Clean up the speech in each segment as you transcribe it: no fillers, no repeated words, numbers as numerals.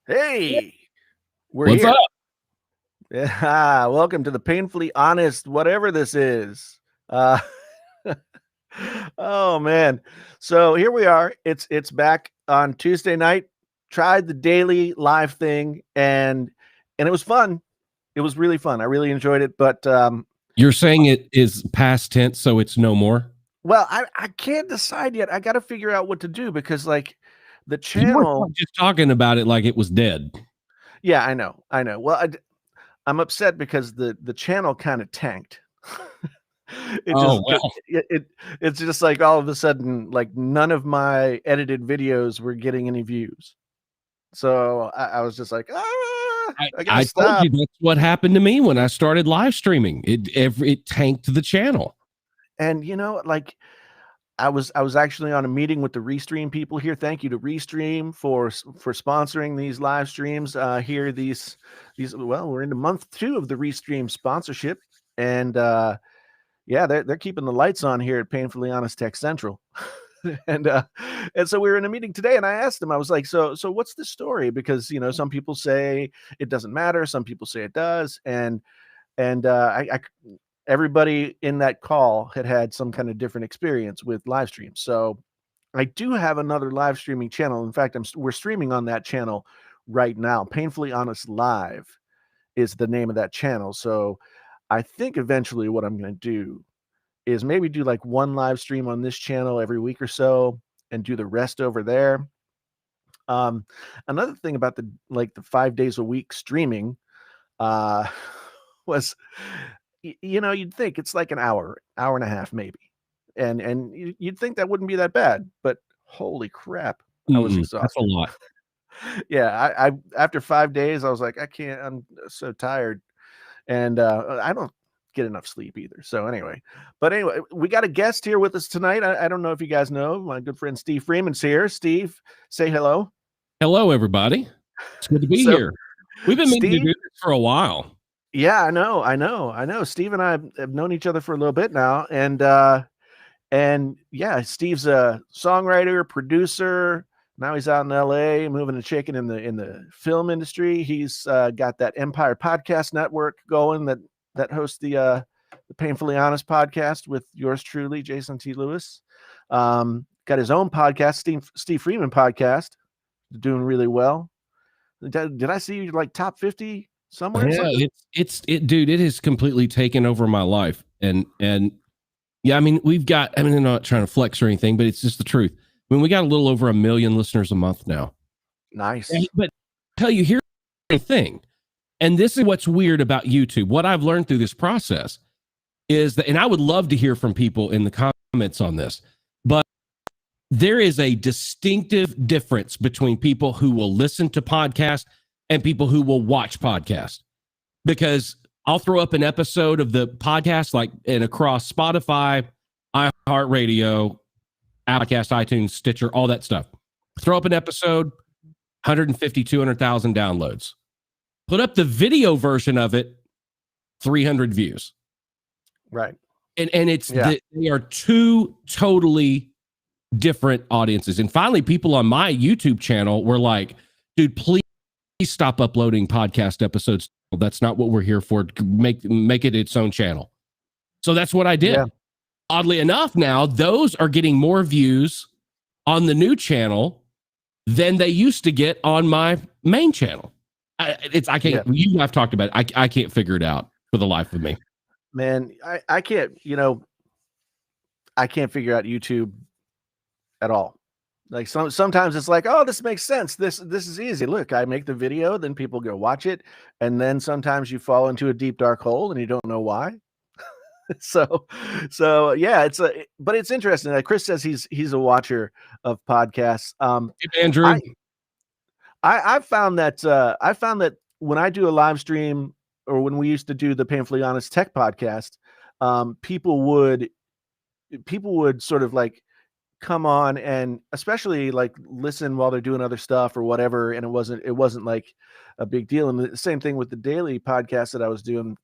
Hey, we're What's here. up? Yeah, welcome to the Painfully Honest, whatever this is. Uh, oh man, so here we are. It's back on Tuesday night. Tried the daily live thing, and it was fun. It was really fun. I really enjoyed it. But You're saying it is past tense, so it's no more? well, I can't decide yet. I got to figure out what to do because like the You were channel. just talking about it like it was dead. Yeah, I know. Well, I'm upset because the channel kind of tanked. It Oh, just well. it's just like all of a sudden, like none of my edited videos were getting any views. So I was just like, I gotta I told stop. you that's what happened to me when I started live streaming. It tanked the channel. And like I was actually on a meeting with the Restream people here. Thank you to Restream for sponsoring these live streams. Here these well, we're into month 2 of the Restream sponsorship, and yeah, they're keeping the lights on here at Painfully Honest Tech Central. and and so we were in a meeting today, and I asked them, I was like, so what's the story? Because some people say it doesn't matter, some people say it does, and I everybody in that call had some kind of different experience with live streams. So I do have another live streaming channel. In fact, we're streaming on that channel right now. Painfully Honest Live is the name of that channel. So I think eventually what I'm going to do is maybe do like one live stream on this channel every week or so and do the rest over there. Um, Another thing about the 5 days a week streaming uh, was, you'd think it's like an hour and a half maybe, and you'd think that wouldn't be that bad, but holy crap, I was That's a exhausted. lot. Yeah, I after 5 days, I was like, I can't. I'm so tired, and I don't get enough sleep either. So anyway, we got a guest here with us tonight. I don't know if you guys know, my good friend Steve Freeman's here. Steve, say hello. Hello, everybody. It's good to be So here. We've been meaning to Steve, do this for a while. yeah, I know. Steve and I have known each other for a little bit now, and yeah, Steve's a songwriter, producer. Now he's out in LA, moving and shaking in the film industry. He's got that Empire Podcast Network going that hosts the Painfully Honest podcast with yours truly, Jason T. Lewis. Got his own podcast, Steve Freeman Podcast, doing really well. Did I see you like top 50 somewhere or Yeah, something? dude, it has completely taken over my life. And yeah, I mean, I'm not trying to flex or anything, but it's just the truth. I mean, we got a little over 1 million listeners a month now. Nice. But tell you, here's the thing, and this is what's weird about YouTube. What I've learned through this process is that, and I would love to hear from people in the comments on this, but there is a distinctive difference between people who will listen to podcasts and people who will watch podcasts. Because I'll throw up an episode of the podcast, like, and across Spotify, iHeartRadio, Podcast, iTunes, Stitcher, all that stuff. Throw up an episode, 150, 200,000 downloads. Put up the video version of it, 300 views. Right. And they are two totally different audiences. And finally, people on my YouTube channel were like, dude, please stop uploading podcast episodes. That's not what we're here for. Make it its own channel. So that's what I did. Yeah. Oddly enough, now those are getting more views on the new channel than they used to get on my main channel. I can't. You have talked about it. I can't figure it out for the life of me. Man, I can't. I can't figure out YouTube at all. Like sometimes it's like, oh, this makes sense. This is easy. Look, I make the video, then people go watch it, and then sometimes you fall into a deep dark hole and you don't know why. so yeah, but it's interesting. Like Chris says, he's a watcher of podcasts. Hey, Andrew, I found that when I do a live stream, or when we used to do the Painfully Honest Tech podcast, people would sort of like come on and especially like listen while they're doing other stuff or whatever, and it wasn't like a big deal. And the same thing with the daily podcast that I was doing.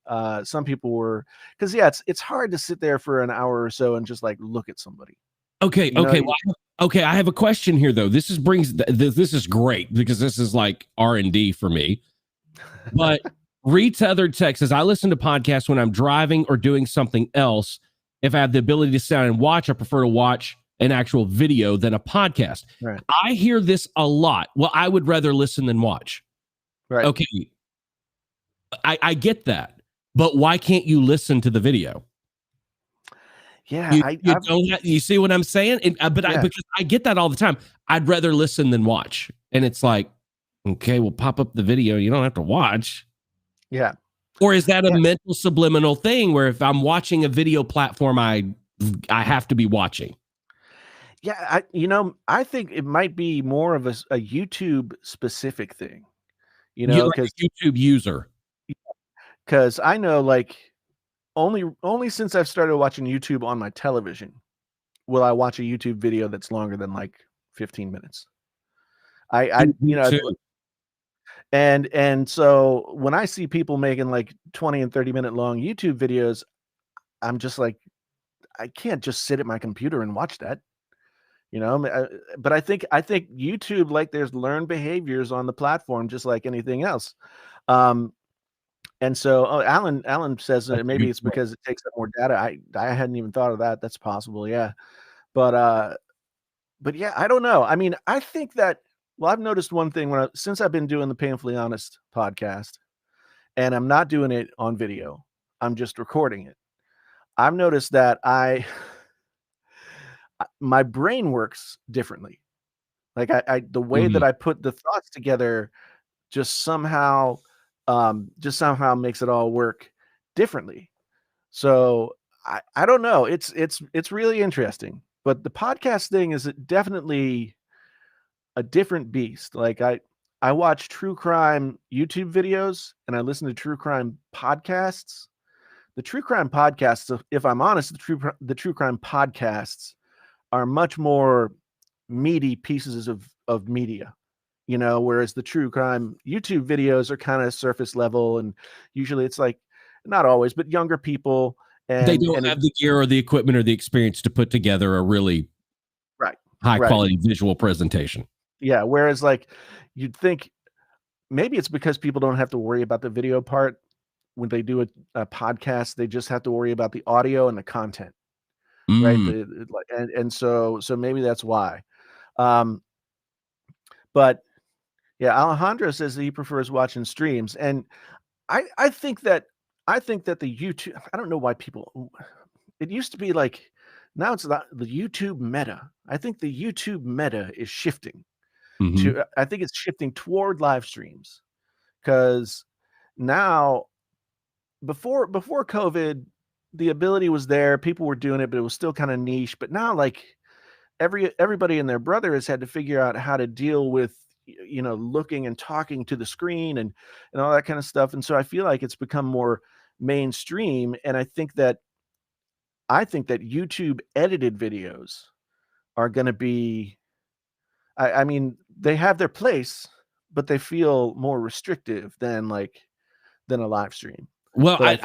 Some people were, because it's hard to sit there for an hour or so and just like look at somebody. Okay. Well, Okay, I have a question here though. This is great because this is like R&D for me. But Reed Tethered Texas, I listen to podcasts when I'm driving or doing something else. If I have the ability to sit down and watch, I prefer to watch an actual video than a podcast. Right. I hear this a lot. Well, I would rather listen than watch. Right. Okay. I get that. But why can't you listen to the video? Yeah, You see what I'm saying? Because I get that all the time. I'd rather listen than watch. And it's like, okay, we'll pop up the video. You don't have to watch. Yeah. Or is that a mental subliminal thing where if I'm watching a video platform, I have to be watching? Yeah, I think it might be more of a YouTube specific thing, You're like because a YouTube user. I know, like, only since I've started watching YouTube on my television will I watch a YouTube video that's longer than like 15 minutes. And so when I see people making like 20 and 30-minute long YouTube videos, I'm just like, I can't just sit at my computer and watch that. But I think YouTube, like, there's learned behaviors on the platform just like anything else. And so Alan says that maybe it's because it takes up more data. I hadn't even thought of that. That's possible. Yeah. But yeah, I don't know. I mean, I think that, well, I've noticed one thing since I've been doing the Painfully Honest podcast, and I'm not doing it on video, I'm just recording it. I've noticed that my brain works differently. Like the way that I put the thoughts together just somehow makes it all work differently. So I don't know. It's really interesting. But the podcast thing is definitely a different beast. Like I watch true crime YouTube videos and I listen to true crime podcasts. The true crime podcasts, if I'm honest, the true crime podcasts are much more meaty pieces of media, whereas the true crime YouTube videos are kind of surface level, and usually it's like, not always, but younger people, and they don't have the gear or the equipment or the experience to put together a really high quality visual presentation. Yeah, whereas like you'd think maybe it's because people don't have to worry about the video part when they do a podcast. They just have to worry about the audio and the content. Right. And so maybe that's why. But yeah, Alejandro says that he prefers watching streams. And I think that the YouTube, I don't know why it used to be like, now it's the YouTube meta. I think the YouTube meta is shifting I think it's shifting toward live streams, because now, before COVID, the ability was there, people were doing it, but it was still kind of niche. But now, like, everybody and their brother has had to figure out how to deal with looking and talking to the screen and all that kind of stuff. And so I feel like it's become more mainstream. And I think that YouTube edited videos are going to be, I mean, they have their place, but they feel more restrictive than a live stream. Well, I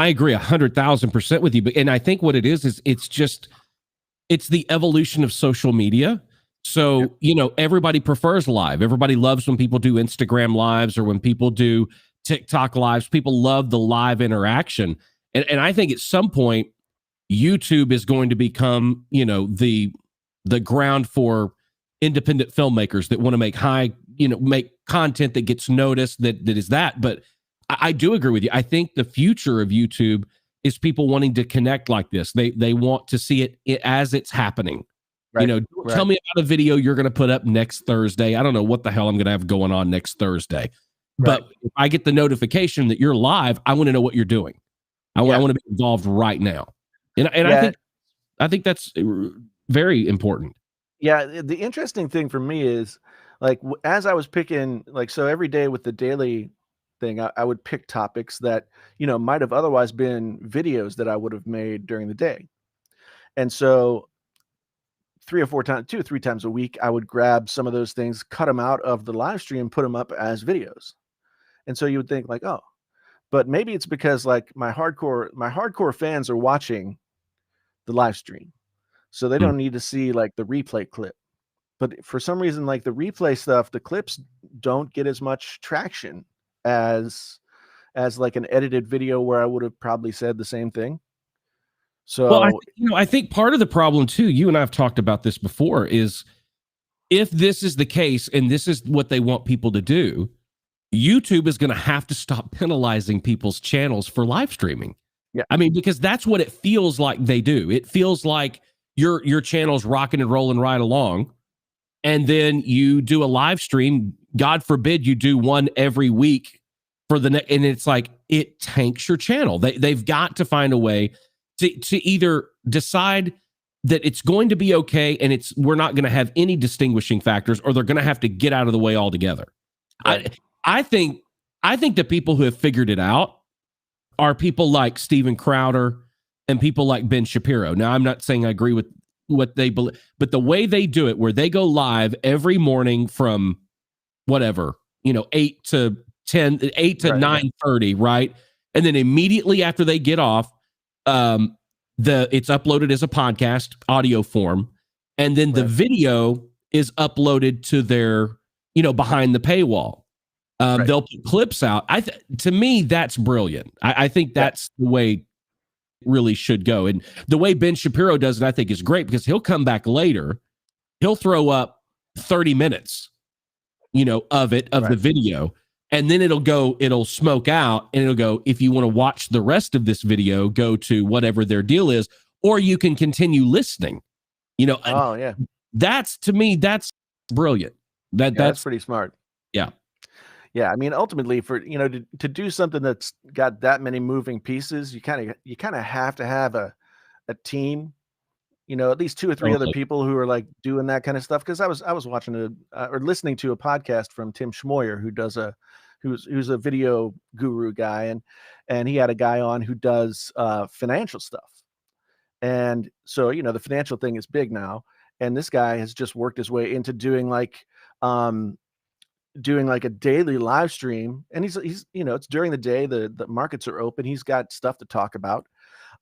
agree 100,000% with you. And I think what it is it's the evolution of social media. So, everybody prefers live. Everybody loves when people do Instagram lives or when people do TikTok lives. People love the live interaction. And I think at some point, YouTube is going to become, the ground for independent filmmakers that want to make content that gets noticed, that is that. But I do agree with you. I think the future of YouTube is people wanting to connect like this. They want to see it as it's happening. Right. Tell me about a video you're going to put up next Thursday. I don't know what the hell I'm going to have going on next Thursday. Right. But if I get the notification that you're live, I want to know what you're doing. I want to be involved right now. And I think that's very important. Yeah, the interesting thing for me is, like, as I was picking, like, so every day with the daily thing, I would pick topics that, might have otherwise been videos that I would have made during the day. And so 2 or 3 times a week, I would grab some of those things, cut them out of the live stream, put them up as videos. And so you would think like, oh, but maybe it's because like my hardcore fans are watching the live stream. so they Mm. don't need to see like the replay clip. But for some reason, like the replay stuff, the clips don't get as much traction as like an edited video where I would have probably said the same thing. Well, So I think part of the problem too, you and I have talked about this before, is if this is the case and this is what they want people to do, YouTube is going to have to stop penalizing people's channels for live streaming. yeah, I mean, because that's what it feels like they do. It feels like your channel's rocking and rolling right along, and then you do a live stream. God forbid you do one every week for the next, and it's like it tanks your channel. They've got to find a way to either decide that it's going to be okay and we're not going to have any distinguishing factors, or they're going to have to get out of the way altogether. right. I think the people who have figured it out are people like Steven Crowder and people like Ben Shapiro. Now, I'm not saying I agree with what they believe, but the way they do it, where they go live every morning from whatever, 8 to 10, 8 to Right. 9:30, right? And then immediately after they get off, it's uploaded as a podcast audio form, and then the Right. video is uploaded to their, behind the paywall. Right. They'll put clips out. To me, that's brilliant. I think that's the way it really should go. And the way Ben Shapiro does it, I think, is great, because he'll come back later. He'll throw up 30 minutes, of Right. the video. And then it'll smoke out, and it'll go, if you want to watch the rest of this video, go to whatever their deal is, or you can continue listening. Oh yeah. To me, that's brilliant. That's pretty smart. Yeah. Yeah, I mean, ultimately, for to do something that's got that many moving pieces, you kind of have to have a team, at least 2 or 3 other Totally. people who are like doing that kind of stuff. Because I was watching or listening to a podcast from Tim Schmoyer, who's a video guru guy, and he had a guy on who does financial stuff, and so the financial thing is big now, and this guy has just worked his way into doing like a daily live stream, and he's it's during the day, the markets are open, he's got stuff to talk about,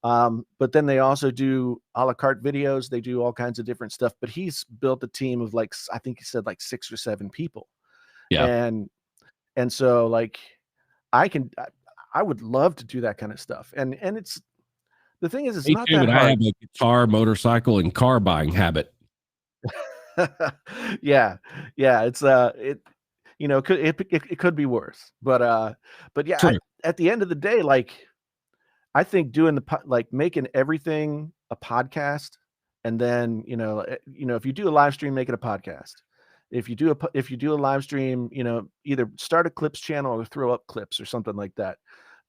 but then they also do a la carte videos, they do all kinds of different stuff, but he's built a team of like, I think he said like 6 or 7 people. Yeah. And so like I would love to do that kind of stuff, and it's the thing is, it's Me not too, that but hard. I have a guitar, motorcycle, and car buying habit. Yeah, it's it could be worse, but yeah, True. at the end of the day, like I think doing like making everything a podcast, and then if you do a live stream, make it a podcast. If you do a live stream, either start a clips channel or throw up clips or something like that.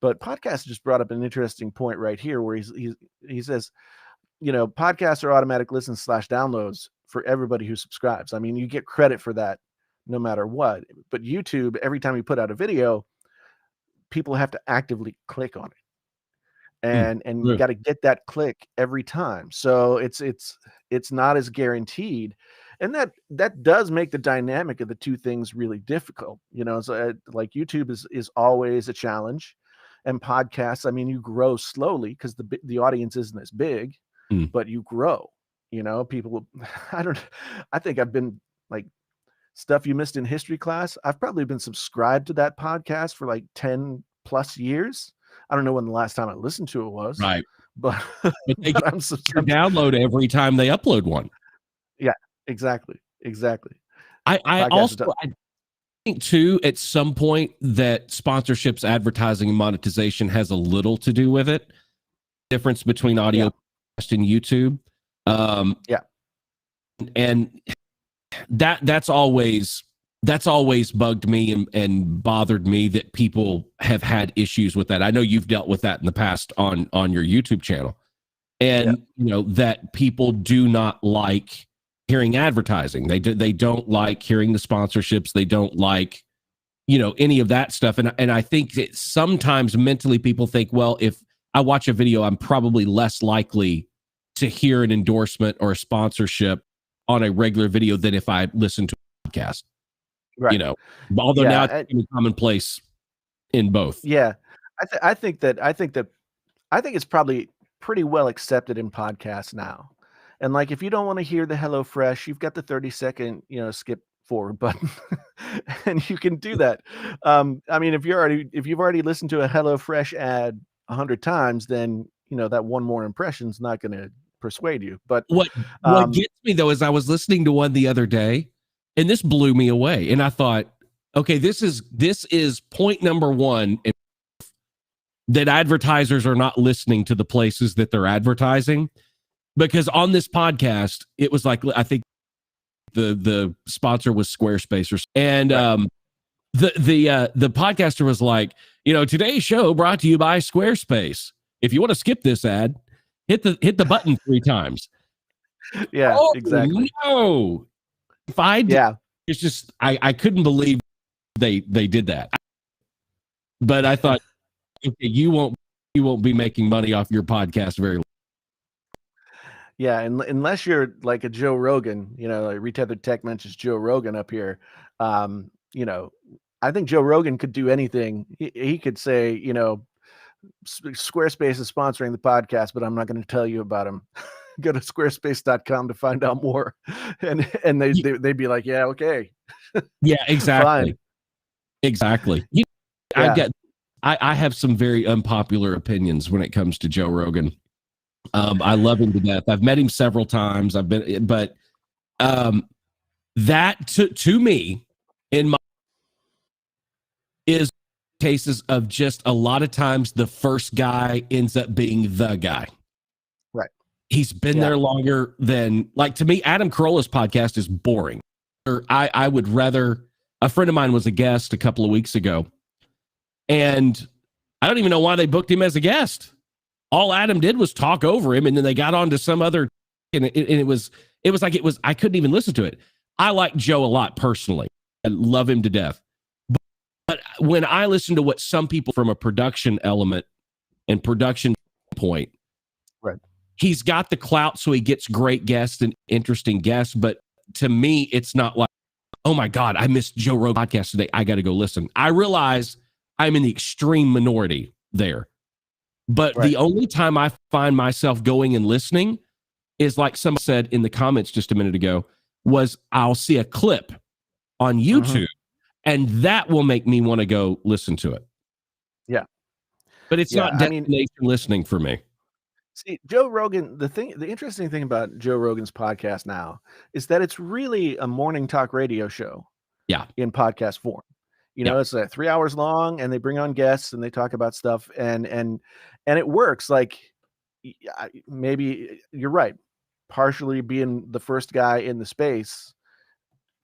But podcast just brought up an interesting point right here, where he says, podcasts are automatic listens / downloads for everybody who subscribes. I mean, you get credit for that no matter what. But YouTube, every time you put out a video, people have to actively click on it, and you got to get that click every time. So it's not as guaranteed, and that does make the dynamic of the two things really difficult. So like YouTube is always a challenge, and podcasts, I mean, you grow slowly because the audience isn't as big, but you grow. People, I think I've been like, Stuff You Missed in History Class, I've probably been subscribed to that podcast for like 10 plus years. I don't know when the last time I listened to it was. Right. But, But they but get I'm your download every time they upload one. Yeah, exactly. I think too, at some point, that sponsorships, advertising, and monetization has a little to do with it. Difference between audio and YouTube. Yeah. And that's always bugged me and bothered me, that people have had issues with that. I know you've dealt with that in the past on your YouTube channel, and that people do not like hearing advertising. They don't like hearing the sponsorships. They don't like any of that stuff. And I think that sometimes mentally people think, well, if I watch a video, I'm probably less likely to hear an endorsement or a sponsorship on a regular video than if I listen to a podcast. Right. Although now it's commonplace in both. Yeah. I think it's probably pretty well accepted in podcasts now. And like, if you don't want to hear the Hello Fresh, you've got the 30-second, skip forward button, and you can do that. I mean, if you've already listened to a Hello Fresh ad 100 times, then that one more impression is not going to persuade you. But What gets me though is I was listening to one the other day, and this blew me away. And I thought, okay, this is point number one, that advertisers are not listening to the places that they're advertising. Because on this podcast, it was like, I think the sponsor was Squarespace, and right. The podcaster was like, today's show brought to you by Squarespace. If you want to skip this ad, hit the button 3 times. Yeah, exactly. No, if I did, yeah, it's just I couldn't believe they did that. But I thought, okay, you won't be making money off your podcast very long. Yeah, and unless you're like a Joe Rogan, like Retethered Tech mentions Joe Rogan up here. I think Joe Rogan could do anything. He could say, Squarespace is sponsoring the podcast, but I'm not going to tell you about him. Go to squarespace.com to find out more. And they'd be like, yeah, okay. Yeah, exactly. Fine. Exactly. I have some very unpopular opinions when it comes to Joe Rogan. I love him to death. I've met him several times. But that to me, in my is cases of just a lot of times the first guy ends up being the guy. Right. He's been there longer than, like, to me, Adam Carolla's podcast is boring. Or I would rather, a friend of mine was a guest a couple of weeks ago, and I don't even know why they booked him as a guest. All Adam did was talk over him, and then they got on to some other, and it was I couldn't even listen to it. I like Joe a lot personally. I love him to death. But when I listen to what some people from a production element and production point, right, he's got the clout, so he gets great guests and interesting guests. But to me, it's not like, oh my God, I missed Joe Rogan podcast today, I got to go listen. I realize I'm in the extreme minority there. But the only time I find myself going and listening is, like someone said in the comments just a minute ago, was I'll see a clip on YouTube, and that will make me want to go listen to it. Yeah. But it's not destination listening for me. See, Joe Rogan, the interesting thing about Joe Rogan's podcast now is that it's really a morning talk radio show. Yeah. In podcast form. It's 3 hours long, and they bring on guests and they talk about stuff, and it works. Like, maybe you're right. Partially being the first guy in the space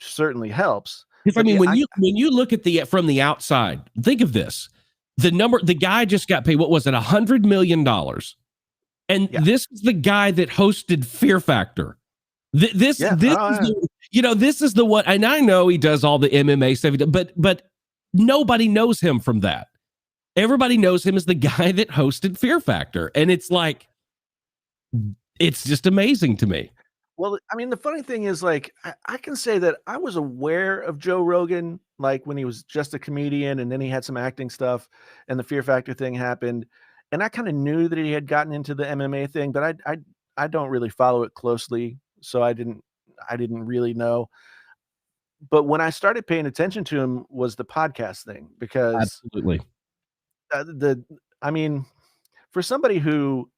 certainly helps. Because I mean, when you look at from the outside, think of this: the guy just got paid. What was it? $100 million, and this is the guy that hosted Fear Factor. This is the one, and I know he does all the MMA stuff, but nobody knows him from that. Everybody knows him as the guy that hosted Fear Factor, and it's like, it's just amazing to me. Well, I mean, the funny thing is, like, I can say that I was aware of Joe Rogan, like when he was just a comedian, and then he had some acting stuff, and the Fear Factor thing happened, and I kind of knew that he had gotten into the MMA thing, but I don't really follow it closely, so I didn't really know. But when I started paying attention to him was the podcast thing, because absolutely, I mean, for somebody who,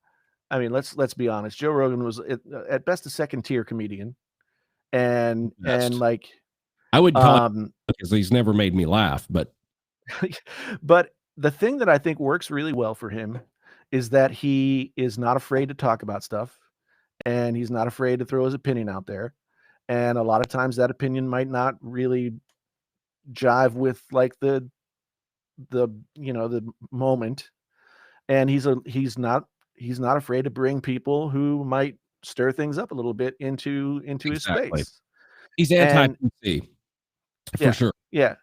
I mean, let's be honest, Joe Rogan was at best a second tier comedian, and like, I would call him, because he's never made me laugh, but but the thing that I think works really well for him is that he is not afraid to talk about stuff, and he's not afraid to throw his opinion out there. And a lot of times that opinion might not really jive with, like, the moment. And he's not afraid to bring people who might stir things up a little bit into his space. He's anti-PC for sure. Yeah.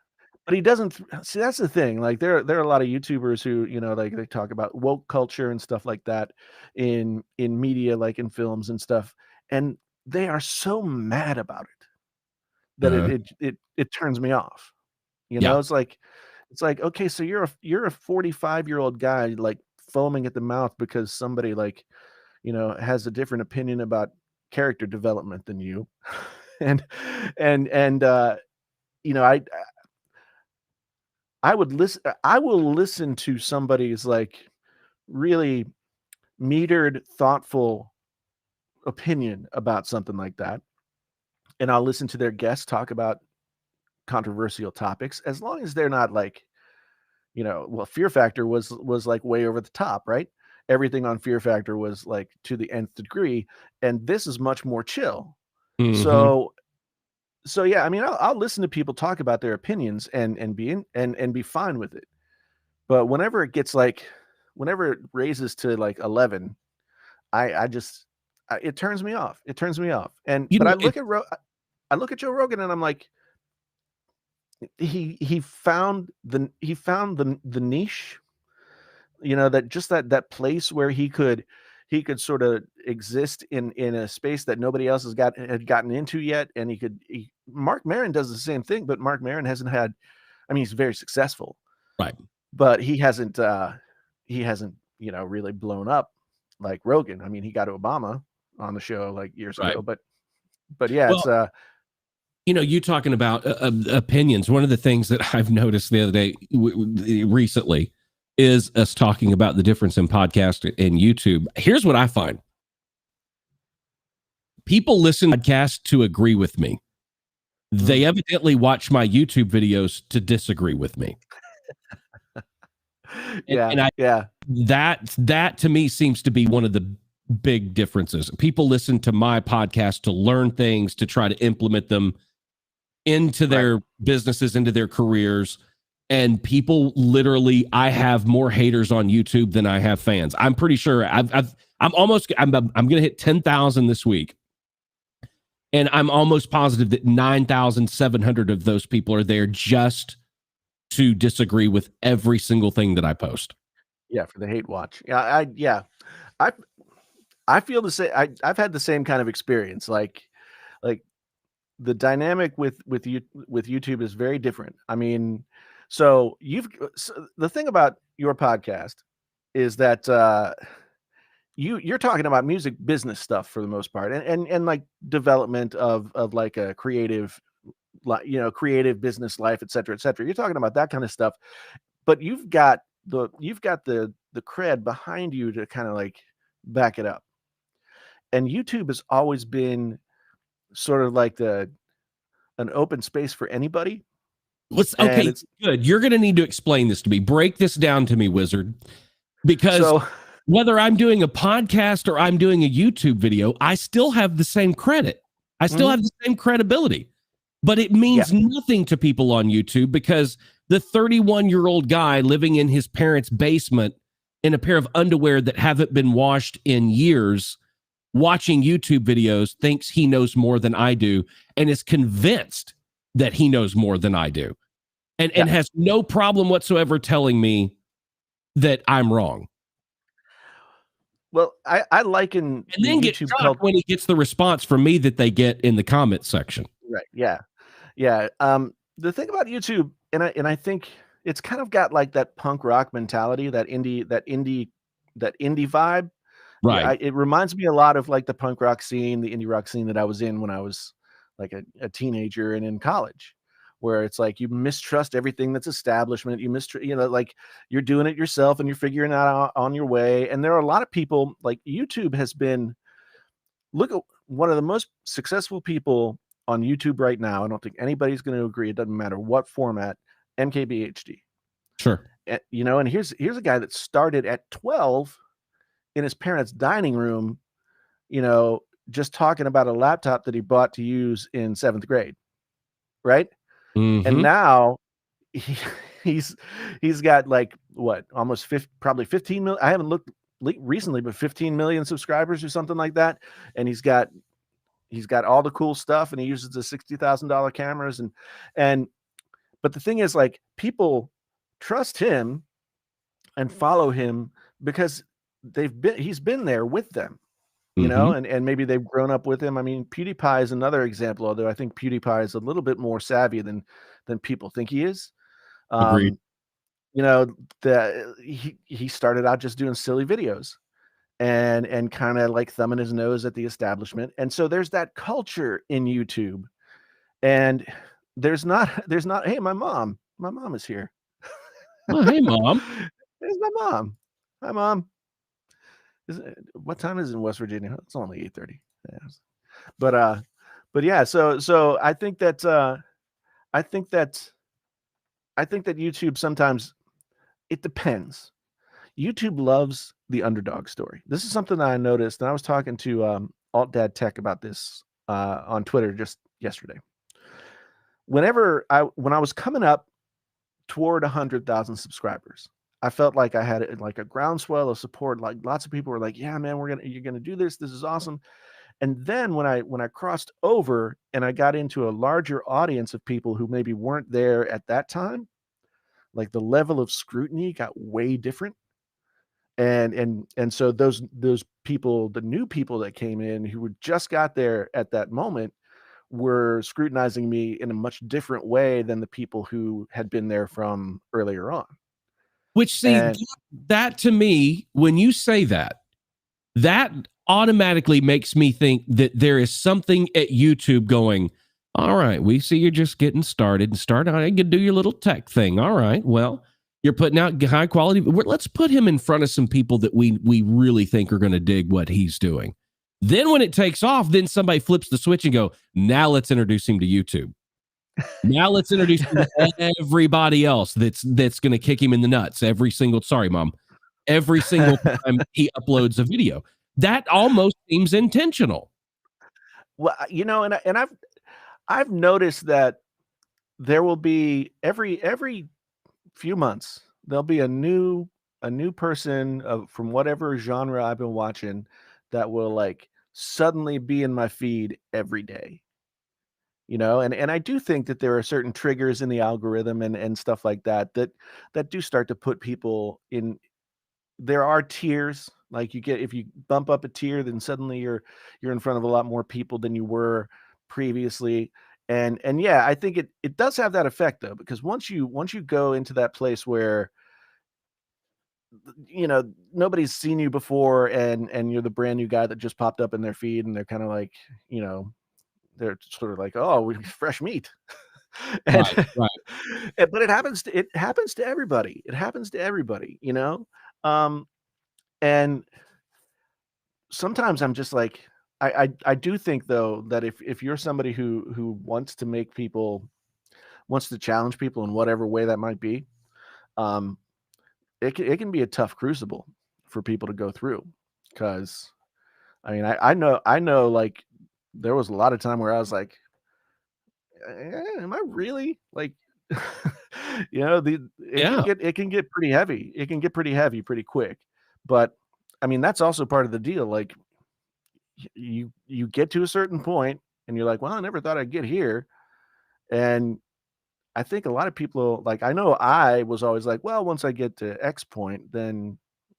But he doesn't see, that's the thing. Like, there are a lot of YouTubers who, like, they talk about woke culture and stuff like that in media, like in films and stuff. And they are so mad about it that it turns me off. It's like, okay, so you're a 45-year-old guy, like, foaming at the mouth because somebody, like, has a different opinion about character development than you. and and you know, I would listen. I will listen to somebody's like really metered, thoughtful opinion about something like that, and I'll listen to their guests talk about controversial topics, as long as they're not like, well, Fear Factor was like way over the top, right? Everything on Fear Factor was like to the nth degree, and this is much more chill. Mm-hmm. So yeah, I mean, I'll listen to people talk about their opinions and be fine with it. But whenever it raises to like 11, I just it turns me off. It turns me off. And You but know, I look at Joe Rogan and I'm like, he found the niche, that just that place where he could sort of exist in a space that nobody else had gotten into yet. And Mark Maron does the same thing, but Mark Maron hasn't had, I mean, he's very successful, right. but he hasn't really blown up like Rogan. I mean, he got Obama on the show like years Right. ago, but yeah, Well, it's you talking about opinions. One of the things that I've noticed the other day recently is us talking about the difference in podcast and YouTube. Here's what I find. People listen to podcasts to agree with me. They evidently watch my YouTube videos to disagree with me. And yeah. that to me seems to be one of the big differences. People listen to my podcast to learn things, to try to implement them into their businesses, into their careers. And people literally, I have more haters on YouTube than I have fans. I'm pretty sure I'm going to hit 10,000 this week. And I'm almost positive that 9,700 of those people are there just to disagree with every single thing that I post. Yeah, for the hate watch. I feel the same. I've had the same kind of experience. Like the dynamic with YouTube is very different. I mean, so the thing about your podcast is that you're talking about music business stuff for the most part, and like development of like a creative creative business life, et cetera, et cetera. You're talking about that kind of stuff, but you've got the cred behind you to kind of like back it up. And YouTube has always been sort of like an open space for anybody. Okay, good. You're going to need to explain this to me. Break this down to me, Wizard, because whether I'm doing a podcast or I'm doing a YouTube video, I still have the same credit. I still have the same credibility, but it means nothing to people on YouTube because the 31-year-old guy living in his parents' basement in a pair of underwear that haven't been washed in years, watching YouTube videos, thinks he knows more than I do and is convinced that he knows more than I do and has no problem whatsoever telling me that I'm wrong. Well, I liken and then get shocked when he gets the response from me that they get in the comment section. Right. Yeah. Yeah. The thing about YouTube, and I think it's kind of got like that punk rock mentality, that indie vibe. Right. Yeah, it reminds me a lot of like the punk rock scene, the indie rock scene that I was in when I was like a teenager and in college, where it's like you mistrust everything that's establishment. You like you're doing it yourself and you're figuring it out on your way. And there are a lot of people, like YouTube has been, look at one of the most successful people on YouTube right now. I don't think anybody's going to agree. It doesn't matter what format, MKBHD. Sure. And here's a guy that started at 12 in his parents' dining room, just talking about a laptop that he bought to use in 7th grade. Right. Mm-hmm. And now he's got like what, almost probably 15 million. I haven't looked recently, but 15 million subscribers or something like that. And he's got all the cool stuff, and he uses the $60,000 cameras but the thing is, like, people trust him and follow him because he's been there with them, and maybe they've grown up with him. I mean, PewDiePie is another example, although I think PewDiePie is a little bit more savvy than people think he is. Agreed. He started out just doing silly videos, and kind of like thumbing his nose at the establishment. And so there's that culture in YouTube. And there's not, hey, my mom is here. Well, hey, Mom. There's my mom. Hi, Mom. What time is it in West Virginia? It's only 8:30. Yeah. But yeah, so I think that I think that I think that YouTube sometimes, it depends. YouTube loves the underdog story. This is something that I noticed, and I was talking to Alt Dad Tech about this on Twitter just yesterday. When I was coming up toward 100,000 subscribers, I felt like I had like a groundswell of support. Like lots of people were like, "Yeah, man, you're gonna do this. This is awesome." And then when I crossed over and I got into a larger audience of people who maybe weren't there at that time, like the level of scrutiny got way different. And so those people, the new people that came in who were just got there at that moment, were scrutinizing me in a much different way than the people who had been there from earlier on. Which, see, And that to me, when you say that, that automatically makes me think that there is something at YouTube going, all right, we see you're just getting started and start out and do your little tech thing. All right, well, you're putting out high quality. Let's put him in front of some people that we really think are going to dig what he's doing. Then when it takes off, then somebody flips the switch and go, now let's introduce him to YouTube. Now let's introduce him to everybody else that's going to kick him in the nuts every single time he uploads a video. That almost seems intentional. well, and I've noticed that there will be every few months there'll be a new person from whatever genre I've been watching that will like suddenly be in my feed every day. And I do think that there are certain triggers in the algorithm and stuff like that do start to put people in. There are tiers, like if you bump up a tier, then suddenly you're in front of a lot more people than you were previously. And yeah, I think it does have that effect though, because once you go into that place where nobody's seen you before, and you're the brand new guy that just popped up in their feed, and they're kind of like, they're sort of like, oh, we fresh meat. And right. but it happens to everybody. It happens to everybody, and sometimes I'm just like, I do think though that if you're somebody who wants to challenge people in whatever way that might be, it can be a tough crucible for people to go through. Because I mean, I know like there was a lot of time where I was like, am I really like, it can get pretty heavy. It can get pretty heavy pretty quick. But I mean, that's also part of the deal. Like you get to a certain point and you're like, well, I never thought I'd get here. And I think a lot of people, like, I know I was always like, well, once I get to X point, then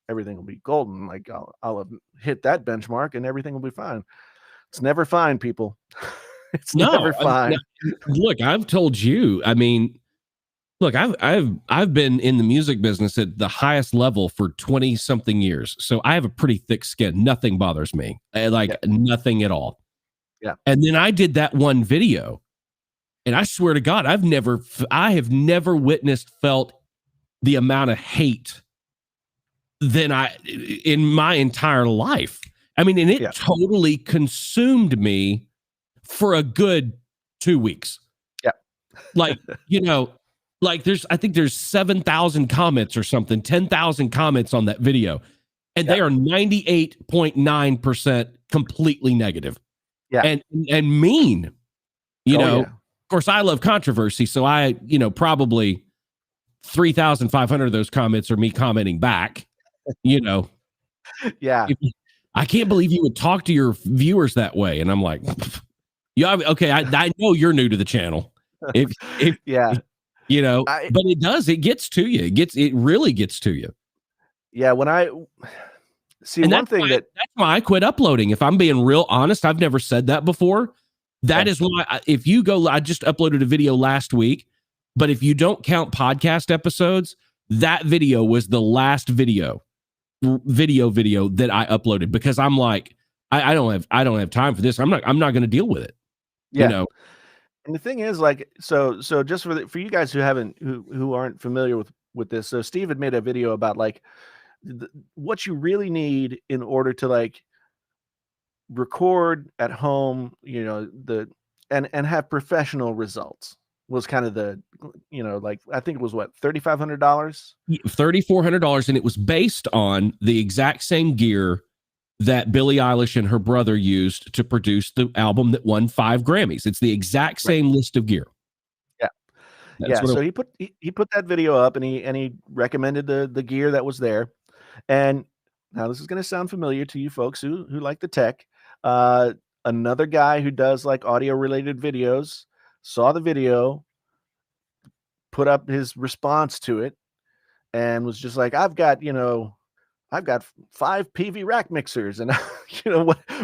everything will be golden. Like I'll have hit that benchmark and everything will be fine. It's never fine, people. It's never fine. Look, I've told you, I mean, look, I've been in the music business at the highest level for 20 something years. So I have a pretty thick skin. Nothing bothers me. Nothing at all. Yeah. And then I did that one video. And I swear to God, I have never felt the amount of hate than in my entire life. I mean, and it totally consumed me for a good 2 weeks. Yeah. Like, I think there's 7,000 comments or something, 10,000 comments on that video. And they are 98.9% completely negative. Yeah. And mean, Of course, I love controversy, so I, probably 3,500 of those comments are me commenting back. Yeah. I can't believe you would talk to your viewers that way, and I'm like, okay, I know you're new to the channel. But it does. It gets to you. It really gets to you. Yeah. When I see, and that's why I quit uploading. If I'm being real honest, I've never said that before. That is why, if you go, I just uploaded a video last week, but if you don't count podcast episodes, that video was the last video video that I uploaded because I'm like, I don't have time for this. I'm not going to deal with it. Yeah. You know, And the thing is, like, so just for you guys who aren't familiar with this, so Steve had made a video about like what you really need in order to like record at home, and have professional results was kind of the, like I think it was what, $3,500. $3,400, and it was based on the exact same gear that Billie Eilish and her brother used to produce the album that won 5 Grammys. It's the exact same list of gear. Yeah. That's So he put that video up, and he recommended the gear that was there. And now this is going to sound familiar to you folks who like the tech. Another guy who does like audio related videos saw the video, put up his response to it, and was just like, I've got 5 PV rack mixers and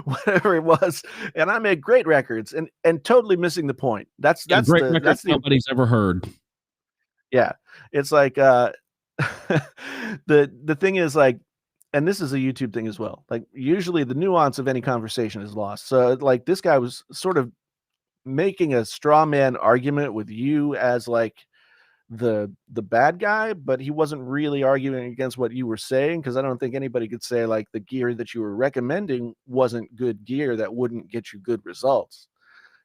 whatever it was, and I make great records, and totally missing the point. That's great the records nobody's ever heard. Yeah. It's like the thing is like, and this is a YouTube thing as well. Like usually the nuance of any conversation is lost. So like this guy was sort of making a straw man argument with you as like the bad guy, but he wasn't really arguing against what you were saying, because I don't think anybody could say like the gear that you were recommending wasn't good gear that wouldn't get you good results.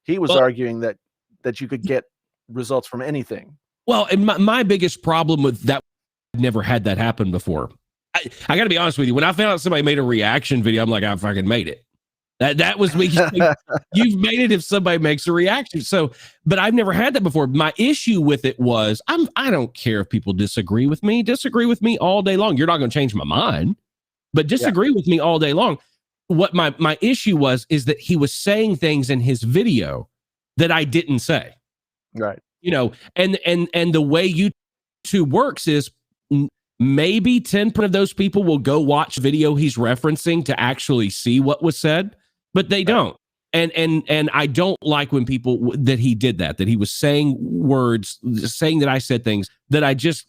He was arguing that you could get results from anything. Well, and my biggest problem with that, I've never had that happen before. I got to be honest with you. When I found out somebody made a reaction video, I'm like, I fucking made it. That was me. You've made it if somebody makes a reaction. So, but I've never had that before. My issue with it was I don't care if people disagree with me. Disagree with me all day long. You're not going to change my mind, but disagree with me all day long. What my issue is that he was saying things in his video that I didn't say. Right. And the way YouTube works is maybe 10% of those people will go watch video he's referencing to actually see what was said, but they don't. And I don't like when people that he did that he was saying words, saying that I said things that I just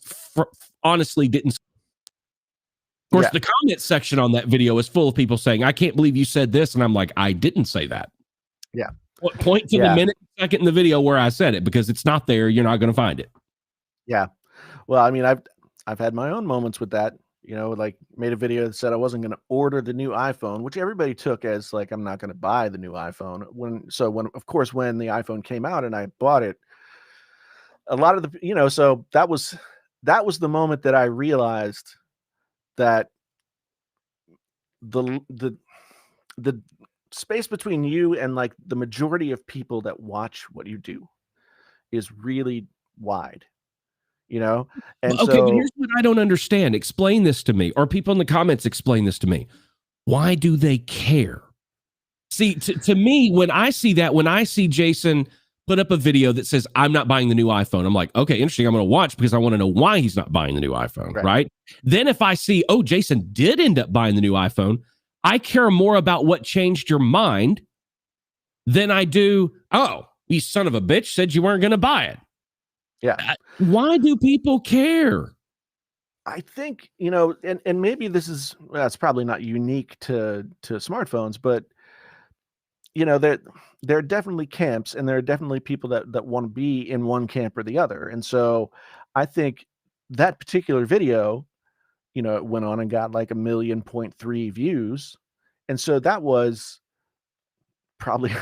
honestly didn't. Of course, the comment section on that video is full of people saying, I can't believe you said this. And I'm like, I didn't say that. Yeah. Point to the minute, second in the video where I said it, because it's not there. You're not going to find it. Yeah. Well, I mean, I've had my own moments with that, like made a video that said I wasn't going to order the new iPhone, which everybody took as like, I'm not going to buy the new iPhone. When the iPhone came out and I bought it, a lot of the, so that was the moment that I realized that the space between you and like the majority of people that watch what you do is really wide. And okay, but here's what I don't understand. Explain this to me, or people in the comments explain this to me. Why do they care? See, to me, when I see Jason put up a video that says, I'm not buying the new iPhone, I'm like, okay, interesting. I'm going to watch because I want to know why he's not buying the new iPhone, right? Then if I see, oh, Jason did end up buying the new iPhone, I care more about what changed your mind than I do, oh, you son of a bitch said you weren't going to buy it. Yeah. Why do people care? I think, and maybe that's probably not unique to smartphones, but there are definitely camps, and there are definitely people that want to be in one camp or the other. And so I think that particular video, it went on and got like 1.3 million views. And so that was probably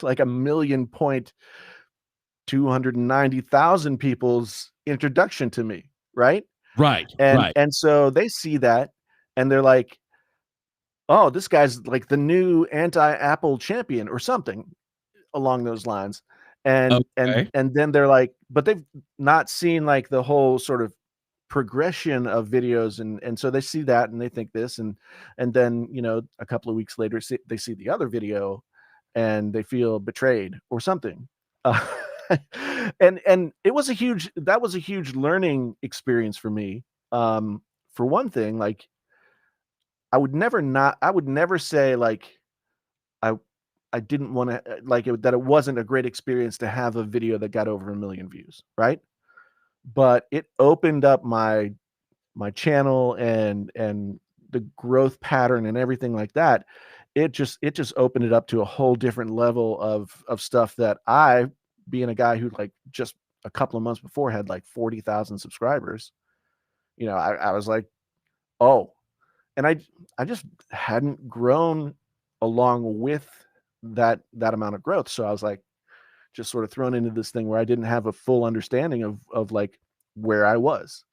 like 1,290,000 people's introduction to me. Right. And so they see that and they're like, oh, this guy's like the new anti-Apple champion or something along those lines. And then they're like, but they've not seen like the whole sort of progression of videos. And so they see that and they think this, and then, a couple of weeks later, they see the other video and they feel betrayed or something. And that was a huge learning experience for me. For one thing, like I would never say like I didn't want to that it wasn't a great experience to have a video that got over 1 million views, right? But it opened up my channel and the growth pattern and everything like that, it just opened it up to a whole different level of stuff that I, being a guy who like just a couple of months before had like 40,000 subscribers, I was like, oh, and I just hadn't grown along with that amount of growth. So I was like, just sort of thrown into this thing where I didn't have a full understanding of like where I was.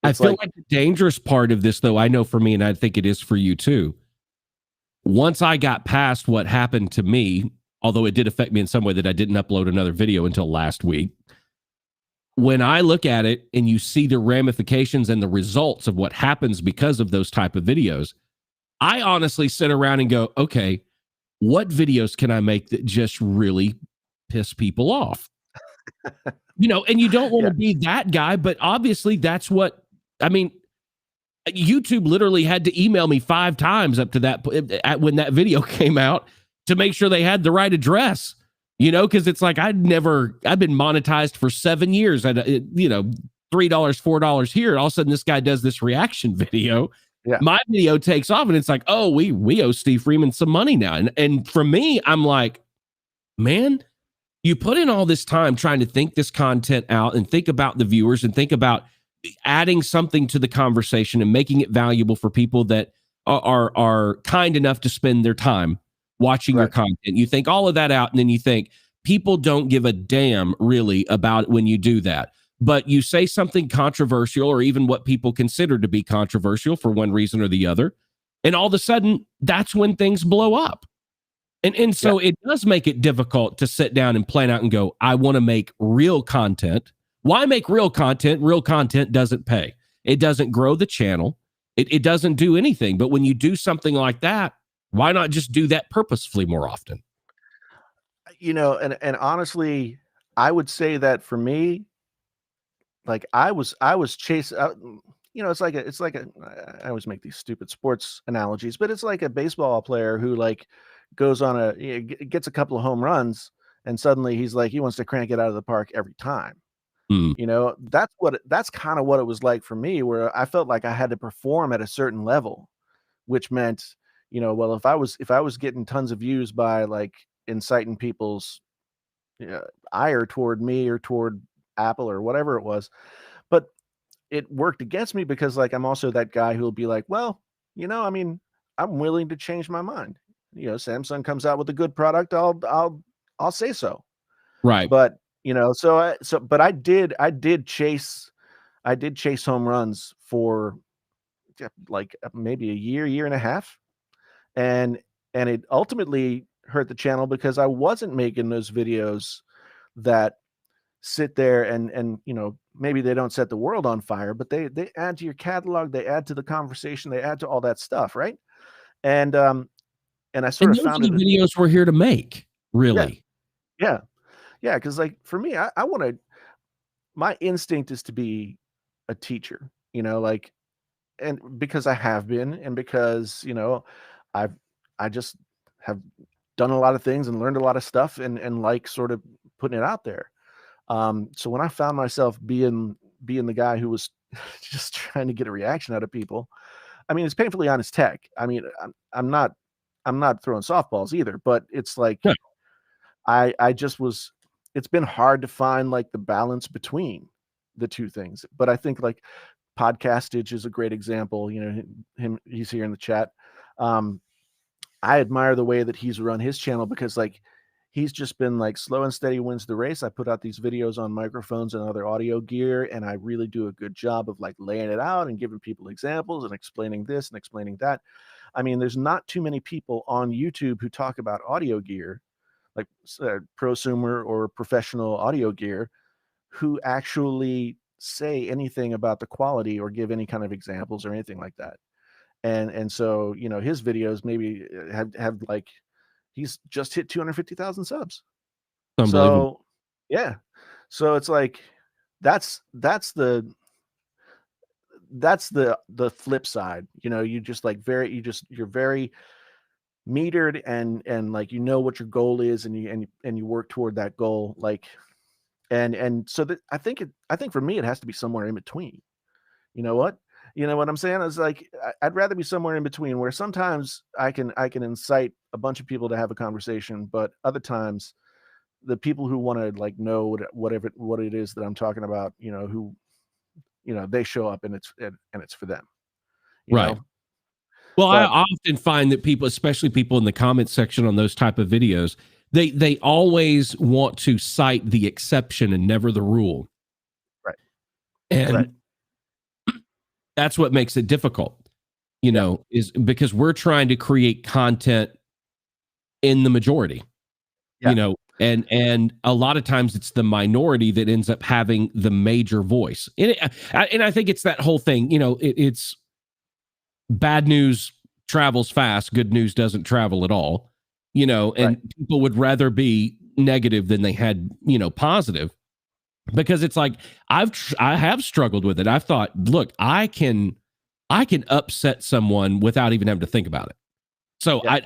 I It's feel like, like the dangerous part of this, though, I know for me, and I think it is for you too. Once I got past what happened to me, although it did affect me in some way that I didn't upload another video until last week, when I look at it and you see the ramifications and the results of what happens because of those type of videos, I honestly sit around and go, okay, what videos can I make that just really piss people off? And you don't want yeah, to be that guy, but obviously that's what, I mean, YouTube literally had to email me 5 times up to that when that video came out to make sure they had the right address, because it's like I've been monetized for 7 years at, $3, $4 here. And all of a sudden this guy does this reaction video. yeah, My video takes off and it's like, oh, we owe Steve Freeman some money now. And for me, I'm like, man, you put in all this time trying to think this content out and think about the viewers and think about adding something to the conversation and making it valuable for people that are kind enough to spend their time watching your right. content. You think all of that out, and then you think people don't give a damn really about it when you do that. But you say something controversial or even what people consider to be controversial for one reason or the other, and all of a sudden that's when things blow up. And so Yeah. it does make it difficult to sit down and plan out and go, I want to make real content. Why make real content? Real content doesn't pay. It doesn't grow the channel. It doesn't do anything. But when you do something like that, why not just do that purposefully more often? And honestly, I would say that for me, like I was chasing, I always make these stupid sports analogies, but it's like a baseball player who like goes on gets a couple of home runs, and suddenly he's like, he wants to crank it out of the park every time. Mm, That's kind of what it was like for me, where I felt like I had to perform at a certain level, which meant, well, if I was getting tons of views by like inciting people's ire toward me or toward Apple or whatever it was, but it worked against me because like I'm also that guy who'll be like, well, I mean, I'm willing to change my mind. Samsung comes out with a good product, I'll say so. right. But but I did chase home runs for like maybe a year and a half, and it ultimately hurt the channel because I wasn't making those videos that sit there and maybe they don't set the world on fire, but they add to your catalog, they add to the conversation, they add to all that stuff, right? And I sort And of those found are the it. videos we're here to make, Yeah, really. yeah, yeah, because like for me, I want to, my instinct is to be a teacher, like, and because I have been, and because I've I just have done a lot of things and learned a lot of stuff, and like sort of putting it out there. So when I found myself being the guy who was just trying to get a reaction out of people, I mean, it's painfully honest tech. I mean, I'm not throwing softballs either, but it's like Yeah. I just was. It's been hard to find like the balance between the two things. But I think like Podcastage is a great example. He's here in the chat. Um, I admire the way that he's run his channel because like he's just been like slow and steady wins the race. I put out these videos on microphones and other audio gear, and I really do a good job of like laying it out and giving people examples and explaining this and explaining that. I mean, there's not too many people on YouTube who talk about audio gear, like prosumer or professional audio gear, who actually say anything about the quality or give any kind of examples or anything like that. And so his videos maybe have like he's just hit 250,000 subs. Unbelievable. So yeah, so it's like that's the flip side. You're very metered and like what your goal is, and you work toward that goal, like, and so that I think for me it has to be somewhere in between. You know what? You know what I'm saying? It's like I'd rather be somewhere in between, where sometimes I can incite a bunch of people to have a conversation, but other times the people who want to like know what it is that I'm talking about, who they show up and it's for them. You Right. know, Well, I but often find that people, especially people in the comment section on those type of videos, they always want to cite the exception and never the rule. right, And right, that's what makes it difficult, yeah, is because we're trying to create content in the majority, yeah, and a lot of times it's the minority that ends up having the major voice. And I think it's that whole thing, it's bad news travels fast, good news doesn't travel at all, right, and people would rather be negative than they had, positive, because it's like I have struggled with it. I've thought, look, I can upset someone without even having to think about it. So yeah,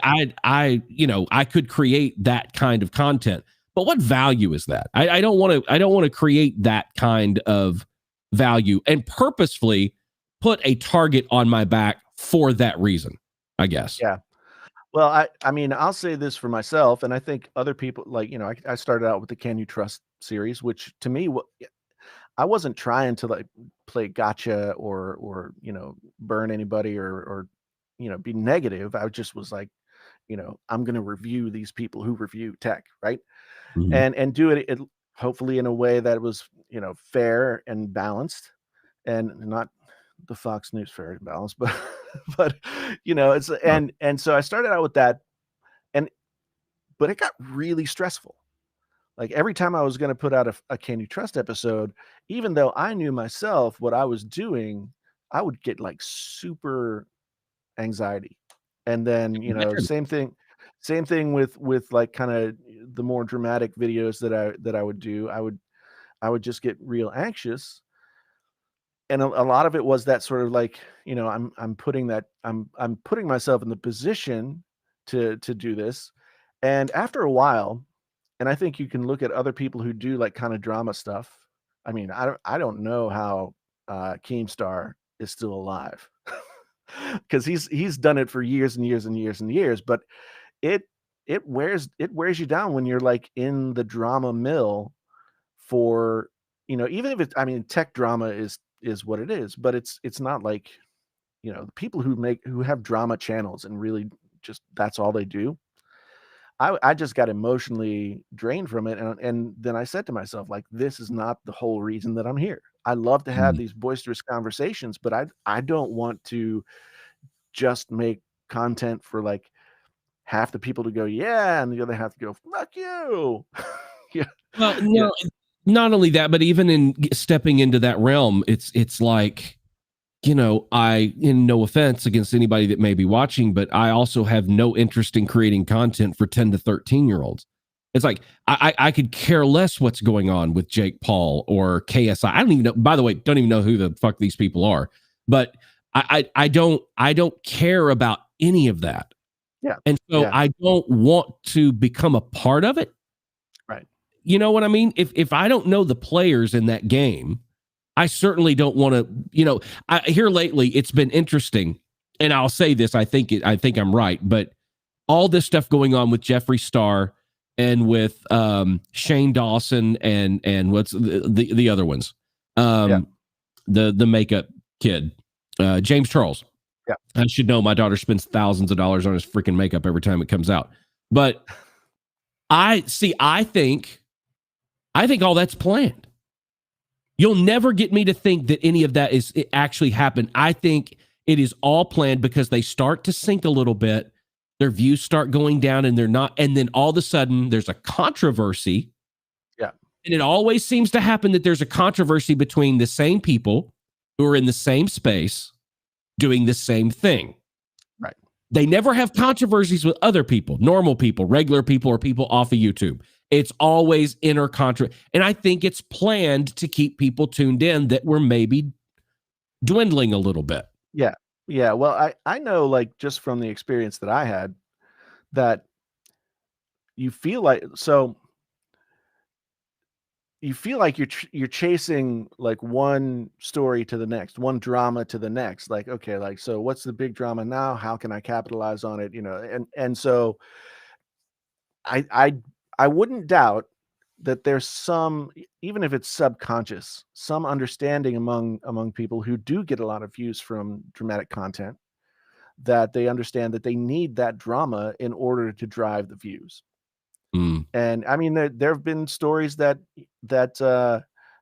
I could create that kind of content, but what value is that? I don't want to create that kind of value and purposefully put a target on my back for that reason, I guess. yeah. Well, I mean, I'll say this for myself, and I think other people, like, I started out with the Can You Trust series, which to me, I wasn't trying to like play gotcha or burn anybody or be negative. I just was like, I'm going to review these people who review tech, right? Mhm. And do it hopefully in a way that was fair and balanced, and not the Fox News fair and balanced, but but it's Sure. and so I started out with that, and but it got really stressful. Like every time I was going to put out a Can You Trust episode, even though I knew myself what I was doing, I would get like super anxiety. And then, Imagine. same thing with like kind of the more dramatic videos that I would do. I would just get real anxious. And a lot of it was that sort of like, I'm putting myself in the position to do this. And after a while, and I think you can look at other people who do like kind of drama stuff. I mean, I don't know how Keemstar is still alive, because he's done it for years and years and years and years. But it it wears you down when you're like in the drama mill for even if it's, I mean, tech drama is what it is, but it's not like the people who have drama channels and really just that's all they do. I just got emotionally drained from it, and then I said to myself, like, this is not the whole reason that I'm here. I love to have Mm. these boisterous conversations, but I don't want to just make content for like half the people to go, yeah, and the other half to go, fuck you. Yeah. Well, Yeah. no, not only that, but even in stepping into that realm, it's like, in no offense against anybody that may be watching, but I also have no interest in creating content for 10 to 13-year-olds. It's like I could care less what's going on with Jake Paul or KSI. I don't even know. By the way, don't even know who the fuck these people are. But I don't care about any of that. Yeah. And so Yeah. I don't want to become a part of it. Right. You know what I mean? If I don't know the players in that game, I certainly don't want to, here lately it's been interesting. And I'll say this, I think I'm right, but all this stuff going on with Jeffree Star and with Shane Dawson and what's the other ones? Yeah. The makeup kid, James Charles. Yeah. I should know, my daughter spends thousands of dollars on his freaking makeup every time it comes out. But I think all that's planned. You'll never get me to think that any of that it actually happened. I think it is all planned because they start to sink a little bit. Their views start going down and they're not. And then all of a sudden there's a controversy. Yeah. And it always seems to happen that there's a controversy between the same people who are in the same space doing the same thing. Right. They never have controversies with other people, normal people, regular people, or people off of YouTube. It's always inner contra. And I think it's planned to keep people tuned in that were maybe dwindling a little bit. Yeah. Yeah. Well, I know, like, just from the experience that I had, that you feel like, so you feel like you're chasing like one story to the next, one drama to the next. Like, okay, like, so what's the big drama now? How can I capitalize on it? And so I I I wouldn't doubt that there's some, even if it's subconscious, some understanding among people who do get a lot of views from dramatic content, that they understand that they need that drama in order to drive the views. Mm. And I mean, there have been stories that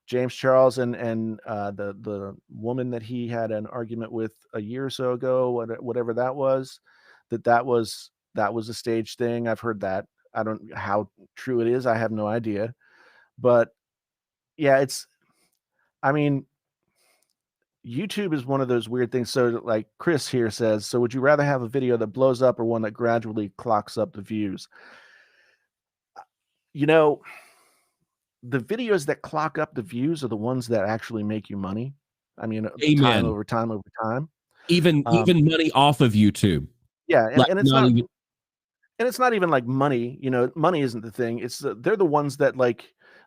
James Charles and the woman that he had an argument with a year or so ago, whatever that was, that was a stage thing. I've heard that. I don't how true it is. I have no idea. But yeah, I mean, YouTube is one of those weird things. So like Chris here says, so would you rather have a video that blows up or one that gradually clocks up the views? You know, the videos that clock up the views are the ones that actually make you money. I mean, time Amen. over time over time. Even money off of YouTube. Yeah, Like, and not even, it's not even like money. Money isn't the thing. They're the ones that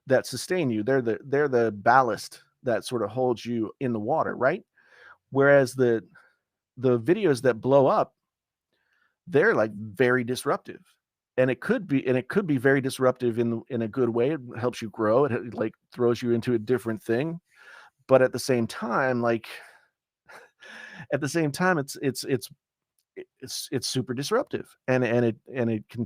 that sustain you. They're the ballast that sort of holds you in the water, right? Whereas the videos that blow up, they're like very disruptive. And it could be very disruptive in a good way. It helps you grow. It like throws you into a different thing. But at the same time, it's super disruptive, and it can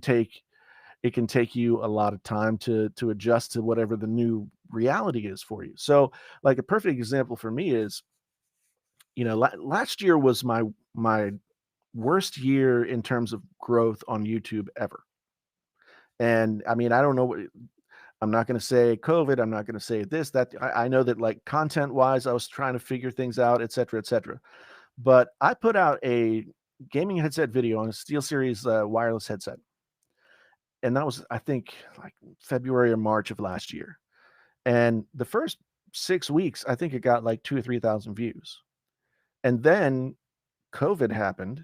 take you a lot of time to adjust to whatever the new reality is for you. So, like a perfect example for me is, last year was my worst year in terms of growth on YouTube ever. And I mean, I don't know what. I'm not going to say COVID. I'm not going to say this, that. I know that like content wise, I was trying to figure things out, et cetera, et cetera. But I put out a gaming headset video on a SteelSeries wireless headset. And that was, I think, like February or March of last year. And the first 6 weeks, I think it got like 2 or 3,000 views. And then COVID happened,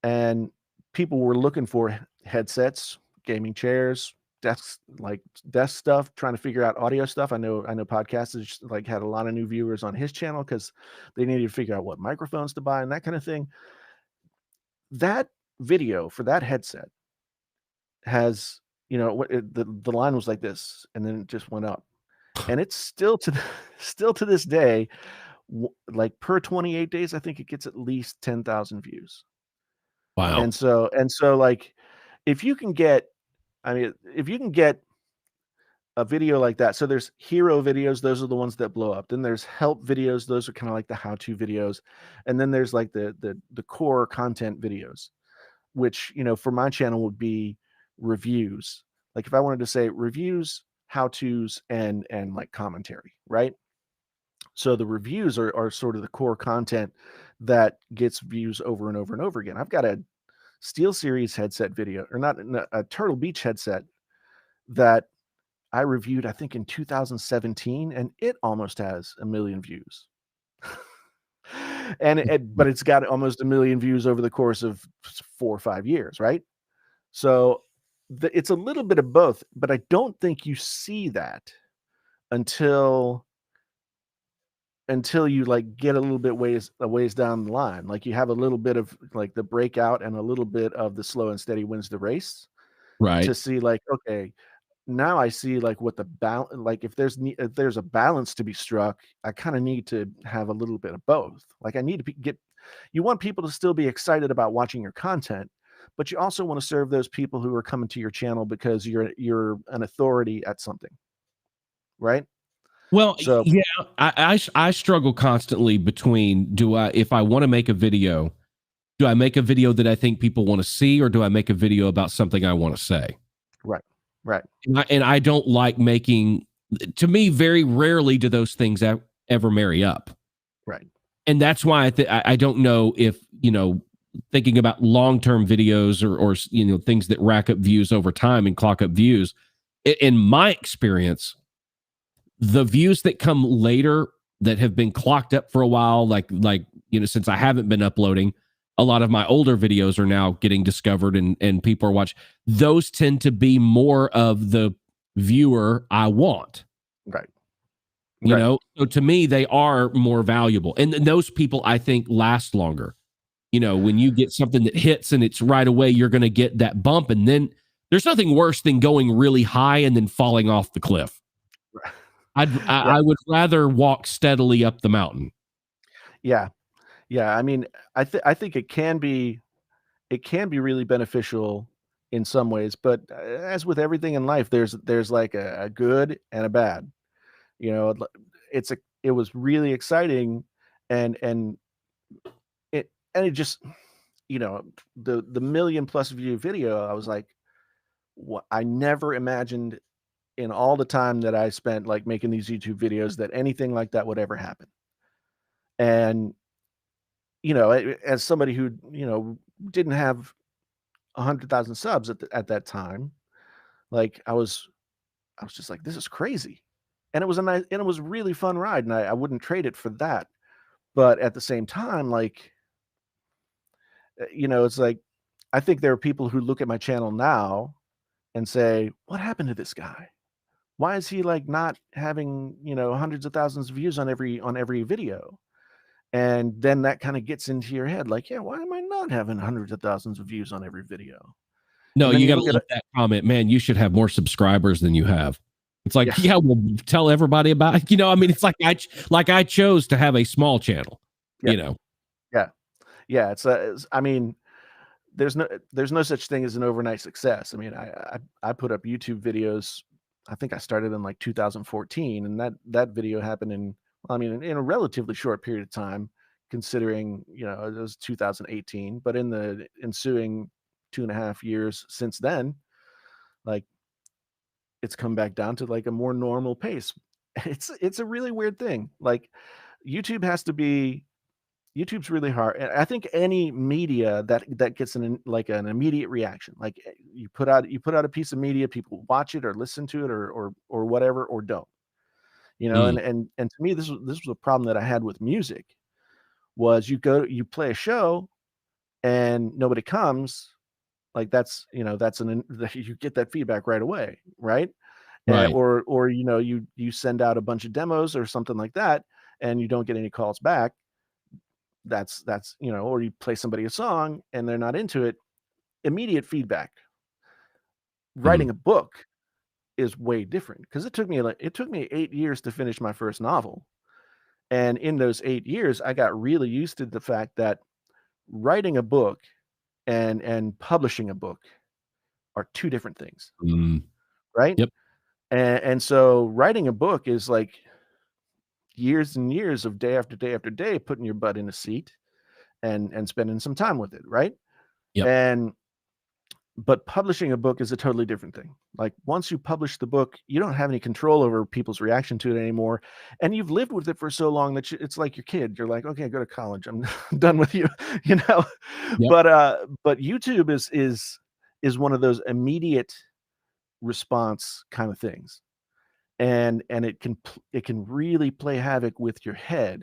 and people were looking for headsets, gaming chairs, desks, like desk stuff, trying to figure out audio stuff. I know podcasts has like had a lot of new viewers on his channel because they needed to figure out what microphones to buy and that kind of thing. That video for that headset has, the line was like this, and then it just went up, and it's still still to this day, like per 28 days, I think it gets at least 10,000 views. wow. And so like, if you can get, I mean, if you can get a video like that, so there's hero videos, those are the ones that blow up. Then there's help videos, those are kind of like the how-to videos, and then there's like the core content videos, which for my channel would be reviews. Like if I wanted to say reviews, how-tos, and like commentary, right? So the reviews are sort of the core content that gets views over and over and over again. I've got a SteelSeries headset video, or not, a Turtle Beach headset that I reviewed, I think in 2017, and it almost has 1 million views. But it's got almost 1 million views over the course of 4 or 5 years, right? So it's a little bit of both, but I don't think you see that until you like get a little bit a ways down the line. Like you have a little bit of like the breakout and a little bit of the slow and steady wins the race, Right. to see like, okay, now I see like what the balance, like if there's a balance to be struck, I kind of need to have a little bit of both. Like I need to you want people to still be excited about watching your content, but you also want to serve those people who are coming to your channel because you're an authority at something, right? Well, So yeah, I struggle constantly between, if I want to make a video, do I make a video that I think people want to see, or do I make a video about something I want to say? right, right, And I don't like making, to me, very rarely do those things ever marry up. right. And that's why I don't know if, thinking about long-term videos or things that rack up views over time and clock up views, in my experience, the views that come later that have been clocked up for a while, like since I haven't been uploading, a lot of my older videos are now getting discovered and people are watching. Those tend to be more of the viewer I want. Right. You Right. know, so to me, they are more valuable. And those people, I think, last longer. You know, when you get something that hits and it's right away, you're going to get that bump. And then there's nothing worse than going really high and then falling off the cliff. Yeah. I would rather walk steadily up the mountain. Yeah. Yeah. I mean, I think it can be really beneficial in some ways, but as with everything in life, there's like a good and a bad. You know, it was really exciting, and it just, you know, the million plus view video. I was like, what? I never imagined in all the time that I spent like making these YouTube videos that anything like that would ever happen. And you know, as somebody who, you know, didn't have 100,000 subs at that time, like I was just like, this is crazy. And it was a nice, and it was a really fun ride. And I wouldn't trade it for that. But at the same time, like, you know, it's like, I think there are people who look at my channel now and say, what happened to this guy? Why is he like not having, you know, hundreds of thousands of views on every video? And then that kind of gets into your head, like, yeah, why am I not having hundreds of thousands of views on every video? No, And then you you got to look at love it. that comment, man. You should have more subscribers than you have. It's like, Yeah, yeah, well, tell everybody about it. You know, I mean, it's like I chose to have a small channel. yeah, You know, yeah, yeah. I mean, there's no such thing as an overnight success. I mean, I put up YouTube videos. I think I started in like 2014, and that video happened in, I mean, in a relatively short period of time, considering, you know, it was 2018. But in the ensuing 2.5 years since then, like, it's come back down to like a more normal pace. It's a really weird thing. Like, YouTube has to be YouTube's really hard. And I think any media that gets like an immediate reaction, like, you put out a piece of media, people watch it or listen to it or whatever, or don't. You know, Mm, and to me, this was a problem that I had with music. Was you play a show and nobody comes, like, that's, you know, you get that feedback right away, right? right. Or you know, you send out a bunch of demos or something like that, and you don't get any calls back. That's, you know, or you play somebody a song and they're not into it, immediate feedback. Mm, Writing a book is way different, because it took me 8 years to finish my first novel. And in those 8 years, I got really used to the fact that writing a book and publishing a book are two different things, mm, right? yep. And so writing a book is like years and years of day after day after day putting your butt in a seat and spending some time with it, right? Yep. And but publishing a book is a totally different thing. Like, once you publish the book, you don't have any control over people's reaction to it anymore, and you've lived with it for so long that it's like your kid. You're like, okay, go to college. I'm done with you, you know. Yep. But YouTube is one of those immediate response kind of things, and it can really play havoc with your head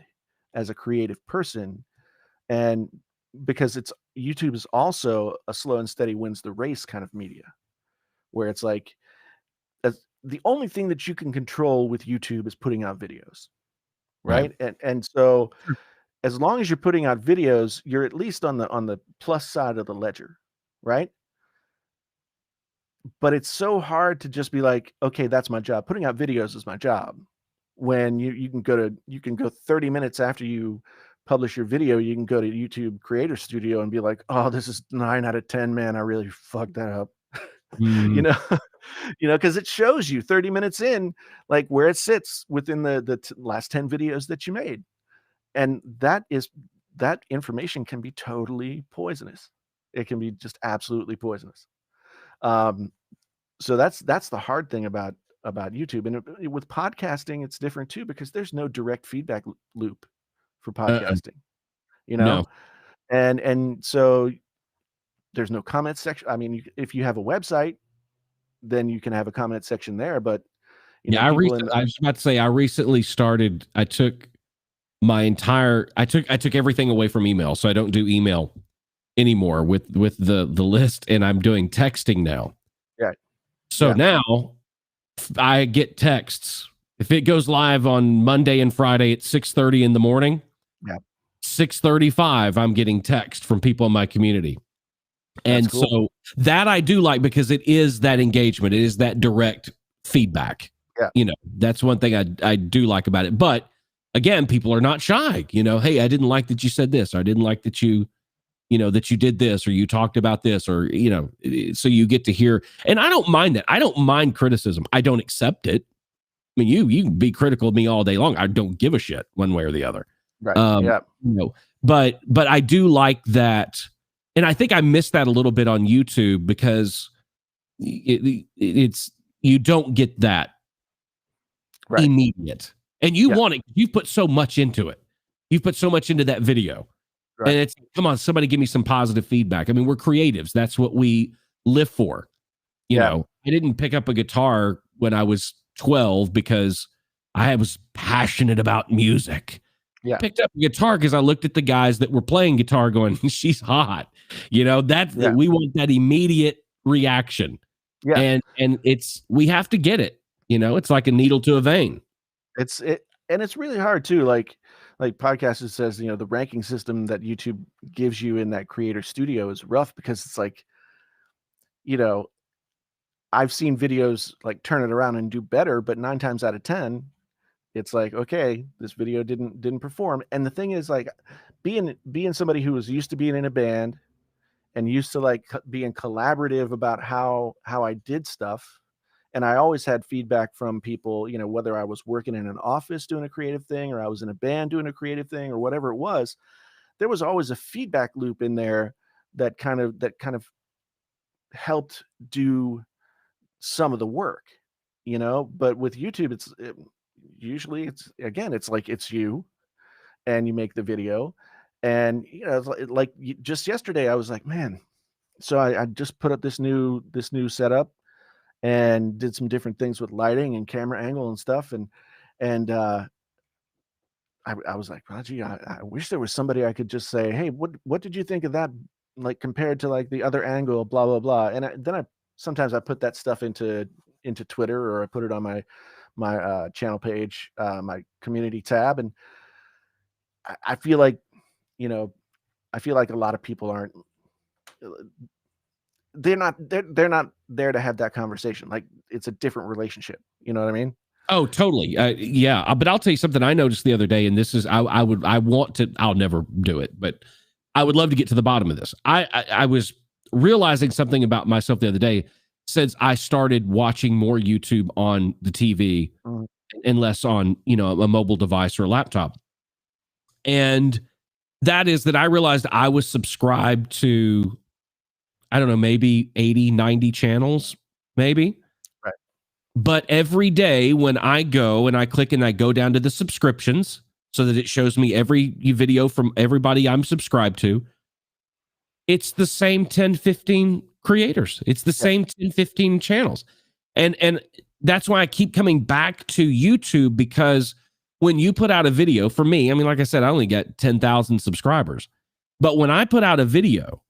as a creative person. And because it's YouTube is also a slow and steady wins the race kind of media, where it's like, the only thing that you can control with YouTube is putting out videos, Right. right? And so as long as you're putting out videos, you're at least on the plus side of the ledger, right? But it's so hard to just be like, okay, that's my job. Putting out videos is my job. When you can go 30 minutes after you publish your video, you can go to YouTube Creator Studio and be like, oh, this is 9 out of 10, man. I really fucked that up. You Mm, know, you know, because it shows you 30 minutes in, like, where it sits within the last 10 videos that you made. And that information can be totally poisonous. It can be just absolutely poisonous. Um, so that's the hard thing about YouTube. And with podcasting, it's different too, because there's no direct feedback loop for uh, podcasting, you no. know? And so there's no comment section. I mean, if you have a website, then you can have a comment section there, but you know, Yeah. people in I was about to say, I recently started, I took everything away from email. So I don't do email anymore with the list, and I'm doing texting now. yeah, So yeah, now I get texts If it goes live on Monday and Friday at 6:30 in the morning, Yeah. 6:35, I'm getting text from people in my community. And That's cool. so that I do like, because it is that engagement. It is that direct feedback. Yeah. You know, that's one thing I do like about it. But again, people are not shy. You know, hey, I didn't like that you said this, or I didn't like that you did this, or you talked about this, or, you know, so you get to hear. And I don't mind that. I don't mind criticism. I don't accept it. I mean, you can be critical of me all day long. I don't give a shit one way or the other. Right. You know, but I do like that. And I think I missed that a little bit on YouTube, because it's you don't get that immediate, and you want it. You've put so much into it. You've put so much into that video, and it's, come on, somebody give me some positive feedback. I mean, we're creatives. That's what we live for. You know, I didn't pick up a guitar when I was 12 because I was passionate about music. Yeah. Picked up a guitar because I looked at the guys that were playing guitar going, she's hot. You know, we want that immediate reaction. Yeah. And we have to get it. You know, it's like a needle to a vein. And it's really hard too. Like Podcasters says, you know, the ranking system that YouTube gives you in that creator studio is rough, because it's like, you know, I've seen videos like turn it around and do better, but 9 times out of 10, it's like, okay, this video didn't perform. And the thing is, like, being somebody who was used to being in a band and used to like being collaborative about how I did stuff. And I always had feedback from people, you know, whether I was working in an office doing a creative thing, or I was in a band doing a creative thing, or whatever it was, there was always a feedback loop in there that kind of helped do some of the work, you know. But with YouTube, usually it's like it's you, and you make the video, and, you know, it's like just yesterday I was like, man, so I just put up this new setup and did some different things with lighting and camera angle and stuff, and I was like, well, gee, I wish there was somebody I could just say, hey, what did you think of that, like, compared to like the other angle, blah blah blah. And then sometimes I put that stuff into Twitter, or I put it on my channel page, my community tab, and I feel like, you know, I feel like a lot of people aren't, they're not there to have that conversation. Like, it's a different relationship. You know what I mean? Oh, totally. Yeah. But I'll tell you something I noticed the other day, and this is, I'll never do it, but I would love to get to the bottom of this. I was realizing something about myself the other day, since I started watching more YouTube on the TV and less on, you know, a mobile device or a laptop. And that is that I realized I was subscribed to, I don't know, maybe 80, 90 channels, maybe. Right. But every day when I go and I click and I go down to the subscriptions, so that it shows me every video from everybody I'm subscribed to, it's the same 10, 15 creators. It's the same 10, 15 channels. And that's why I keep coming back to YouTube, because when you put out a video, for me, I mean, like I said, I only got 10,000 subscribers. But when I put out a video,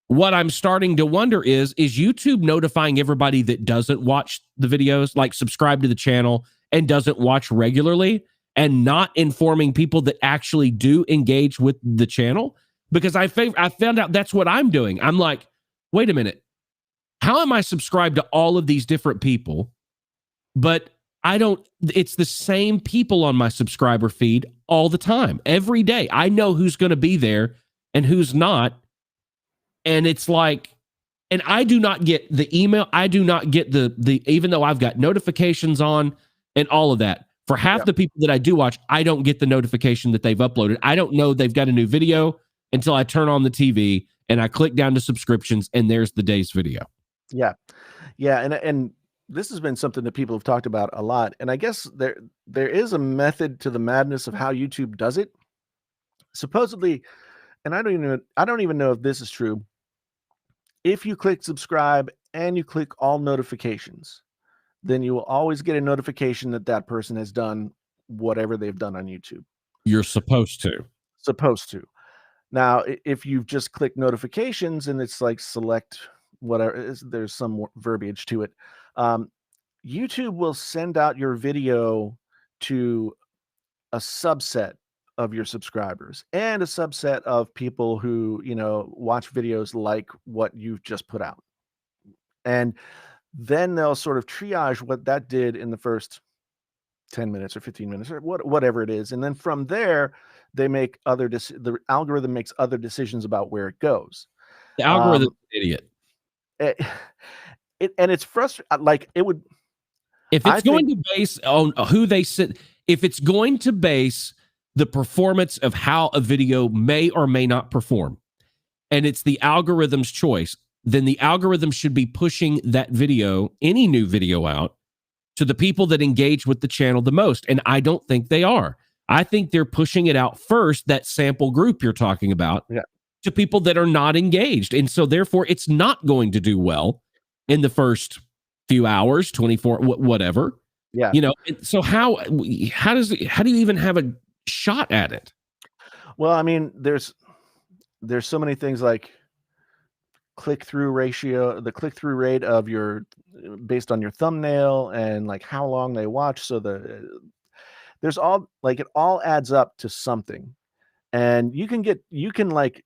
what I'm starting to wonder is YouTube notifying everybody that doesn't watch the videos, like subscribe to the channel and doesn't watch regularly, and not informing people that actually do engage with the channel? Because I found out that's what I'm doing. I'm like, wait a minute, how am I subscribed to all of these different people, but it's the same people on my subscriber feed all the time, every day. I know who's going to be there and who's not. And it's like, and I do not get the email. I do not get the even though I've got notifications on and all of that. For half the people that I do watch, I don't get the notification that they've uploaded. I don't know they've got a new video until I turn on the TV and I click down to subscriptions, and there's the day's video. Yeah. Yeah. And this has been something that people have talked about a lot. And I guess there is a method to the madness of how YouTube does it. Supposedly, and I don't even know if this is true. If you click subscribe and you click all notifications, then you will always get a notification that that person has done whatever they've done on YouTube. You're supposed to. Now, if you've just clicked notifications and it's like select whatever, there's some more verbiage to it. YouTube will send out your video to a subset of your subscribers and a subset of people who, watch videos like what you've just put out. And then they'll sort of triage what that did in the first 10 minutes or 15 minutes or whatever it is. And then from there, they make the algorithm makes other decisions about where it goes. The algorithm's an idiot. And it's frustrating. Like it would, if it's going to base on who they sit, if it's going to base the performance of how a video may or may not perform, and it's the algorithm's choice, then the algorithm should be pushing that video, any new video out, to the people that engage with the channel the most. And I don't think they are. I think they're pushing it out first, that sample group you're talking about, to people that are not engaged. And so therefore it's not going to do well in the first few hours, 24, whatever. Yeah. So how do you even have a shot at it? Well, I mean, there's so many things like click-through ratio, the click-through rate of based on your thumbnail and like how long they watch. So there's all like, it all adds up to something. And you can like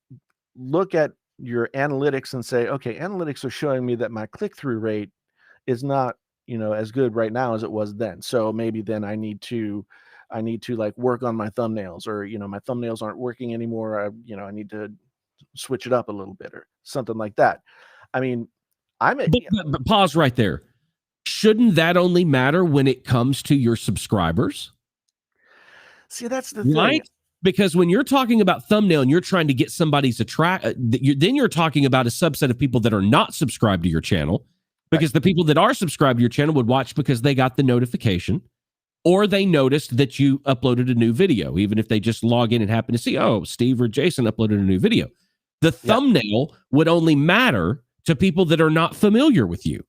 look at your analytics and say, okay, analytics are showing me that my click-through rate is not, as good right now as it was then. So maybe then I need to like work on my thumbnails, or, my thumbnails aren't working anymore. I need to switch it up a little bit or something like that. I mean, but pause right there. Shouldn't that only matter when it comes to your subscribers? See, that's the thing. Because when you're talking about thumbnail and you're trying to get somebody's then you're talking about a subset of people that are not subscribed to your channel, because the people that are subscribed to your channel would watch because they got the notification, or they noticed that you uploaded a new video, even if they just log in and happen to see, oh, Steve or Jason uploaded a new video. The thumbnail would only matter to people that are not familiar with you.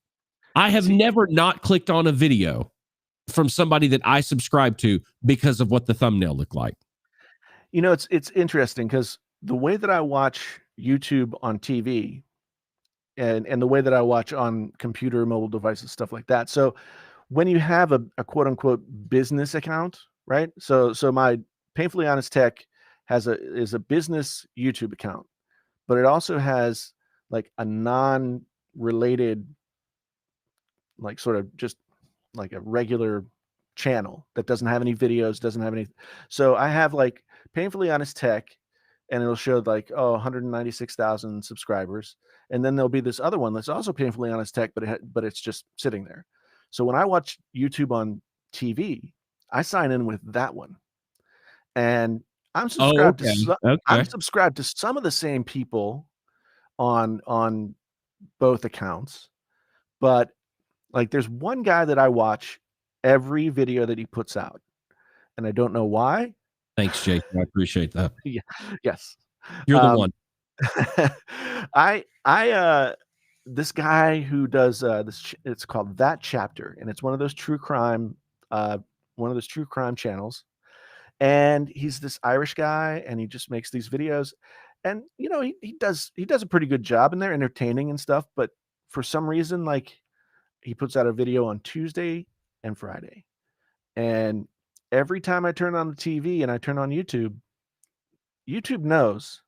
I have never not clicked on a video from somebody that I subscribe to because of what the thumbnail looked like. It's interesting because the way that I watch YouTube on TV and the way that I watch on computer, mobile devices, stuff like that. So when you have a quote unquote business account, right? So my Painfully Honest Tech is a business YouTube account, but it also has like a non-related, like sort of just like a regular channel that doesn't have any videos, doesn't have any. So I have like Painfully Honest Tech, and it'll show like, 196,000 subscribers. And then there'll be this other one that's also Painfully Honest Tech, but it's just sitting there. So when I watch YouTube on TV, I sign in with that one. And I'm subscribed I'm subscribed to some of the same people on both accounts. But like there's one guy that I watch every video that he puts out, and I don't know why. Thanks, Jason. I appreciate that. Yeah. Yes. You're the one. This guy who does this, it's called That Chapter, and it's one of those true crime channels. And he's this Irish guy, and he just makes these videos, and he does a pretty good job, and they're entertaining and stuff. But for some reason, like he puts out a video on Tuesday and Friday, and every time I turn on the TV and I turn on YouTube, YouTube knows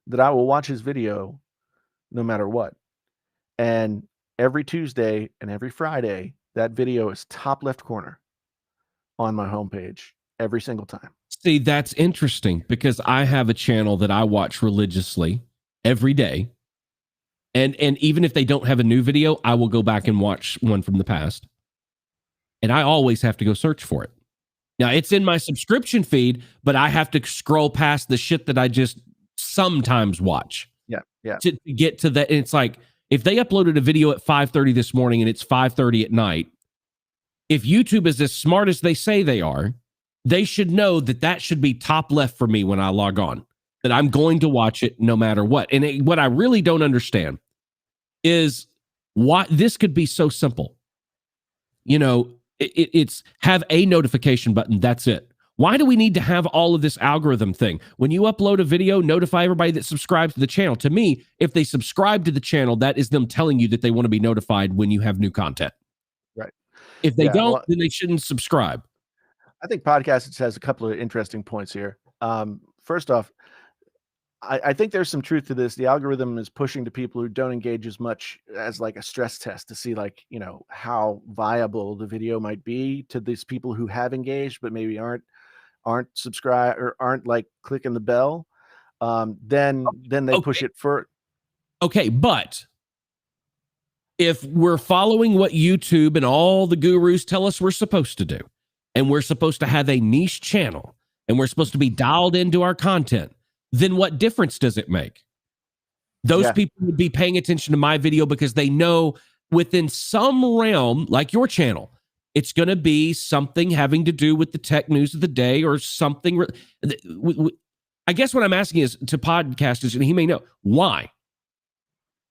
that I will watch his video no matter what. And every Tuesday and every Friday, that video is top left corner on my homepage every single time. See, that's interesting because I have a channel that I watch religiously every day. And even if they don't have a new video, I will go back and watch one from the past. And I always have to go search for it. Now, it's in my subscription feed, but I have to scroll past the shit that I just sometimes watch. Yeah. To get to that. And it's like, if they uploaded a video at 5:30 this morning and it's 5:30 at night, if YouTube is as smart as they say they are, they should know that should be top left for me when I log on, that I'm going to watch it no matter what. And what I really don't understand is why this could be so simple. It's have a notification button. That's it. Why do we need to have all of this algorithm thing? When you upload a video, notify everybody that subscribes to the channel. To me, if they subscribe to the channel, that is them telling you that they want to be notified when you have new content. Right. If they don't, then they shouldn't subscribe. I think podcast has a couple of interesting points here. First off, I think there's some truth to this. The algorithm is pushing to people who don't engage as much as like a stress test to see like, how viable the video might be to these people who have engaged, but maybe aren't subscribed or aren't like clicking the bell. Then they push it for. Okay. But if we're following what YouTube and all the gurus tell us we're supposed to do, and we're supposed to have a niche channel, and we're supposed to be dialed into our content, then what difference does it make? Those people would be paying attention to my video because they know within some realm, like your channel, it's going to be something having to do with the tech news of the day or something. I guess what I'm asking is to podcasters, and he may know, why?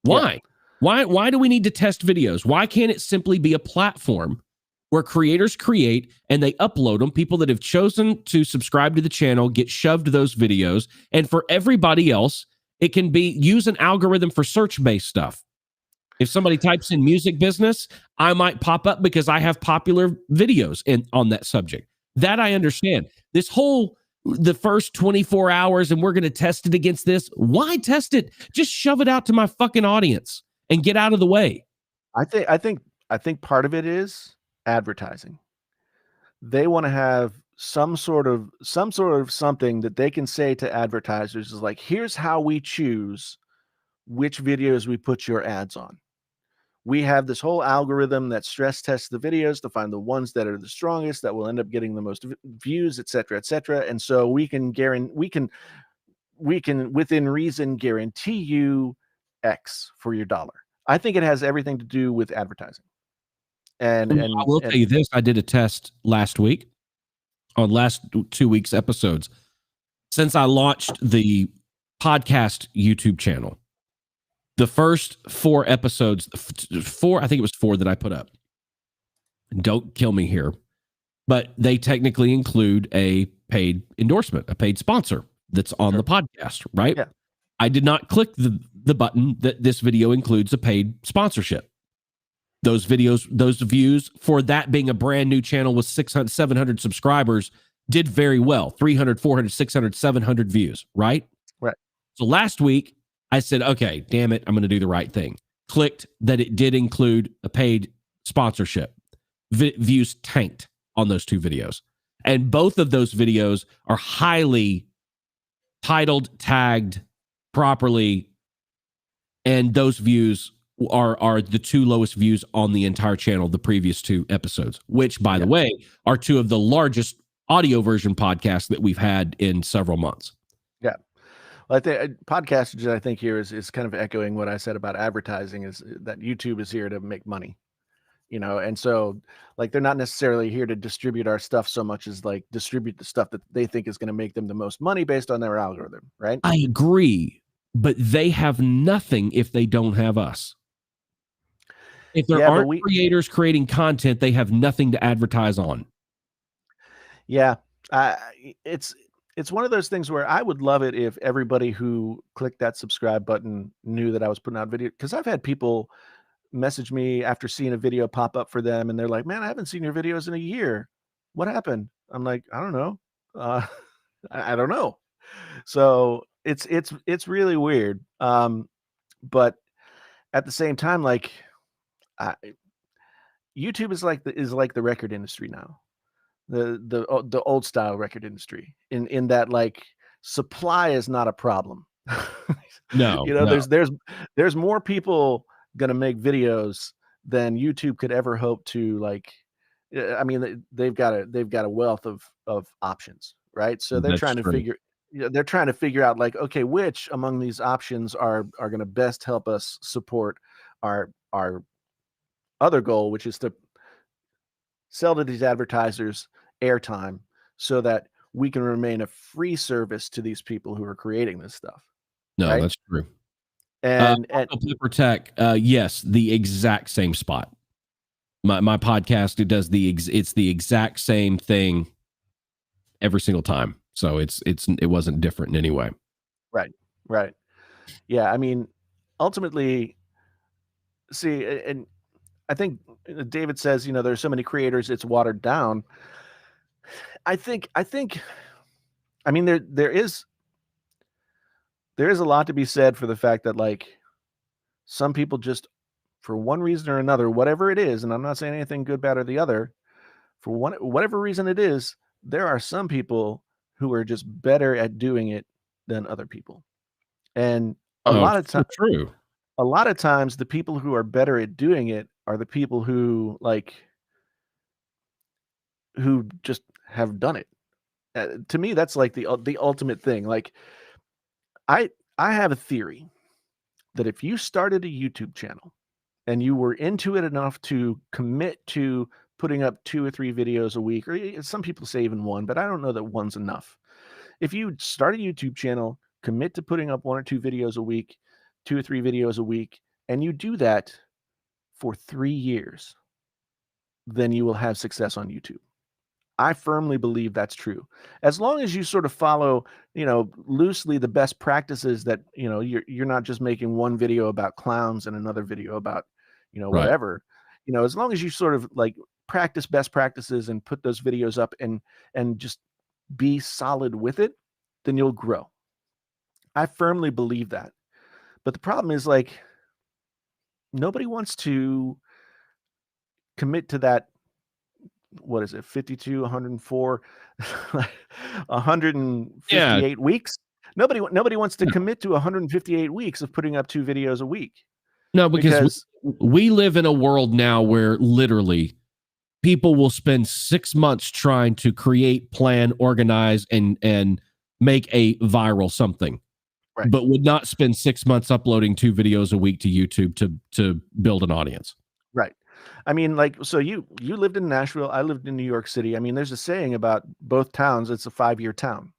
Why? Yeah. Why do we need to test videos? Why can't it simply be a platform where creators create and they upload them? People that have chosen to subscribe to the channel get shoved those videos. And for everybody else, it can be use an algorithm for search-based stuff. If somebody types in music business, I might pop up because I have popular videos on that subject. That I understand. This whole, the first 24 hours and we're going to test it against this. Why test it? Just shove it out to my fucking audience and get out of the way. I think part of it is advertising. They want to have some sort of something that they can say to advertisers is like, here's how we choose which videos we put your ads on. We have this whole algorithm that stress tests the videos to find the ones that are the strongest, that will end up getting the most views, et cetera, et cetera. And so we can within reason guarantee you X for your dollar. I think it has everything to do with advertising. And I will tell you this, I did a test last week on last 2 weeks episodes. Since I launched the podcast YouTube channel, the first 4 episodes, I think it was 4 that I put up. Don't kill me here, but they technically include a paid endorsement, a paid sponsor that's on the podcast, right? Yeah. I did not click the button that this video includes a paid sponsorship. Those videos, those views for that being a brand new channel with 600, 700 subscribers did very well. 300, 400, 600, 700 views, right? Right. So last week I said, okay, damn it, I'm going to do the right thing. Clicked that it did include a paid sponsorship. Views tanked on those 2 videos. And both of those videos are highly titled, tagged properly. And those views are the 2 lowest views on the entire channel, the previous 2 episodes, which, by the way, are 2 of the largest audio version podcasts that we've had in several months. Yeah. Well, I think podcasting, I think here is kind of echoing what I said about advertising, is that YouTube is here to make money, and so like they're not necessarily here to distribute our stuff so much as like distribute the stuff that they think is going to make them the most money based on their algorithm, right? I agree, but they have nothing if they don't have us. If there aren't creators creating content, they have nothing to advertise on. Yeah. It's one of those things where I would love it if everybody who clicked that subscribe button knew that I was putting out video, because I've had people message me after seeing a video pop up for them and they're like, man, I haven't seen your videos in a year. What happened? I'm like, I don't know. I don't know. So it's really weird. But at the same time, like YouTube is like the record industry now. The old style record industry in that like supply is not a problem. No, there's more people gonna make videos than YouTube could ever hope to. Like, I mean, they've got a wealth of options, right? So they're trying to figure out like, okay, which among these options are going to best help us support our other goal, which is to sell to these advertisers airtime so that we can remain a free service to these people who are creating this stuff. No, right? That's true. And Flipper Tech, yes, the exact same spot. My podcast, it's the exact same thing every single time. So it wasn't different in any way. Right. Yeah, I mean, ultimately, see, and I think David says, there's so many creators, it's watered down. I think I mean there is a lot to be said for the fact that like some people just for one reason or another, whatever it is, and I'm not saying anything good, bad, or the other, for whatever reason it is, there are some people who are just better at doing it than other people. And a Oh, lot of so times true. the people who are better at doing it are the people who who just have done it. To me, that's like the ultimate thing. Like I I have a theory that if you started a YouTube channel and you were into it enough to commit to putting up 2 or 3 videos a week, or some people say even 1, but I don't know that 1's enough. If you start a YouTube channel, commit to putting up 1 or 2 videos a week, 2 or 3 videos a week, and you do that for 3 years, then you will have success on YouTube. I firmly believe that's true. As long as you sort of follow, loosely the best practices that, you're not just making one video about clowns and another video about, Right. whatever. As long as you sort of like practice best practices and put those videos up and just be solid with it, then you'll grow. I firmly believe that. But the problem is like nobody wants to commit to that. What is it? 52, 104, 158 Yeah. weeks. Nobody wants to commit to 158 weeks of putting up 2 videos a week No, because because we live in a world now where literally people will spend 6 months trying to create, plan, organize, and make a viral something, right, but would not spend 6 months uploading 2 videos a week to YouTube to build an audience. right. I mean, like, so you lived in Nashville, I lived in New York City. I mean, there's a saying about both towns, it's a 5-year town,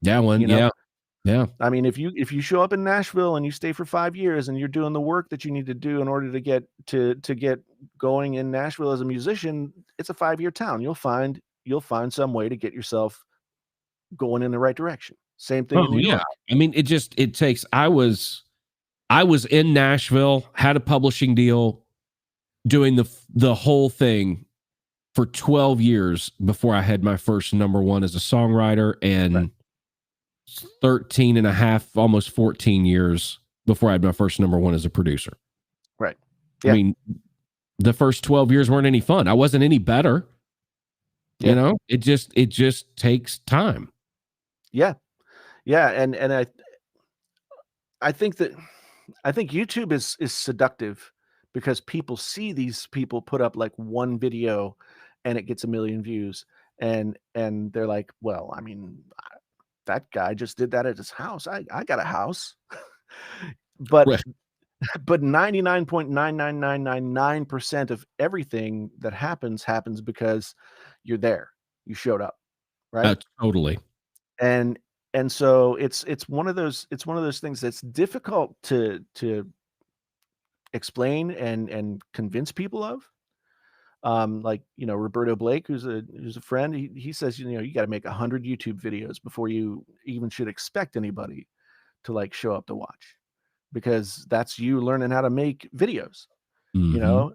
Yeah, you know? yeah. I mean, if you show up in Nashville and you stay for 5 years and you're doing the work that you need to do in order to get going in Nashville as a musician, it's a 5-year town. You'll find some way to get yourself going in the right direction. Same thing Oh in New yeah. York. I mean, it takes. I was in Nashville, had a publishing deal, doing the whole thing for 12 years before I had my first number one as a songwriter, Right. and 13 and a half, almost 14 years before I had my first number one as a producer. Right. I Yeah. mean, the first 12 years weren't any fun. I wasn't any better. Yeah. It just takes time. Yeah. Yeah. And I think YouTube is seductive because people see these people put up like one video and it gets a million views and they're like, well, I mean, that guy just did that at his house. I got a house. But Right. but 99.99999% of everything that happens because you're there. You showed up, right? Totally. And so it's one of those things that's difficult to explain and convince people of. Like, Roberto Blake, who's a friend, he says, you got to make 100 YouTube videos before you even should expect anybody to like show up to watch, because that's you learning how to make videos, you Mm-hmm. know,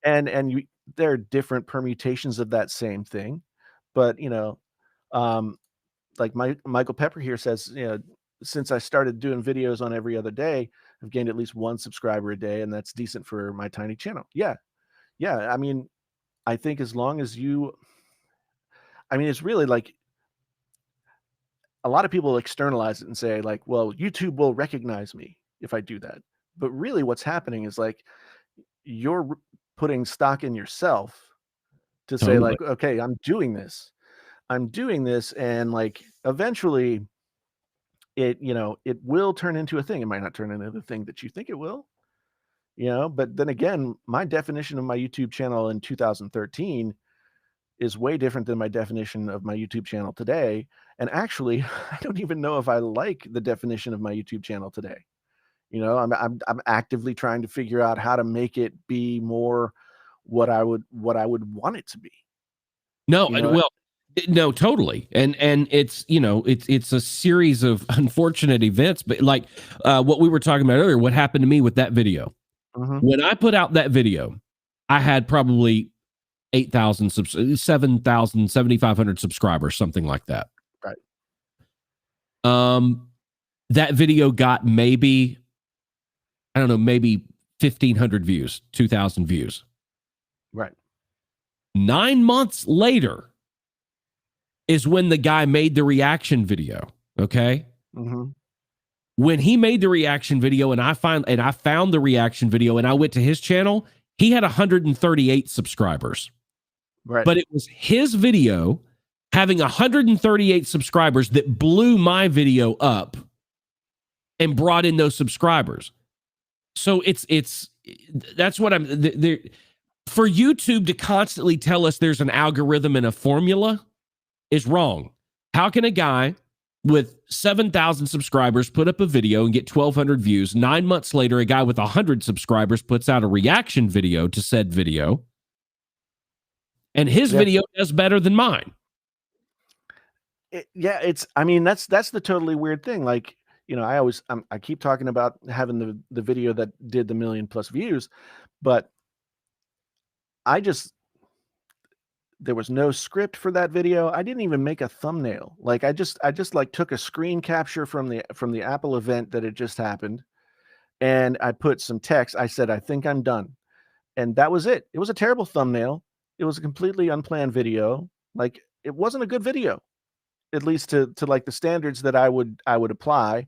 and there are different permutations of that same thing, but um, like Michael Pepper here says, since I started doing videos on every other day, I've gained at least 1 subscriber a day, and that's decent for my tiny channel. Yeah, yeah. I mean, I think as long as it's really like a lot of people externalize it and say like, well, YouTube will recognize me if I do that. But really what's happening is like you're putting stock in yourself to say Totally. like, okay, I'm doing this. And like eventually it will turn into a thing. It might not turn into the thing that you think it will, but then again, my definition of my YouTube channel in 2013 is way different than my definition of my YouTube channel today. And actually, I don't even know if I like the definition of my YouTube channel today. I'm actively trying to figure out how to make it be more what I would want it to be. No, You know, well, no, totally. And it's a series of unfortunate events, but like what we were talking about earlier, what happened to me with that video. Mhm. When I put out that video, I had probably 8,000 7,000 7,500 subscribers, something like that. Right. That video got maybe, I don't know, maybe 1,500 views, 2,000 views. Right. 9 months later is when the guy made the reaction video. Okay. Mm-hmm. When he made the reaction video and I found the reaction video and I went to his channel, he had 138 subscribers. Right. But it was his video having 138 subscribers that blew my video up and brought in those subscribers. So that's what I'm there. For YouTube to constantly tell us there's an algorithm and a formula is wrong. How can a guy with 7,000 subscribers put up a video and get 1,200 views? 9 months later, a guy with 100 subscribers puts out a reaction video to said video, and his video does better than mine. I mean, that's the totally weird thing. Like, you know, I keep talking about having the video that did the 1 million+ views, but there was no script for that video. I didn't even make a thumbnail. Like I just like took a screen capture from the Apple event that had just happened, and I put some text. I said, I think I'm done. And that was it. It was a terrible thumbnail. It was a completely unplanned video. Like it wasn't a good video, at least to like the standards that I would apply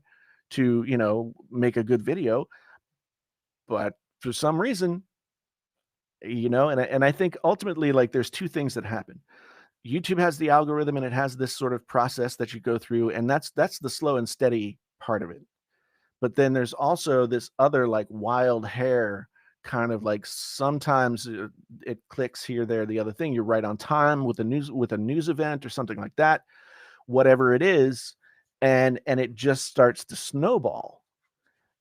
to, you know, make a good video. But for some reason, you know, and I think ultimately, like, there's two things that happen. YouTube has the algorithm and it has this sort of process that you go through, and that's the slow and steady part of it. But then there's also this other like wild hair kind of like sometimes it clicks here, there, the other thing. You're right on time with a news event or something like that, whatever it is, and it just starts to snowball.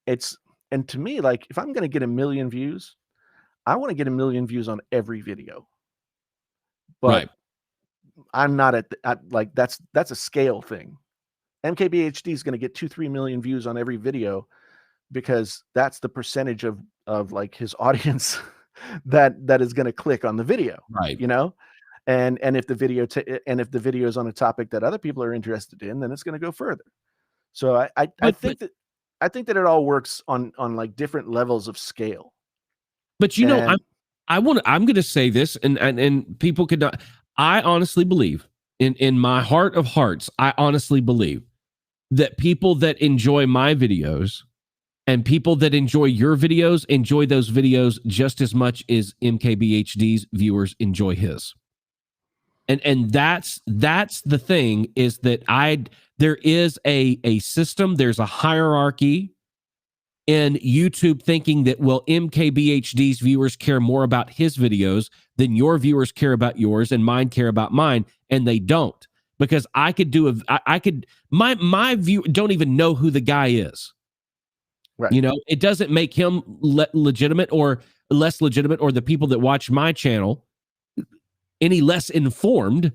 And to me, like, if I'm going to get 1 million views, I want to get 1 million views on every video. But Right. I'm not like that's a scale thing. MKBHD is going to get 2-3 million views on every video because that's the percentage of like his audience that is going to click on the video. Right. You know, and if the video is on a topic that other people are interested in, then it's going to go further. So I think that it all works on like different levels of scale. But you know, I'm going to say this, and people could not. I honestly believe, in my heart of hearts, I honestly believe that people that enjoy my videos and people that enjoy your videos enjoy those videos just as much as MKBHD's viewers enjoy his. And that's the thing, is that there is a system, there's a hierarchy in YouTube thinking that, well, MKBHD's viewers care more about his videos than your viewers care about yours and mine care about mine, and they don't. Because I could my view don't even know who the guy is. Right. You know, it doesn't make him legitimate or less legitimate, or the people that watch my channel any less informed.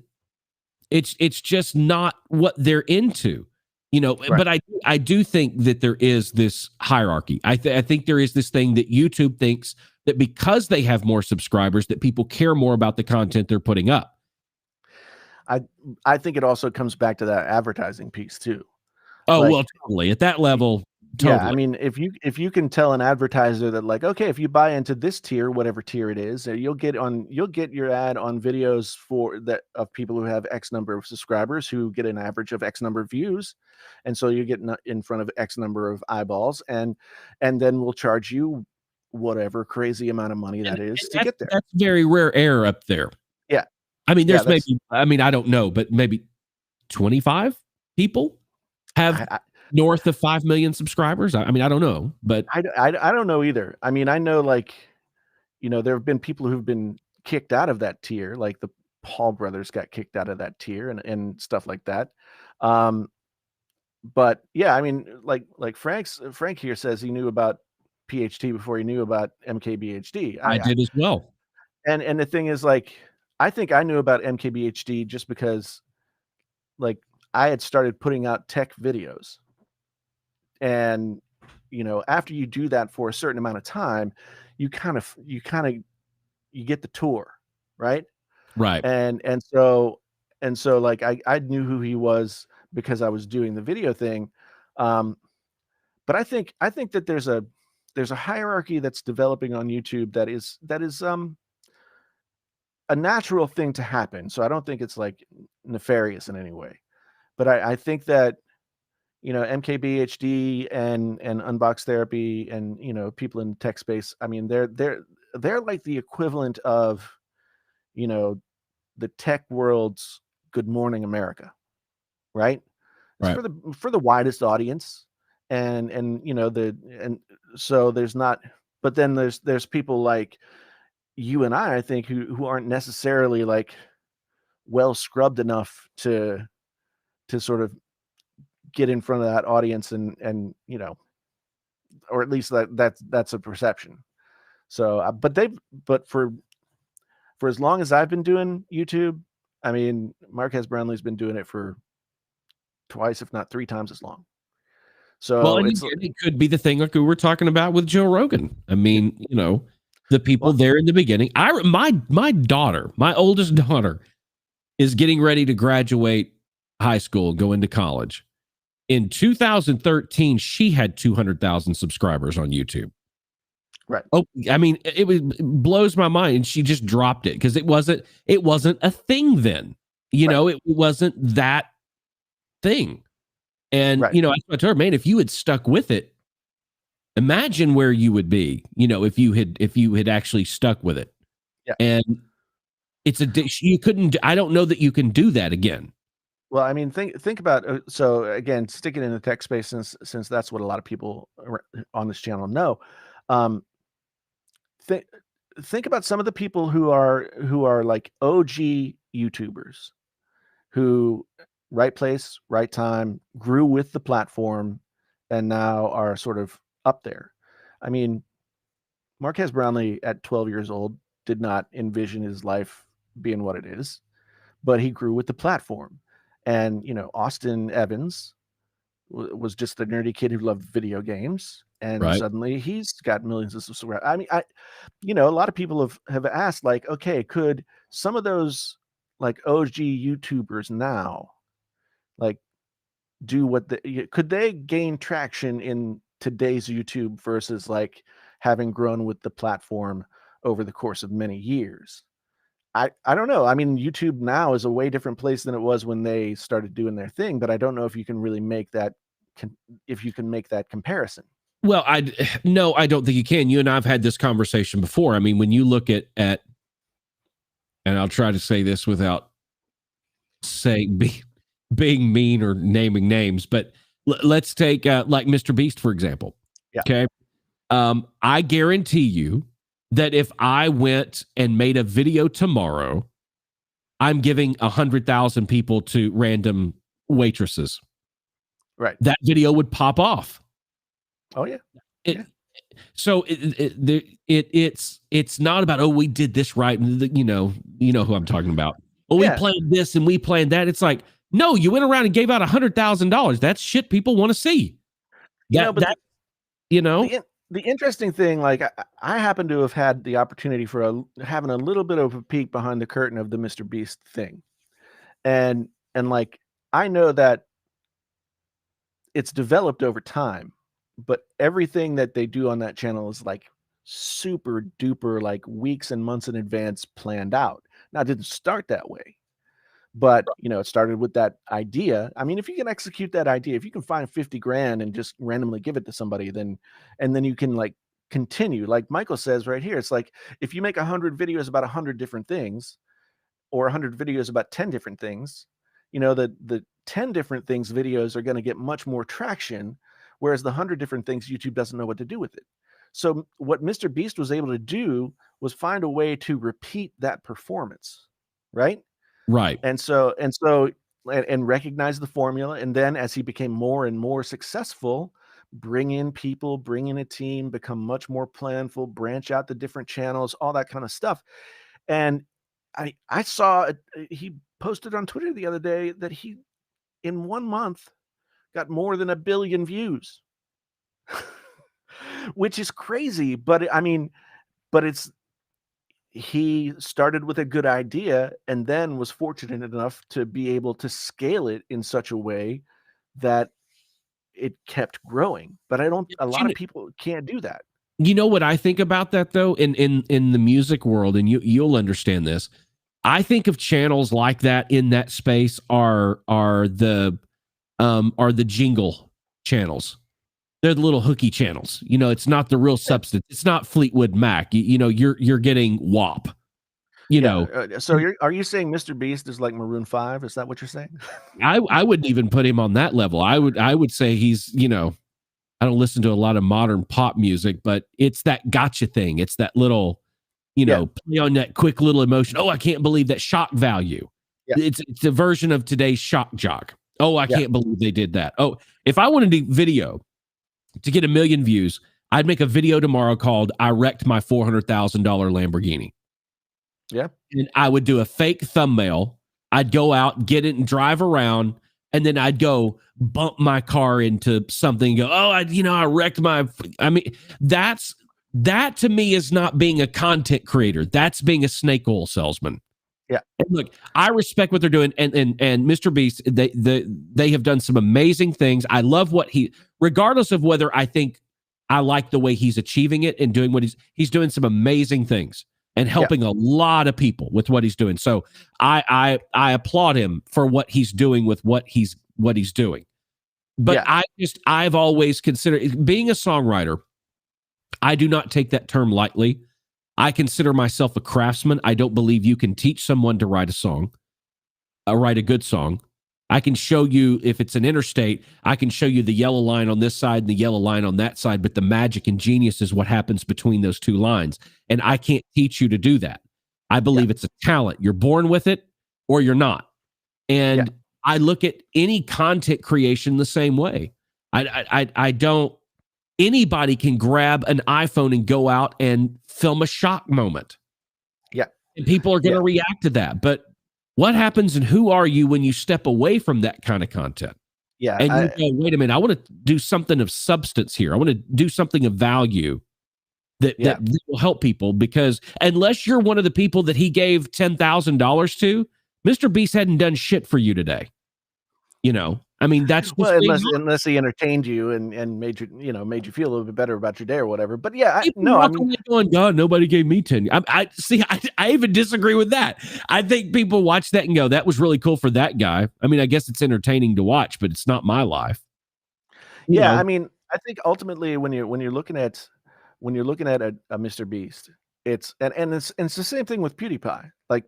It's just not what they're into. You know, right. But I do think that there is this hierarchy. I think there is this thing that YouTube thinks that because they have more subscribers, that people care more about the content they're putting up. I think it also comes back to that advertising piece too. Oh, like, well, totally. At that level, totally. Yeah, I mean, if you can tell an advertiser that, like, okay, if you buy into this tier, whatever tier it is, you'll get your ad on videos of people who have X number of subscribers who get an average of X number of views, and so you get in front of X number of eyeballs, and then we'll charge you whatever crazy amount of money that is to get there. That's very rare air up there. Yeah, I mean, there's I don't know, but maybe 25 people have north of 5 million subscribers. I mean, I don't know, but I don't know either. I mean, I know, like, you know, there have been people who've been kicked out of that tier, like the Paul brothers got kicked out of that tier and stuff like that. But yeah, I mean, like Frank here says he knew about PHT before he knew about MKBHD. I did as well. And the thing is, like, I think I knew about MKBHD just because, like, I had started putting out tech videos. And, you know, after you do that for a certain amount of time, you get the tour, right? Right. And so like I knew who he was because I was doing the video thing. But I think that there's a hierarchy that's developing on YouTube that is a natural thing to happen. So I don't think it's like nefarious in any way. But I think that MKBHD and Unbox Therapy and people in tech space. I mean, they're like the equivalent of you know the tech world's Good Morning America, right? It's Right. for the widest audience, and so there's not. But then there's people like you and I think, who aren't necessarily like well scrubbed enough to sort of get in front of that audience, and or at least that's a perception. So, but for as long as I've been doing YouTube, I mean, Marquez Brownlee's been doing it for twice, if not three times as long. Well, So and it's again, it could be the thing like we were talking about with Joe Rogan. I mean, the people well, there in the beginning. My daughter, my oldest daughter, is getting ready to graduate high school, go into college. In 2013, she had 200,000 subscribers on YouTube. right. Oh, I mean, it blows my mind. And she just dropped it because it wasn't a thing then. Right. It wasn't that thing. And Right. I told her, man, if you had stuck with it, imagine where you would be. If you had actually stuck with it. Yeah. And it's you couldn't. I don't know that you can do that again. Well, I mean, think about so again, sticking in the tech space, since that's what a lot of people on this channel know. Um, think think about some of the people who are like OG YouTubers who right place, right time, grew with the platform, and now are sort of up there. I mean, Marquez Brownlee at 12 years old did not envision his life being what it is, but he grew with the platform. And Austin Evans was just a nerdy kid who loved video games, and Right. suddenly he's got millions of subscribers. I mean, a lot of people have asked, like, okay, could some of those like OG YouTubers now like do could they gain traction in today's YouTube versus like having grown with the platform over the course of many years? I don't know. I mean, YouTube now is a way different place than it was when they started doing their thing, but I don't know if you can really make that if you can make that comparison. Well, no, I don't think you can. You and I've had this conversation before. I mean, when you look at, and I'll try to say this without saying being mean or naming names, but let's take like Mr. Beast, for example. Yeah. Okay. I guarantee you that if I went and made a video tomorrow, I'm giving 100,000 people to random waitresses. Right. That video would pop off. Oh yeah. So it's not about, oh, we did this right. You know who I'm talking about. Oh, we planned this and we planned that. It's like, no, you went around and gave out $100,000. That's shit people want to see. The interesting thing, like I happen to have had the opportunity for having a little bit of a peek behind the curtain of the Mr. Beast thing, and like I know that it's developed over time, but everything that they do on that channel is like super duper, like weeks and months in advance planned out. Now, it didn't start that way, but it started with that idea. I mean, if you can execute that idea, if you can find 50 grand and just randomly give it to somebody, then you can like continue. Like Michael says right here, it's like if you make 100 videos about 100 different things, or 100 videos about 10 different things, the 10 different things videos are going to get much more traction, whereas the 100 different things, YouTube doesn't know what to do with it. So what Mr. Beast was able to do was find a way to repeat that performance, right? Right. And recognize the formula. And then as he became more and more successful, bring in people, bring in a team, become much more planful, branch out the different channels, all that kind of stuff. And I saw he posted on Twitter the other day that he, in 1 month, got more than 1 billion views, which is crazy. But I mean, but he started with a good idea and then was fortunate enough to be able to scale it in such a way that it kept growing. But a But lot of people can't do that. you know what I think about that though, in the music world, and you'll understand this. I think of channels like that in that space are the jingle channels. They're the little hooky channels. You know, it's not the real substance. It's not Fleetwood Mac. You know, you're getting WAP. You Yeah. know, So are you saying Mr. Beast is like Maroon 5? Is that what you're saying? I wouldn't even put him on that level. I would say he's, you know, I don't listen to a lot of modern pop music, but it's that gotcha thing. It's that little, you know, play on that quick little emotion. Oh, I can't believe that shock value. Yeah. It's a version of today's shock jock. Oh, I Yeah. can't believe they did that. Oh, if I wanted to do video to get 1 million views, I'd make a video tomorrow called "I wrecked my $400,000 Lamborghini." Yeah. And I would do a fake thumbnail. I'd go out, get it, and drive around, and then I'd go bump my car into something. And go, oh, I wrecked my. I mean, that to me is not being a content creator. That's being a snake oil salesman. Yeah. And look, I respect what they're doing, and Mr. Beast, they have done some amazing things. I love what regardless of whether I think I like the way he's achieving it and doing what he's doing some amazing things and helping a lot of people with what he's doing. So I applaud him for what he's doing with what he's doing. But I've always considered being a songwriter. I do not take that term lightly. I consider myself a craftsman. I don't believe you can teach someone to write a song, write a good song. I can show you, if it's an interstate, I can show you the yellow line on this side and the yellow line on that side, but the magic and genius is what happens between those two lines. And I can't teach you to do that. I believe it's a talent. You're born with it or you're not. And I look at any content creation the same way. I don't, anybody can grab an iPhone and go out and film a shock moment. Yeah. And people are going to react to that. But what happens and who are you when you step away from that kind of content? Yeah. And you go, wait a minute, I want to do something of substance here. I want to do something of value that will help people, because unless you're one of the people that he gave $10,000 to, Mr. Beast hadn't done shit for you today. You know, I mean, that's well, unless he entertained you and made you feel a little bit better about your day or whatever. But yeah, going, God, nobody gave me 10. I even disagree with that. I think people watch that and go, that was really cool for that guy. I mean, I guess it's entertaining to watch, but it's not my life. You know? I mean, I think ultimately when you're looking at a Mr. Beast, it's the same thing with PewDiePie. Like,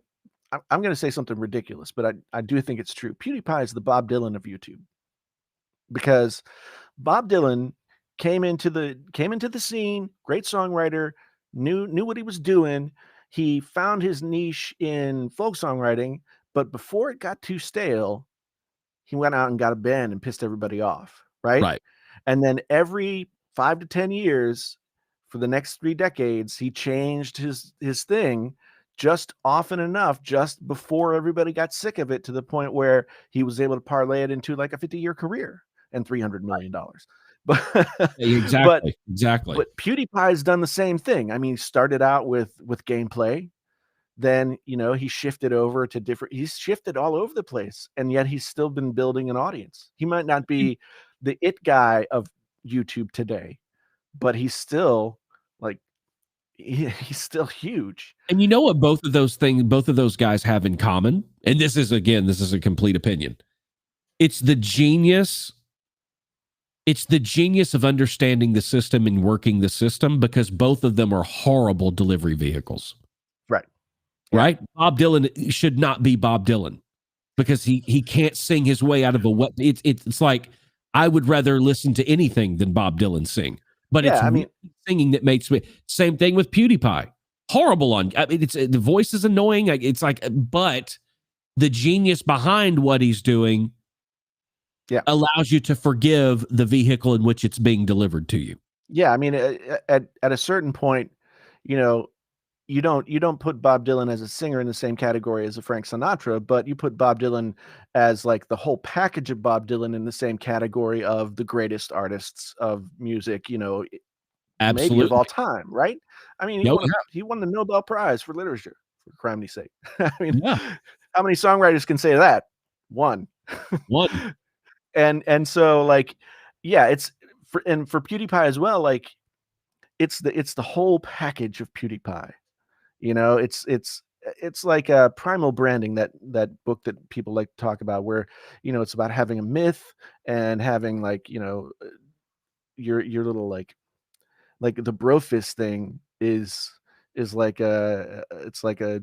I'm going to say something ridiculous, but I do think it's true. PewDiePie is the Bob Dylan of YouTube, because Bob Dylan came into the scene, great songwriter, knew what he was doing. He found his niche in folk songwriting, but before it got too stale, he went out and got a band and pissed everybody off, right? Right. And then every 5 to 10 years for the next 3 decades, he changed his thing just often enough, just before everybody got sick of it, to the point where he was able to parlay it into like a 50-year career and $300 million. But exactly. But PewDiePie's done the same thing. I mean, he started out with gameplay, then he shifted over to he's shifted all over the place, and yet he's still been building an audience. He might not be the it guy of YouTube today, but he's still like, he's still huge. And you know what both of those guys have in common? And this is a complete opinion. It's the genius of understanding the system and working the system, because both of them are horrible delivery vehicles. Right. Right? Bob Dylan should not be Bob Dylan, because he can't sing his way out of a what it's like, I would rather listen to anything than Bob Dylan sing. But singing that makes me. Same thing with PewDiePie. Horrible on. I mean, the voice is annoying. It's like, but the genius behind what he's doing, allows you to forgive the vehicle in which it's being delivered to you. Yeah, I mean, at a certain point, you don't put Bob Dylan as a singer in the same category as a Frank Sinatra, but you put Bob Dylan as like the whole package of Bob Dylan in the same category of the greatest artists of music, maybe of Absolutely. all time, right? I mean, Oh, he won the Nobel Prize for literature, for criminy sake. I mean, yeah. how many songwriters can say that? One. One. And so like, yeah, it's for PewDiePie as well, like it's the whole package of PewDiePie. You know, it's like primal branding, that book that people like to talk about, where it's about having a myth and having like your little like the brofist thing is like it's like a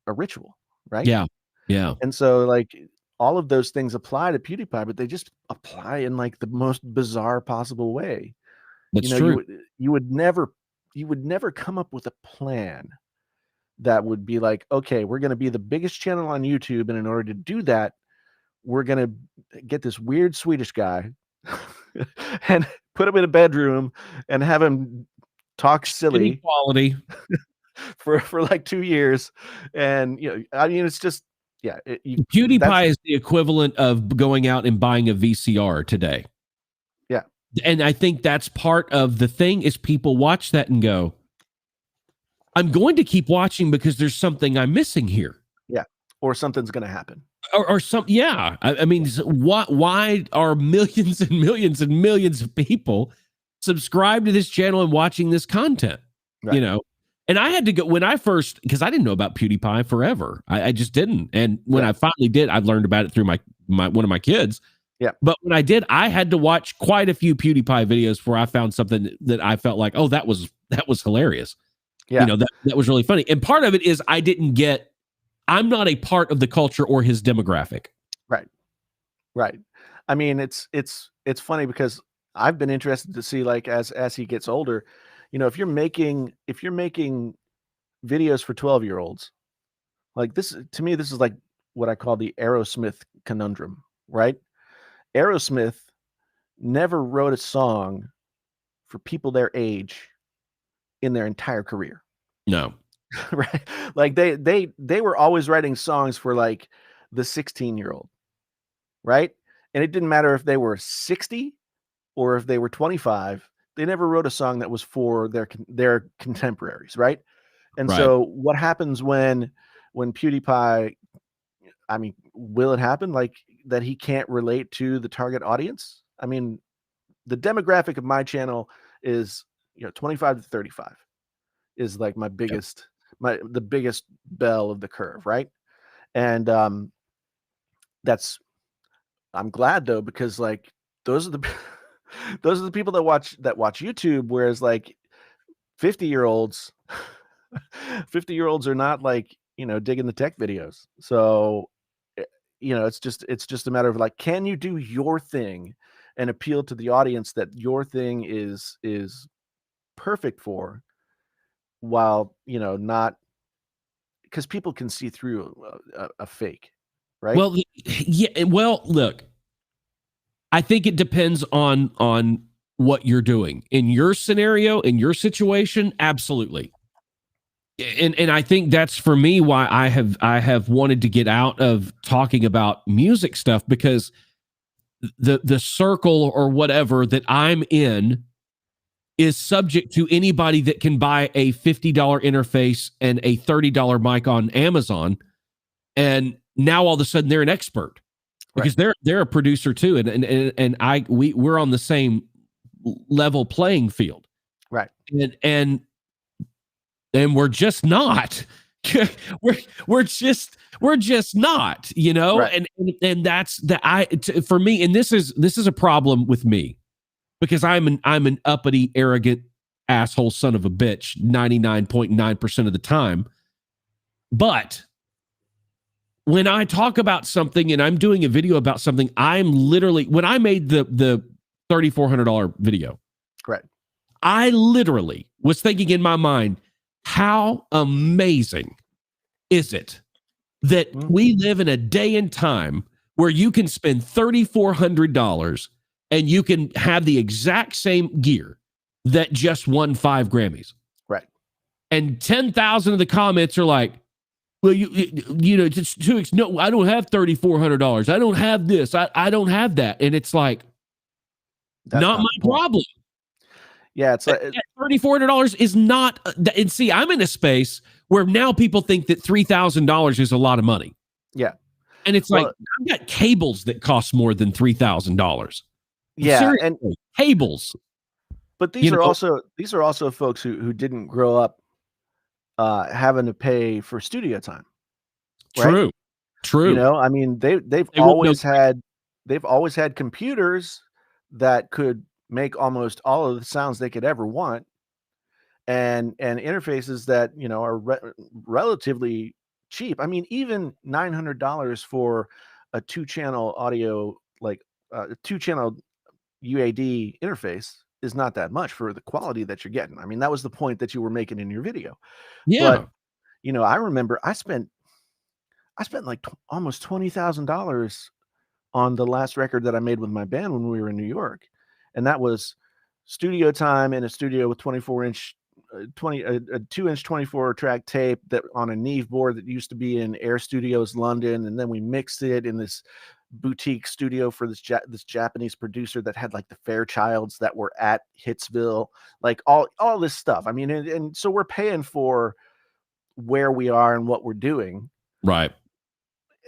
ritual, right? Yeah. Yeah. And so like all of those things apply to PewDiePie, but they just apply in like the most bizarre possible way. That's You true. would never come up with a plan that would be like, okay, we're going to be the biggest channel on YouTube, and in order to do that, we're going to get this weird Swedish guy and put him in a bedroom and have him talk silly Inequality. for like 2 years. And I mean, it's just, yeah, PewDiePie is the equivalent of going out and buying a VCR today. Yeah. And I think that's part of the thing, is people watch that and go, I'm going to keep watching because there's something I'm missing here. Yeah. Or something's going to happen. Or some, yeah. I mean, why are millions and millions and millions of people subscribed to this channel and watching this content? Right. And I had to go when I first, because I didn't know about PewDiePie forever. I just didn't. And when I finally did, I learned about it through my one of my kids. Yeah. But when I did, I had to watch quite a few PewDiePie videos before I found something that I felt like, oh, that was hilarious. Yeah. That was really funny. And part of it is I'm not a part of the culture or his demographic. Right. Right. I mean, it's funny because I've been interested to see, like, as he gets older, if you're making videos for 12-year-olds, like this, to me, this is like what I call the Aerosmith conundrum, right? Aerosmith never wrote a song for people their age in their entire career. No. Right? Like they were always writing songs for like the 16-year-old, right? And it didn't matter if they were 60 or if they were 25. They never wrote a song that was for their contemporaries, right? And Right. so what happens when PewDiePie, I mean, will it happen like that he can't relate to the target audience? I mean, the demographic of my channel is 25 to 35 is like my biggest the biggest bell of the curve, right? And that's, I'm glad though, because like those are the those are the people that watch YouTube, whereas like 50-year-olds 50-year-olds are not like digging the tech videos. So it's just a matter of like, can you do your thing and appeal to the audience that your thing is perfect for, while not, because people can see through a fake, right? Well, yeah. Well, look, I think it depends on what you're doing in your scenario, in your situation. Absolutely. And I think that's for me why I have wanted to get out of talking about music stuff, because the circle or whatever that I'm in is subject to anybody that can buy a $50 interface and a $30 mic on Amazon, and now all of a sudden they're an expert because they're a producer too, and we're on the same level playing field, right? And we're just not. we're just not, Right. and that's for me, and this is a problem with me, because I'm an uppity, arrogant asshole son of a bitch 99.9% of the time. But when I talk about something and I'm doing a video about something, I'm literally, when I made the $3,400 video, Right. I literally was thinking in my mind, how amazing is it that we live in a day and time where you can spend $3,400 and you can have the exact same gear that just won 5 Grammys. Right. And 10,000 of the comments are like, well, it's too, no, I don't have $3,400. I don't have this. I don't have that. And it's like, that's not my problem. Yeah, it's like $3,400 is not. And see, I'm in a space where now people think that $3,000 is a lot of money. yeah. And it's Well, like, I've got cables that cost more than $3,000. yeah, Seriously, and cables. but You know, these are also folks who didn't grow up having to pay for studio time, right? true, true. You know, I mean, they've They wouldn't know. always had computers that could make almost all of the sounds they could ever want, and interfaces that, you know, are relatively cheap. I mean, even $900 for a two-channel audio, like a two-channel UAD interface is not that much for the quality that you're getting. I mean, that was the point that you were making in your video. But, Yeah. you know, I remember I spent like almost $20,000 on the last record that I made with my band when we were in New York. And that was studio time in a studio with 24-inch 2-inch 24 track tape that on a Neve board that used to be in Air Studios London, and then we mixed it in this boutique studio for this Japanese producer that had like the Fairchilds that were at Hitsville, like all this stuff. I mean, and so we're paying for where we are and what we're doing. Right.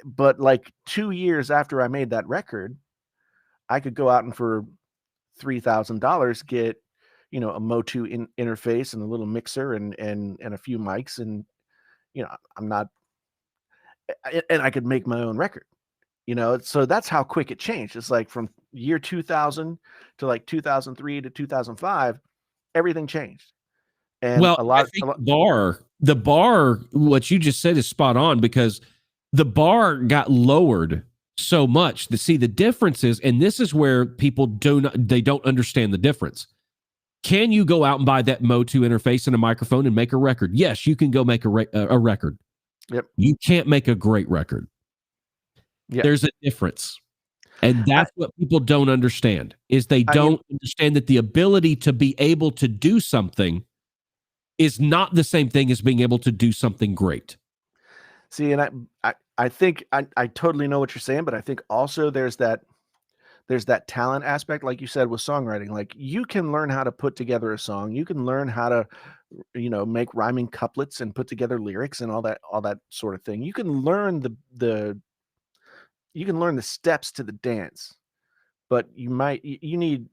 But like 2 years after I made that record, I could go out and for $3,000 get, you know, a Motu interface and a little mixer and a few mics, and you know, I'm not, and I could make my own record. You know, so that's how quick it changed. It's like from year 2000 to like 2003 to 2005, everything changed. And Well, I think the bar, what you just said is spot on, because the bar got lowered so much to see the differences. And this is where people don't understand the difference. Can you go out and buy that Motu interface and a microphone and make a record? Yes, you can go make a record. Yep. You can't make a great record. Yeah. There's a difference. And that's what people don't understand, is they don't understand that the ability to be able to do something is not the same thing as being able to do something great. See, and I think I totally know what you're saying, but I think also there's that talent aspect, like you said, with songwriting. Like, you can learn how to put together a song. You can learn how to, you know, make rhyming couplets and put together lyrics and all that sort of thing. You can learn the steps to the dance, but you need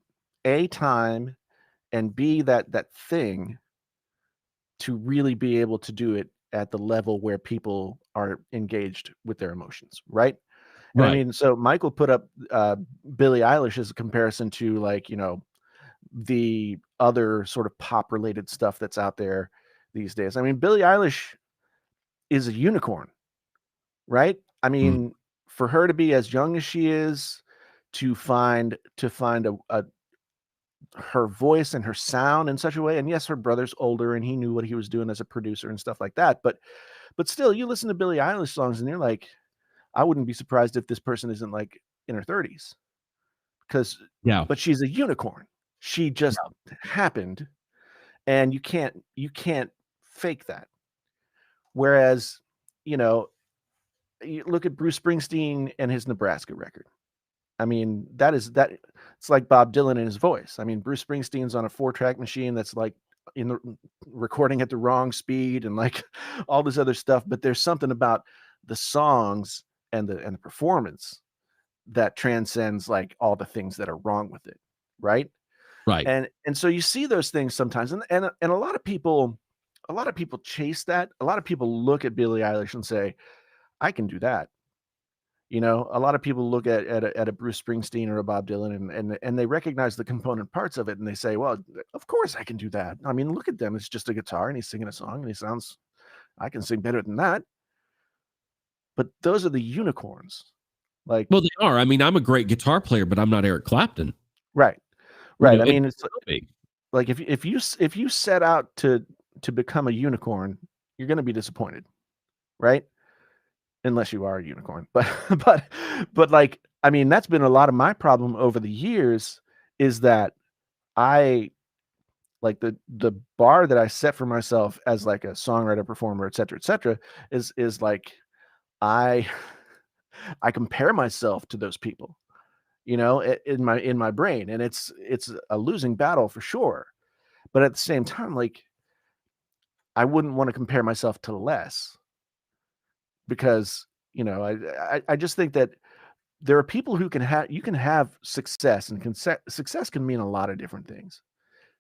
A, time, and B, that thing to really be able to do it at the level where people are engaged with their emotions, right? And Right. I mean, so Michael put up Billie Eilish as a comparison to, like, you know, the other sort of pop related stuff that's out there these days. I mean, Billie Eilish is a unicorn, right? I mean, for her to be as young as she is, to find her voice and her sound in such a way. And yes, her brother's older and he knew what he was doing as a producer and stuff like that. But still, you listen to Billie Eilish songs and you're like, I wouldn't be surprised if this person isn't like in her 30s. But she's a unicorn. She just happened, and you can't fake that. Whereas, you know, you look at Bruce Springsteen and his Nebraska record. I mean, it's like Bob Dylan and his voice. I mean, Bruce Springsteen's on a 4-track machine that's like in the recording at the wrong speed and like all this other stuff. But there's something about the songs and the performance that transcends like all the things that are wrong with it. Right. Right. And so you see those things sometimes. And a lot of people chase that. A lot of people look at Billie Eilish and say, I can do that. You know, a lot of people look at a Bruce Springsteen or a Bob Dylan and they recognize the component parts of it and they say, well, of course I can do that. I mean, look at them. It's just a guitar and he's singing a song and I can sing better than that. But those are the unicorns. Like, well, they are. I mean, I'm a great guitar player, but I'm not Eric Clapton. Right. You know, I mean, it's like if you set out to become a unicorn, you're going to be disappointed. Right. Unless you are a unicorn. But like, I mean, that's been a lot of my problem over the years, is that I like the bar that I set for myself as like a songwriter, performer, et cetera, is like, I compare myself to those people, you know, in my brain. And it's a losing battle for sure. But at the same time, like, I wouldn't want to compare myself to less, because, I just think that there are people who you can have success, and success can mean a lot of different things.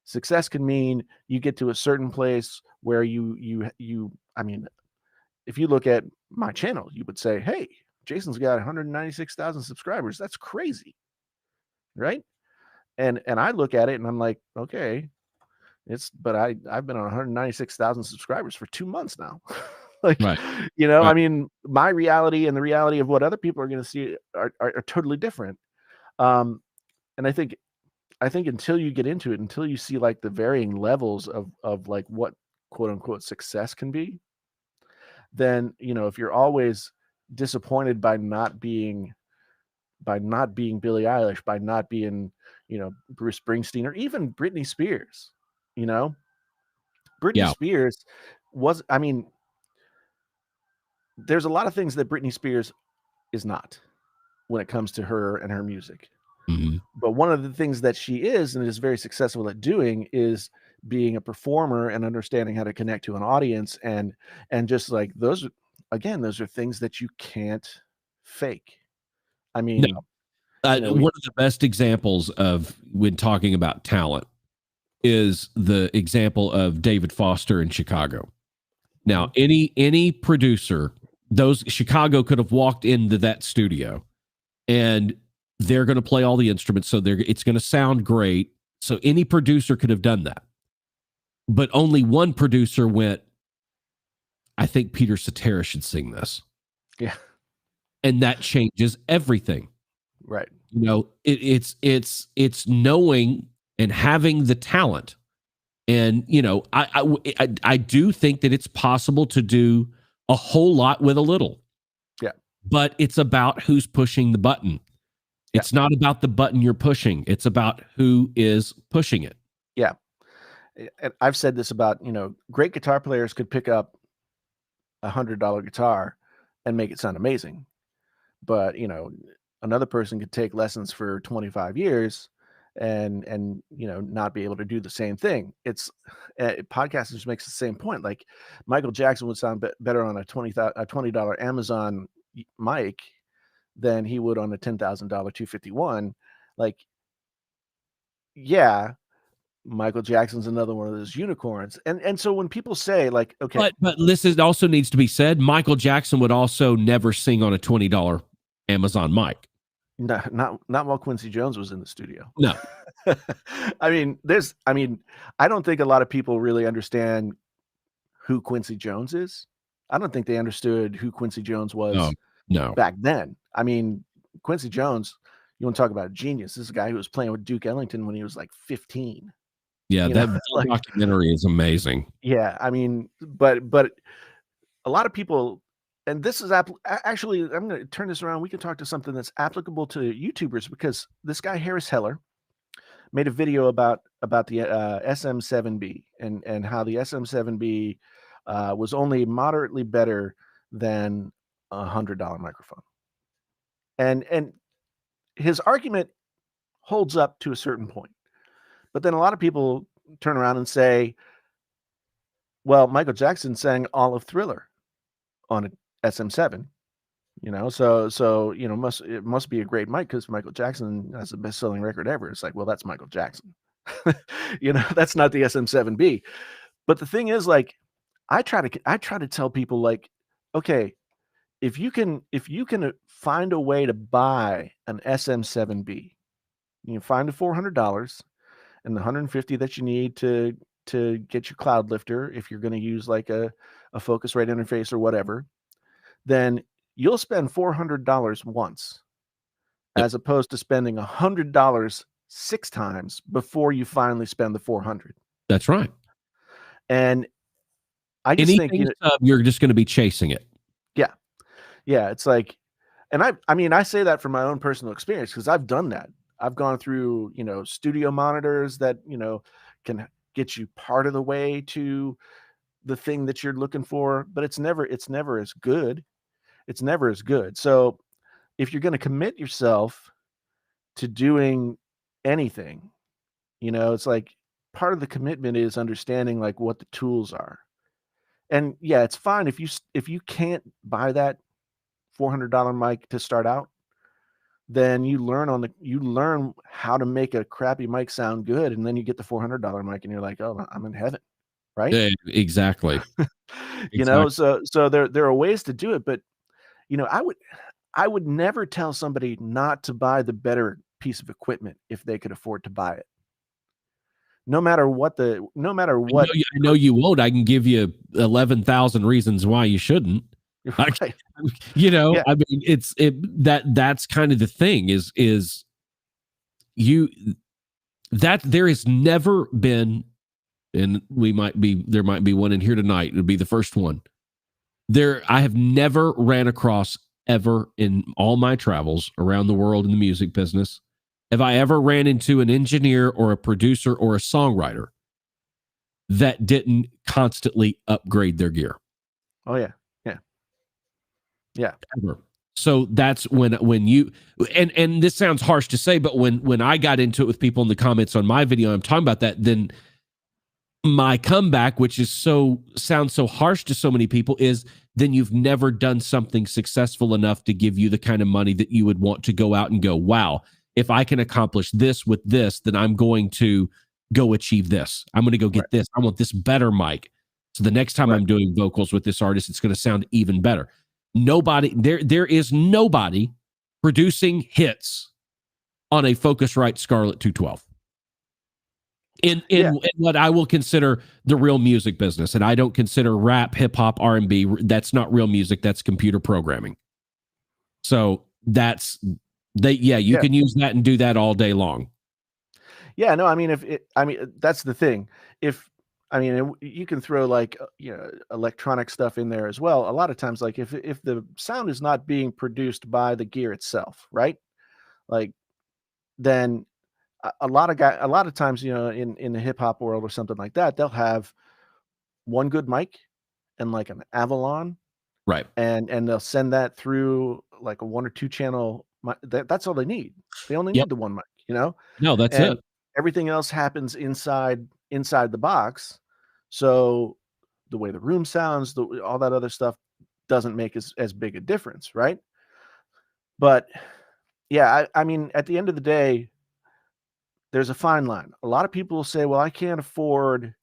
Success can mean you get to a certain place where I mean, if you look at my channel, you would say, hey, Jason's got 196,000 subscribers. That's crazy, right? And I look at it and I'm like, okay, but I've been on 196,000 subscribers for 2 months now. Like, Right. I Right. mean, my reality and the reality of what other people are going to see are totally different. Um, and I think until you get into it, until you see like the varying levels of like what quote unquote success can be, then, if you're always disappointed by not being Billie Eilish, by not being, Bruce Springsteen, or even Britney Spears, you know, Britney Yeah. Spears I mean, there's a lot of things that Britney Spears is not when it comes to her and her music. Mhm. But one of the things that she is, and is very successful at doing, is being a performer and understanding how to connect to an audience, and just like those, again, those are things that you can't fake. I No. mean, One of the best examples of when talking about talent is the example of David Foster in Chicago. Now, any producer, those Chicago could have walked into that studio and they're going to play all the instruments, so it's going to sound great. So any producer could have done that. But only one producer went, I think Peter Cetera should sing this. yeah, And that changes everything. right. It's knowing and having the talent. And, I do think that it's possible to do a whole lot with a little. Yeah. But it's about who's pushing the button. Yeah. It's not about the button you're pushing. It's about who is pushing it. Yeah. And I've said this about, great guitar players could pick up $100 guitar and make it sound amazing. But, another person could take lessons for 25 years and not be able to do the same thing. It's podcasting makes the same point. Like, Michael Jackson would sound better on a $20 Amazon mic than he would on a $10,000 251. Like, yeah, Michael Jackson's another one of those unicorns. And so when people say, like, okay, But this also needs to be said. Michael Jackson would also never sing on a $20 Amazon mic. not while Quincy Jones was in the studio. No. I mean, I don't think a lot of people really understand who Quincy Jones is. I don't think they understood who Quincy Jones was No. back then. I mean, Quincy Jones, you want to talk about a genius. This is a guy who was playing with Duke Ellington when he was like 15. Yeah, that like, documentary is amazing. Yeah, I mean, but a lot of people, and this is actually, I'm going to turn this around. We can talk to something that's applicable to YouTubers, because this guy Harris Heller made a video about the SM7B and how the SM7B was only moderately better than $100 microphone, and his argument holds up to a certain point. But then a lot of people turn around and say, well, Michael Jackson sang all of Thriller on an SM7, so it must be a great mic because Michael Jackson has the best-selling record ever. It's like, well, that's Michael Jackson. That's not the SM7B. But the thing is, like, I try to tell people, like, okay, if you can find a way to buy an SM7B, you can find the $400 and the $150 that you need to get your cloud lifter if you're going to use like a Focusrite interface or whatever, then you'll spend $400 once, as opposed to spending $100 6 times before you finally spend the $400. That's right. And I just think you're just going to be chasing it. Yeah, it's like, and I say that from my own personal experience, because I've done that. I've gone through, studio monitors that, can get you part of the way to the thing that you're looking for, but it's never as good. It's never as good. So if you're going to commit yourself to doing anything, it's like, part of the commitment is understanding like what the tools are. And yeah, it's fine if you can't buy that $400 mic to start out, then you learn how to make a crappy mic sound good, and then you get the $400 mic and you're like, "Oh, I'm in heaven." Right? Exactly. So there are ways to do it, but I would never tell somebody not to buy the better piece of equipment if they could afford to buy it. No matter what. I know you won't. I can give you 11,000 reasons why you shouldn't. Right. Yeah. I mean, that's kind of the thing is that there has never been, and there might be one in here tonight. It'll be the first one. I have never ran across ever in all my travels around the world in the music business, have I ever ran into an engineer or a producer or a songwriter that didn't constantly upgrade their gear. Oh yeah. Ever. So that's when you, and this sounds harsh to say, but when I got into it with people in the comments on my video, I'm talking about that, then my comeback, which sounds so harsh to so many people, is then you've never done something successful enough to give you the kind of money that you would want to go out and go, wow, if I can accomplish this with this, then I'm going to go achieve this. I'm going to go get this. I want this better mic. So the next time I'm doing vocals with this artist, it's going to sound even better. There is nobody producing hits on a Focusrite Scarlett 212. In what I will consider the real music business, and I don't consider rap, hip hop, R&B. That's not real music. That's computer programming. So you can use that and do that all day long. Yeah, no, I mean, that's the thing. You can throw like electronic stuff in there as well. A lot of times, like if the sound is not being produced by the gear itself, right? Like then a lot of times, in the hip hop world or something like that, they'll have one good mic and like an Avalon, right? And they'll send that through like a 1 or 2 channel. That's all they need. They only need the one mic, No, that's it. Everything else happens inside the box. So the way the room sounds, all that other stuff doesn't make as big a difference, right? But yeah, I mean, at the end of the day, there's a fine line. A lot of people will say, well, I can't afford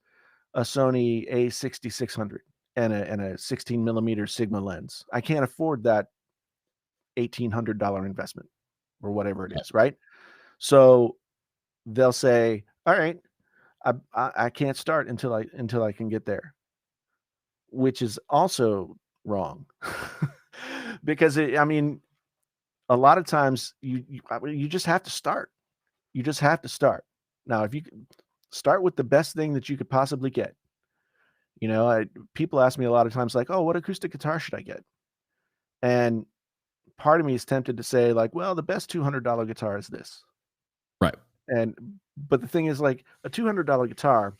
a Sony A6600 and a 16 millimeter Sigma lens. I can't afford that $1,800 investment or whatever it is, right? So they'll say, all right, I can't start until I can get there, which is also wrong. Because a lot of times you just have to start. You just have to start. Now, if you start with the best thing that you could possibly get, people ask me a lot of times like, oh, what acoustic guitar should I get? And part of me is tempted to say like, well, the best $200 guitar is this. Right. But the thing is, like, a $200 guitar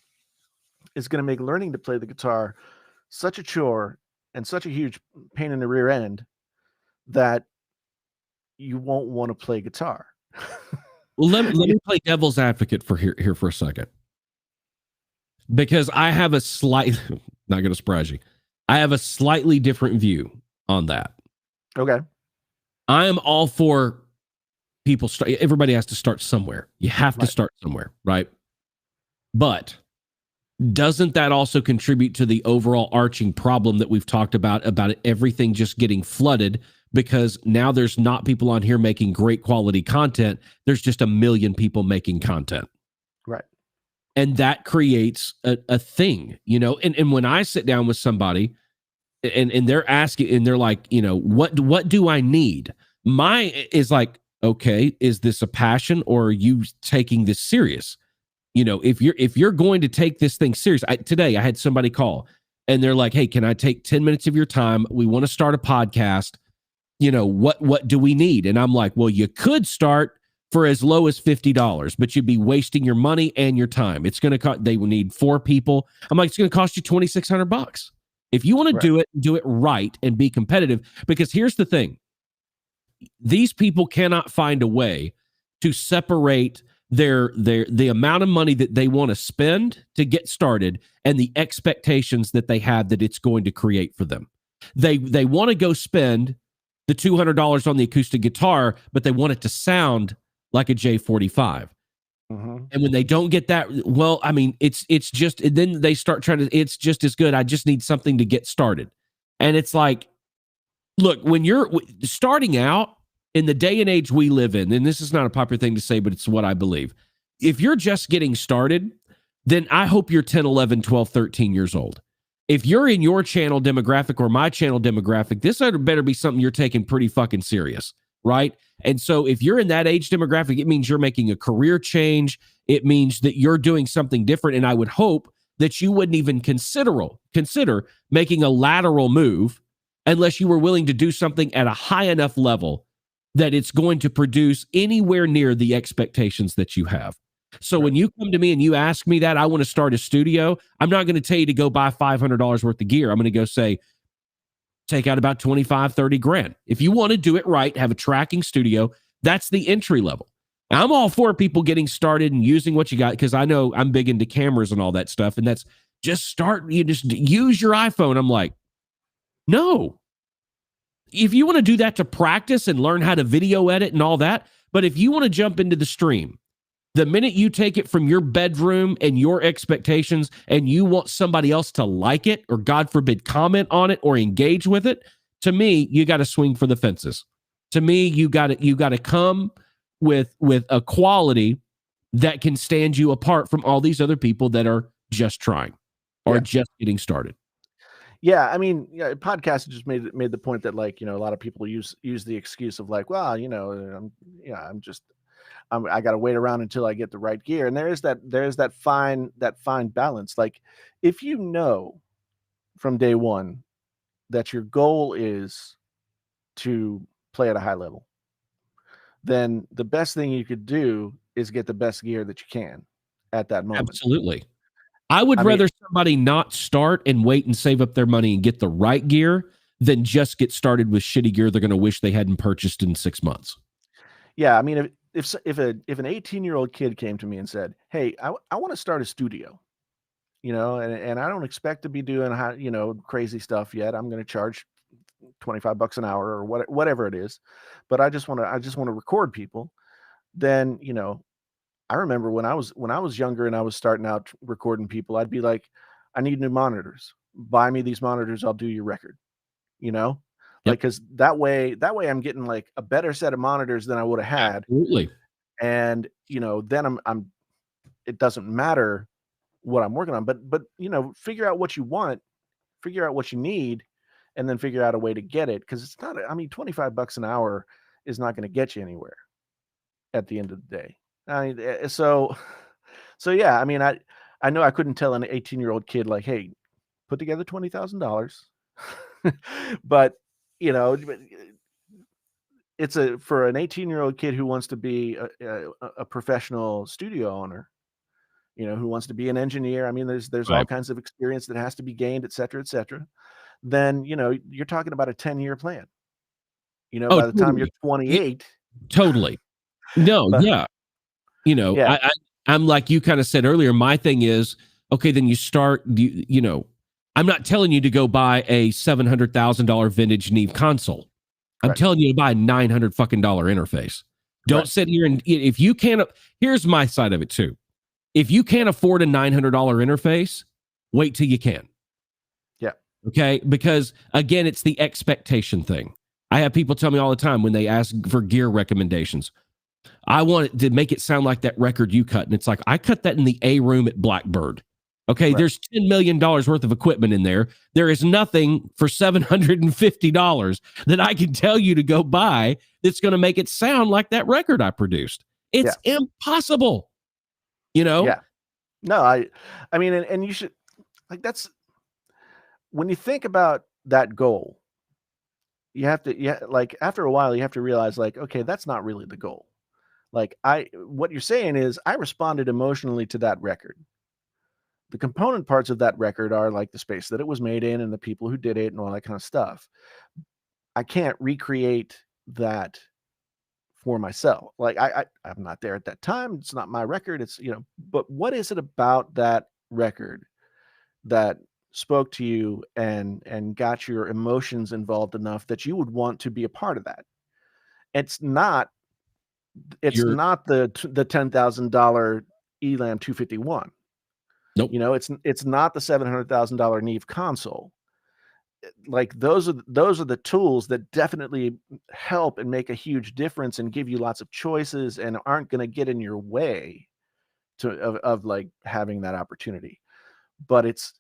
is going to make learning to play the guitar such a chore and such a huge pain in the rear end that you won't want to play guitar. Well, let me play devil's advocate for here for a second, because I have not going to surprise you, I have a slightly different view on that. Okay. I am all for people everybody has to start somewhere. You have to start somewhere, right? But doesn't that also contribute to the overall arching problem that we've talked about everything just getting flooded? Because now there's not people on here making great quality content. There's just a million people making content. Right. And that creates a thing, and when I sit down with somebody and they're asking, and they're like, what do I need? Is like, okay, is this a passion, or are you taking this serious? If you're going to take this thing serious, today I had somebody call and they're like, hey, can I take 10 minutes of your time? We want to start a podcast. What do we need? And I'm like, well, you could start for as low as $50, but you'd be wasting your money and your time. It's going to cost, they would need 4 people. I'm like, it's going to cost you $2,600. If you want to do it right and be competitive, because here's the thing. These people cannot find a way to separate the amount of money that they want to spend to get started and the expectations that they have that it's going to create for them. They want to go spend the $200 on the acoustic guitar, but they want it to sound like a J45. Mm-hmm. And when they don't get that, well, I mean, it's just, then they start trying to, it's just as good. I just need something to get started. And it's like, look, when you're starting out in the day and age we live in, and this is not a popular thing to say, but it's what I believe. If you're just getting started, then I hope you're 10, 11, 12, 13 years old. If you're in your channel demographic or my channel demographic, this better be something you're taking pretty fucking serious, right? And so if you're in that age demographic, it means you're making a career change. It means that you're doing something different. And I would hope that you wouldn't even consider making a lateral move unless you were willing to do something at a high enough level that it's going to produce anywhere near the expectations that you have. So when you come to me and you ask me that I want to start a studio, I'm not going to tell you to go buy $500 worth of gear. I'm going to go say, take out about 25, 30 grand. If you want to do it right, have a tracking studio, that's the entry level. Now, I'm all for people getting started and using what you got, because I know I'm big into cameras and all that stuff. And that's just start, you just use your iPhone. I'm like, no. If you want to do that to practice and learn how to video edit and all that, but if you want to jump into the stream, the minute you take it from your bedroom and your expectations and you want somebody else to like it or, God forbid, comment on it or engage with it, to me, you got to swing for the fences. To me, you got to come with a quality that can stand you apart from all these other people that are just trying or just getting started. Yeah, I mean, podcast just made the point that, like, a lot of people use the excuse of like, well, I got to wait around until I get the right gear. And there is that fine balance. Like, if you know from day one that your goal is to play at a high level, then the best thing you could do is get the best gear that you can at that moment. Absolutely. I would rather somebody not start and wait and save up their money and get the right gear than just get started with shitty gear they're going to wish they hadn't purchased in 6 months. Yeah, I mean, if an 18-year-old kid came to me and said, "Hey, I want to start a studio," and I don't expect to be doing crazy stuff yet. I'm going to charge $25 an hour or whatever it is, but I just want to record people. Then I remember when I was younger and I was starting out recording people, I'd be like, "I need new monitors. Buy me these monitors. I'll do your record." Like, because that way I'm getting like a better set of monitors than I would have had. Absolutely. And then I'm it doesn't matter what I'm working on, but figure out what you want, figure out what you need, and then figure out a way to get it. Because it's not, I mean, $25 an hour is not going to get you anywhere at the end of the day. I mean, so yeah, I mean, I know I couldn't tell an 18-year-old kid like, "Hey, put together $20,000," but it's for an 18-year-old kid who wants to be a professional studio owner, who wants to be an engineer. I mean, there's all kinds of experience that has to be gained, et cetera, et cetera. Then, you're talking about a 10-year plan, by the time you're 28. Totally. No, yeah. I'm like you kind of said earlier, my thing is, okay, then you start, I'm not telling you to go buy a $700,000 vintage Neve console. I'm telling you to buy a $900 fucking interface. Don't sit here and, if you can't, here's my side of it too. If you can't afford a $900 interface, wait till you can. Yeah. Okay. Because again, it's the expectation thing. I have people tell me all the time when they ask for gear recommendations, I want it to make it sound like that record you cut. And it's like, I cut that in the A room at Blackbird. Okay, there's $10 million worth of equipment in there. There is nothing for $750 that I can tell you to go buy that's going to make it sound like that record I produced. It's impossible. Yeah. No, I mean, and you should, like, that's when you think about that goal, you have to, like, after a while, you have to realize, like, okay, that's not really the goal. Like, what you're saying is I responded emotionally to that record. The component parts of that record are like the space that it was made in and the people who did it and all that kind of stuff. I can't recreate that for myself. Like I'm not there at that time. It's not my record. It's, but what is it about that record that spoke to you and got your emotions involved enough that you would want to be a part of that? It's not You're the $10,000 Elam 251. nope. It's not the $700,000 Neve console. Like those are the tools that definitely help and make a huge difference and give you lots of choices and aren't going to get in your way of like having that opportunity. But it's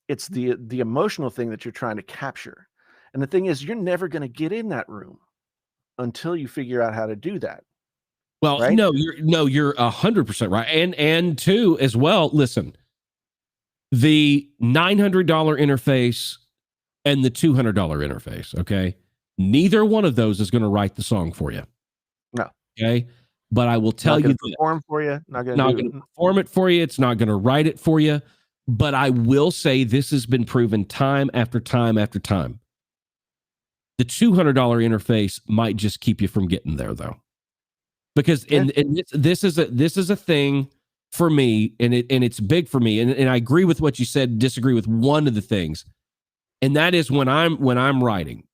the emotional thing that you're trying to capture. And the thing is, you're never going to get in that room until you figure out how to do that. Well, right? You're 100% right. And two as well, listen, the $900 interface and the $200 interface, okay? Neither one of those is going to write the song for you. No. Okay? But I will tell you that perform for you, not going to perform it for you, it's not going to write it for you, but I will say this has been proven time after time after time. The $200 interface might just keep you from getting there though. Because this is a thing for me, and it's big for me, and I agree with what you said, disagree with one of the things. And that is when I'm writing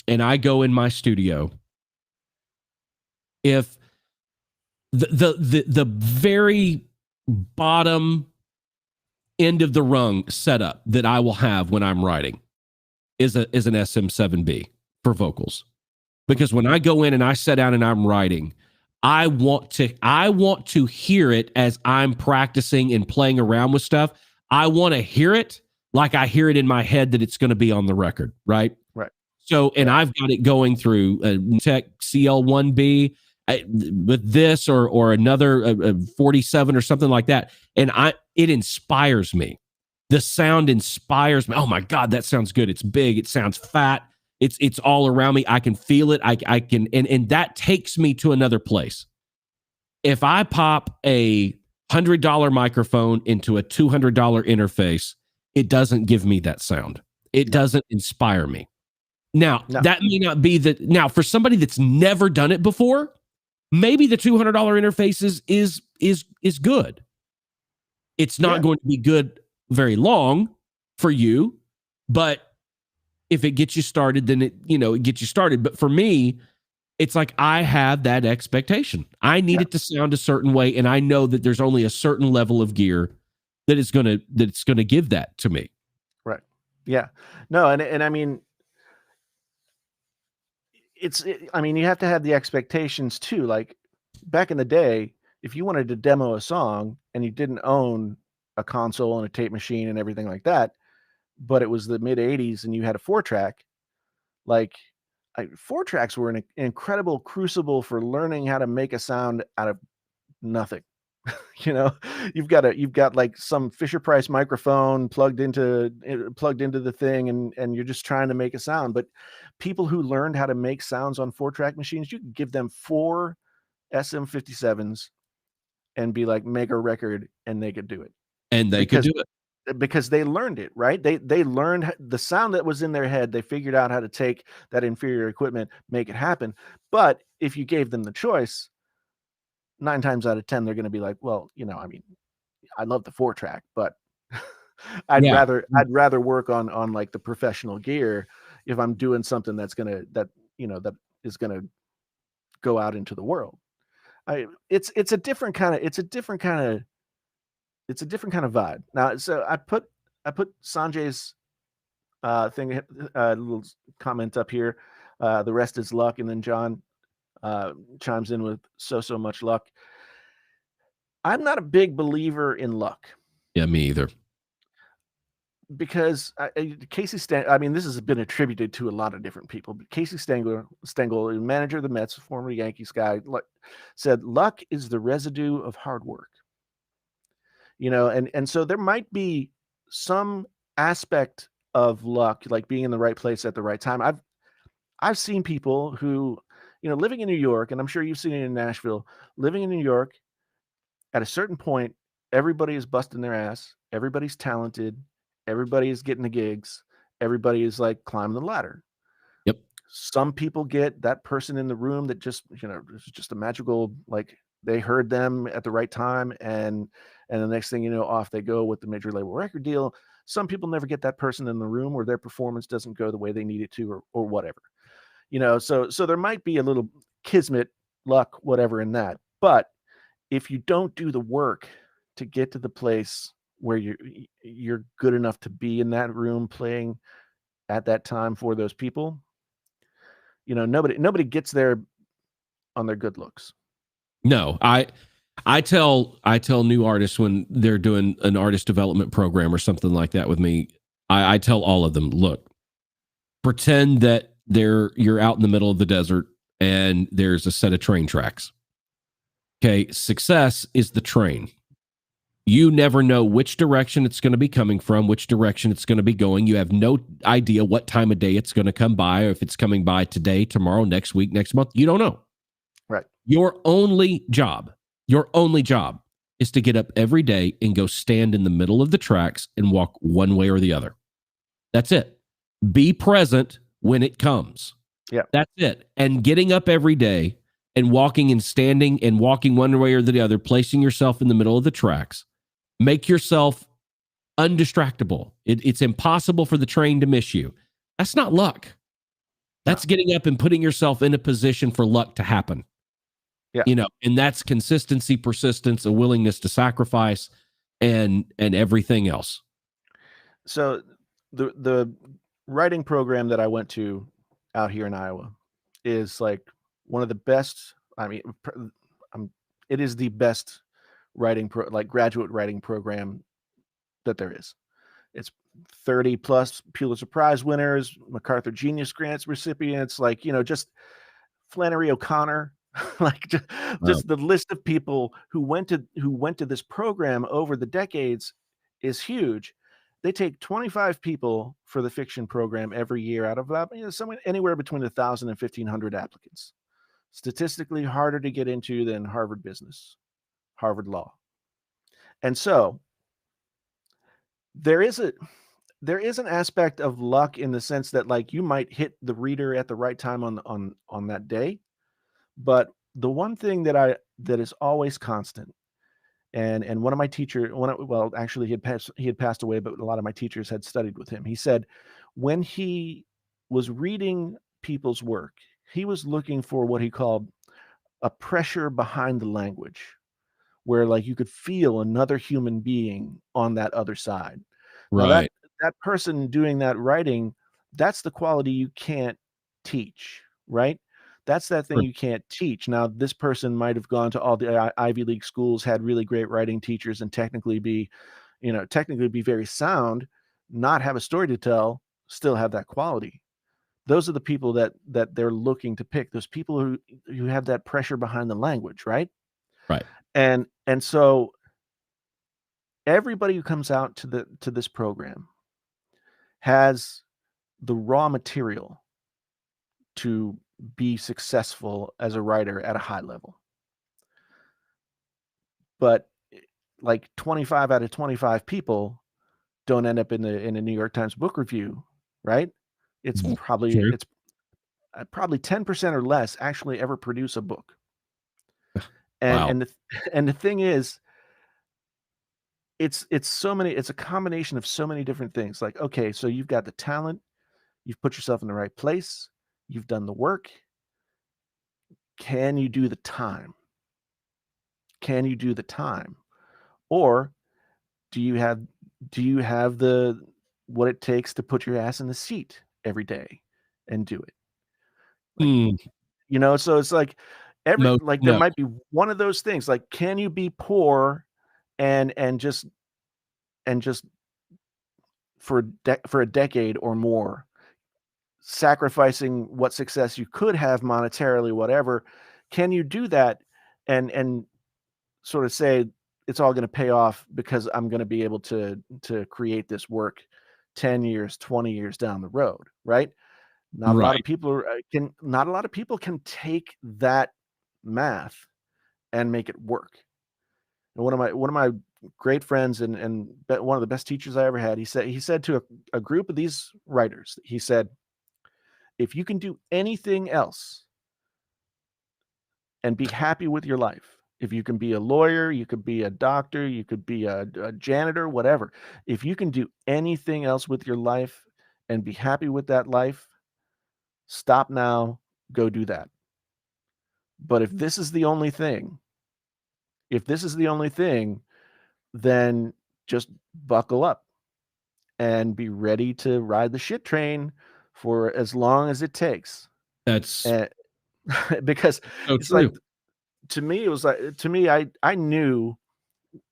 and I go in my studio, if the very bottom end of the rung setup that I will have when I'm writing is an SM7B for vocals. Because when I go in and I sit down and I'm writing, I want to hear it as I'm practicing and playing around with stuff. I want to hear it like I hear it in my head that it's going to be on the record, right? Right. So, and I've got it going through Tech CL1B with this or another 47 or something like that, and it inspires me. The sound inspires me. Oh my God, that sounds good. It's big. It sounds fat. It's all around me. I can feel it. I can, and that takes me to another place. If I pop a $100 microphone into a $200 interface, it doesn't give me that sound. It doesn't inspire me. Now, that may not be now for somebody that's never done it before, maybe the $200 interface is good. It's not going to be good very long for you, but if it gets you started, then it gets you started. But for me, it's like I have that expectation. I need it to sound a certain way, and I know that there's only a certain level of gear that it's gonna give that to me. Right. Yeah. No, and I mean, you have to have the expectations too. Like back in the day, if you wanted to demo a song and you didn't own a console and a tape machine and everything like that, but it was the mid 80s and you had a 4-track, like 4-tracks were an incredible crucible for learning how to make a sound out of nothing. You've got like some Fisher Price microphone plugged into the thing, and you're just trying to make a sound. But people who learned how to make sounds on 4-track machines, you could give them 4 SM57s and be like, make a record, and they could do it. And they could do it because they learned it, right? They learned the sound that was in their head. They figured out how to take that inferior equipment, make it happen. But if you gave them the choice, 9 times out of 10, they're going to be like, well, I love the 4-track, but I'd rather work on like the professional gear if I'm doing something that is going to go out into the world. It's a different kind of vibe. Now, so I put Sanjay's thing, little comment up here. The rest is luck, and then John chimes in with so much luck. I'm not a big believer in luck. Yeah, me either. Because Casey Stengel, this has been attributed to a lot of different people, but Casey Stengel, manager of the Mets, former Yankees guy, said luck is the residue of hard work. And so there might be some aspect of luck, like being in the right place at the right time. I've seen people who, living in New York, and I'm sure you've seen it in Nashville, living in New York, at a certain point, everybody is busting their ass. Everybody's talented. Everybody is getting the gigs. Everybody is like climbing the ladder. Yep. Some people get that person in the room that just, it's just a magical, like they heard them at the right time, and the next thing you know, off they go with the major label record deal. Some people never get that person in the room, or their performance doesn't go the way they need it to, or whatever. So there might be a little kismet, luck, whatever in that. But if you don't do the work to get to the place where you're good enough to be in that room playing at that time for those people, nobody gets there on their good looks. No, I tell new artists when they're doing an artist development program or something like that with me, I tell all of them, look, pretend that you're out in the middle of the desert and there's a set of train tracks. Okay, success is the train. You never know which direction it's going to be coming from, which direction it's going to be going. You have no idea what time of day it's going to come by, or if it's coming by today, tomorrow, next week, next month. You don't know. Right. Your only job is to get up every day and go stand in the middle of the tracks and walk one way or the other. That's it. Be present when it comes. Yeah. That's it. And getting up every day and walking and standing and walking one way or the other, placing yourself in the middle of the tracks, make yourself undistractable. It's impossible for the train to miss you. That's not luck. That's getting up and putting yourself in a position for luck to happen. Yeah. And that's consistency, persistence, a willingness to sacrifice, and everything else. So the writing program that I went to out here in Iowa is like one of the best. I mean, it is the best graduate writing program that there is. It's 30 plus Pulitzer Prize winners, MacArthur Genius Grants recipients, just Flannery O'Connor, just the list of people who went to this program over the decades is huge. They take 25 people for the fiction program every year out of about anywhere between 1,000 and 1,500 applicants. Statistically harder to get into than Harvard Business, Harvard Law. And so there is an aspect of luck in the sense that you might hit the reader at the right time on that day. But the one thing that is always constant, and one of my teachers, actually he had passed away, but a lot of my teachers had studied with him. He said when he was reading people's work, he was looking for what he called a pressure behind the language, where you could feel another human being on that other side. Now Right. that person doing that writing, that's the quality you can't teach, right? That's that thing you can't teach. Now, this person might have gone to all the Ivy League schools, had really great writing teachers, and technically be very sound, not have a story to tell, still have that quality. Those are the people that they're looking to pick. Those people who have that pressure behind the language, right? Right. And so everybody who comes out to this program has the raw material to be successful as a writer at a high level. But 25 out of 25 people don't end up in a New York Times book review, right? It's probably 10% or less actually ever produce a book. And Wow. and the thing is, it's a combination of so many different things. Okay, so you've got the talent, you've put yourself in the right place, you've done the work. Can you do the time? Or do you have what it takes to put your ass in the seat every day and do it? So it's there might be one of those things. Can you be poor and just for a decade or more, sacrificing what success you could have monetarily, whatever? Can you do that and sort of say it's all going to pay off because I'm going to be able to create this work 10 years, 20 years down the road, right? Not a lot of people can take that math and make it work. And one of my great friends and one of the best teachers I ever had, he said to a group of these writers, he said, if you can do anything else and be happy with your life, if you can be a lawyer, you could be a doctor, you could be a janitor, whatever. If you can do anything else with your life and be happy with that life, stop now, go do that. But if this is the only thing, then just buckle up and be ready to ride the shit train for as long as it takes. That's And because so it's like, true. to me, it was like, to me, I knew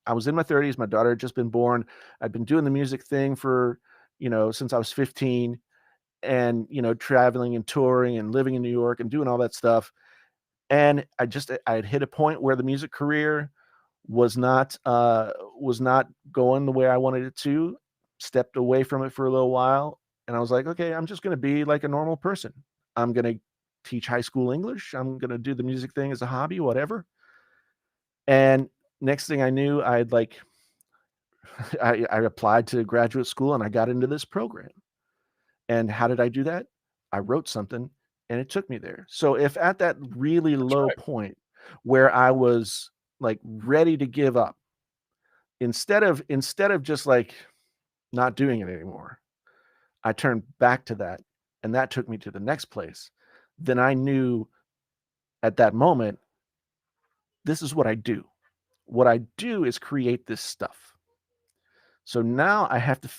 I was in my 30s. My daughter had just been born. I'd been doing the music thing for, since I was 15, and, traveling and touring and living in New York and doing all that stuff. And I had hit a point where the music career was not going the way I wanted it to. Stepped away from it for a little while, and I was like, okay, I'm just going to be like a normal person. I'm going to teach high school English. I'm going to do the music thing as a hobby, whatever. And next thing I knew, I'd like I applied to graduate school and I got into this program. And how did I do that? I wrote something and it took me there. So if at that really That's low right. point where I was like ready to give up, instead of just like not doing it anymore, I turned back to that, and that took me to the next place. Then I knew at that moment, this is what I do. What I do is create this stuff. So now I have to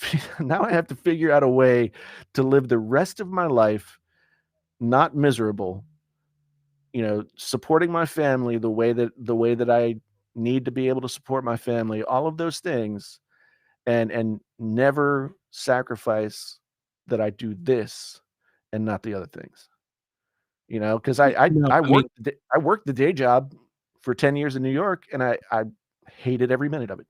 now I have to figure out a way to live the rest of my life not miserable, supporting my family the way that I need to be able to support my family, all of those things, and never sacrifice that I do this and not the other things. Because No, I I mean, worked the day job for 10 years in New York, and I hated every minute of it.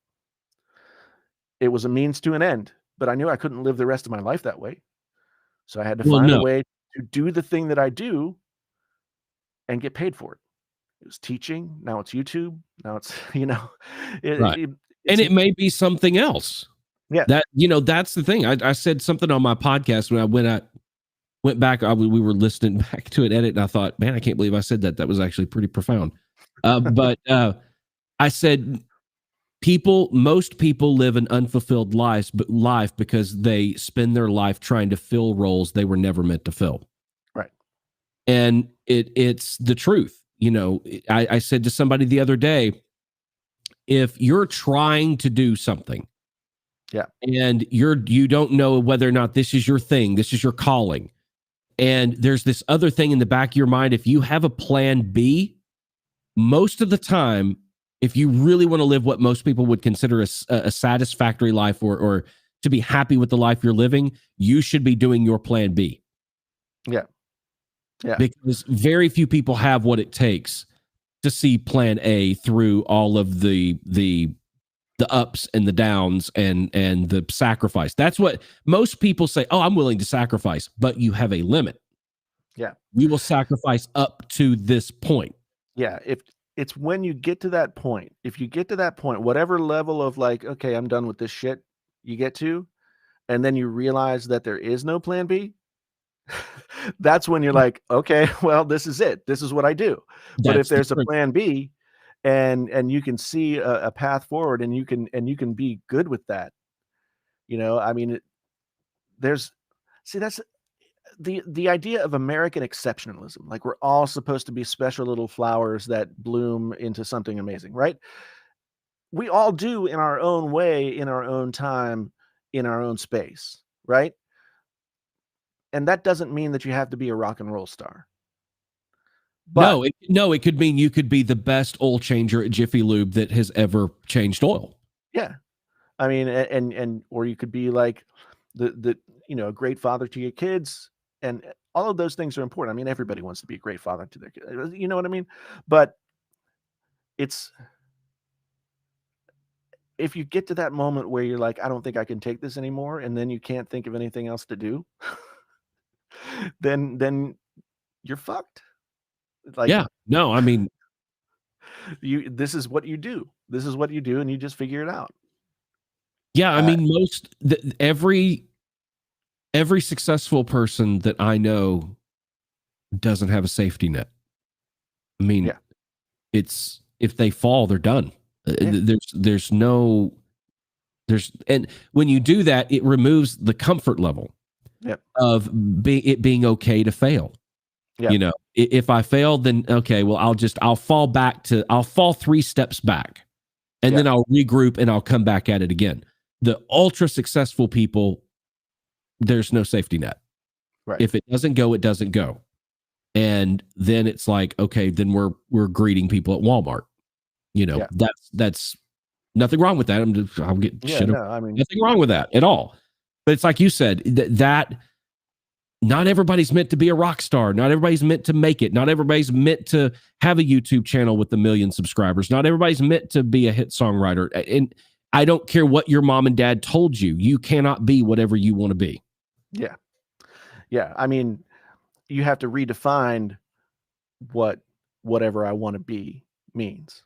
It was a means to an end, but I knew I couldn't live the rest of my life that way. So I had to well, find a no, way to do the thing that I do and get paid for it. It was teaching. Now it's YouTube. Now it's, right. it, And it's, it may be something else. yeah, That's the thing. I said something on my podcast when I went back. We were listening back to an edit, and I thought, man, I can't believe I said that. That was actually pretty profound. But I said, most people live an unfulfilled life because they spend their life trying to fill roles they were never meant to fill. right. And it's the truth. I said to somebody the other day, if you're trying to do something, Yeah. and you don't know whether or not this is your thing, this is your calling, and there's this other thing in the back of your mind, if you have a plan B, most of the time, if you really want to live what most people would consider a satisfactory life, or to be happy with the life you're living, you should be doing your plan B. Yeah. Yeah. Because very few people have what it takes to see plan A through all of the ups and the downs and the sacrifice. That's what most people say. Oh, I'm willing to sacrifice, but you have a limit. Yeah. You will sacrifice up to this point. Yeah. If it's when you get to that point, if you get to that point, whatever level of like, okay, I'm done with this shit you get to, and then you realize that there is no plan B, that's when you're like, okay, well, this is it. This is what I do. But if That's the there's a trick. plan B, and you can see a path forward, and you can be good with that, I mean, there's see that's the idea of American exceptionalism. Like, we're all supposed to be special little flowers that bloom into something amazing, right? We all do in our own way, in our own time, in our own space, right? And that doesn't mean that you have to be a rock and roll star. But It could mean you could be the best oil changer at Jiffy Lube that has ever changed oil. yeah, I mean, and or you could be like the a great father to your kids, and all of those things are important. I mean, everybody wants to be a great father to their kids. You know what I mean? But it's if you get to that moment where you're like, I don't think I can take this anymore, and then you can't think of anything else to do, then you're fucked. Like, Yeah. No, I mean, this is what you do. This is what you do, and you just figure it out. yeah, I mean, every successful person that I know doesn't have a safety net. I mean, Yeah. it's if they fall, they're done. Yeah. And when you do that, it removes the comfort level Yep. of it being okay to fail. Yep. You know, if I fail, then okay, well, I'll fall 3 steps back, and then I'll regroup and I'll come back at it again. The ultra successful people, there's no safety net. Right. If it doesn't go, it doesn't go. And then it's like, okay, then we're greeting people at Walmart. You know, that's nothing wrong with that. I'll get shit. I mean, nothing wrong with that at all. But it's like you said, that not everybody's meant to be a rock star. Not everybody's meant to make it. Not everybody's meant to have a YouTube channel with 1 million subscribers. Not everybody's meant to be a hit songwriter. And I don't care what your mom and dad told you. You cannot be whatever you want to be. Yeah. Yeah. I mean, you have to redefine what whatever I want to be means.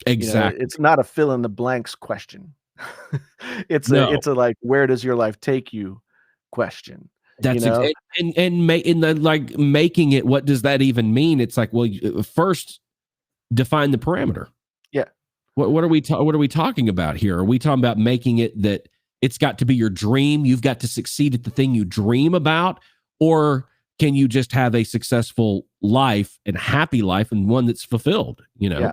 Exactly. You know, it's not a fill in the blanks question. it's a like, where does your life take you question. That's you know? Making it, what does that even mean? It's like, well, first define the parameter. Yeah. What are we talking about here? Are we talking about making it that it's got to be your dream? You've got to succeed at the thing you dream about, or can you just have a successful life and happy life and one that's fulfilled? You know. Yeah.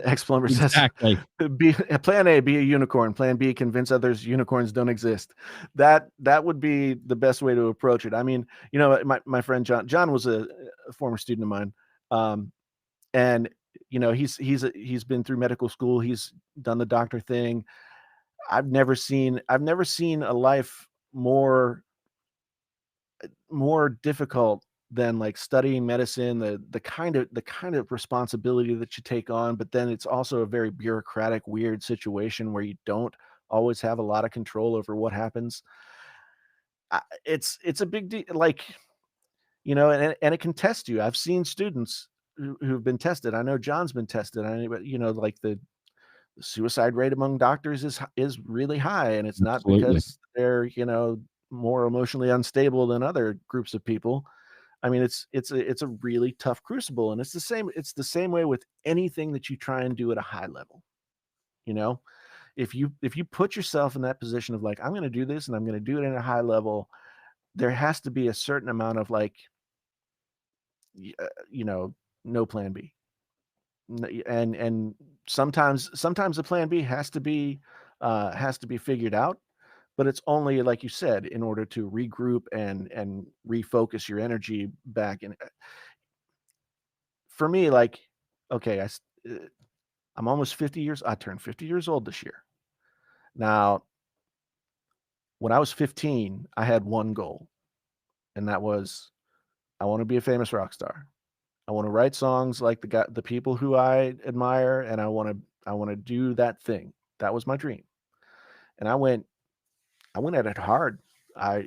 X-Plumber Exactly. says, plan A, be a unicorn. Plan B, convince others unicorns don't exist. That would be the best way to approach it. I mean, you know, my friend John was a former student of mine. And you know, he's been through medical school. He's done the doctor thing. I've never seen a life more difficult than like studying medicine, the kind of responsibility that you take on, but then it's also a very bureaucratic, weird situation where you don't always have a lot of control over what happens. It's a big deal, like, you know, and it can test you. I've seen students who've been tested. I know John's been tested. You know, like the suicide rate among doctors is really high, and it's not Absolutely. because they're, you know, more emotionally unstable than other groups of people. I mean, it's a really tough crucible, and it's the same way with anything that you try and do at a high level. You know, if you put yourself in that position of like, I'm going to do this and I'm going to do it at a high level, there has to be a certain amount of like, you know, no plan B. And sometimes the plan B has to be figured out, but it's only, like you said, in order to regroup and refocus your energy back. And for me, like, okay, I'm almost 50 years. I turned 50 years old this year. Now, when I was 15, I had one goal, and that was, I want to be a famous rock star. I want to write songs like the people who I admire, and I want to do that thing. That was my dream. And I went at it hard. I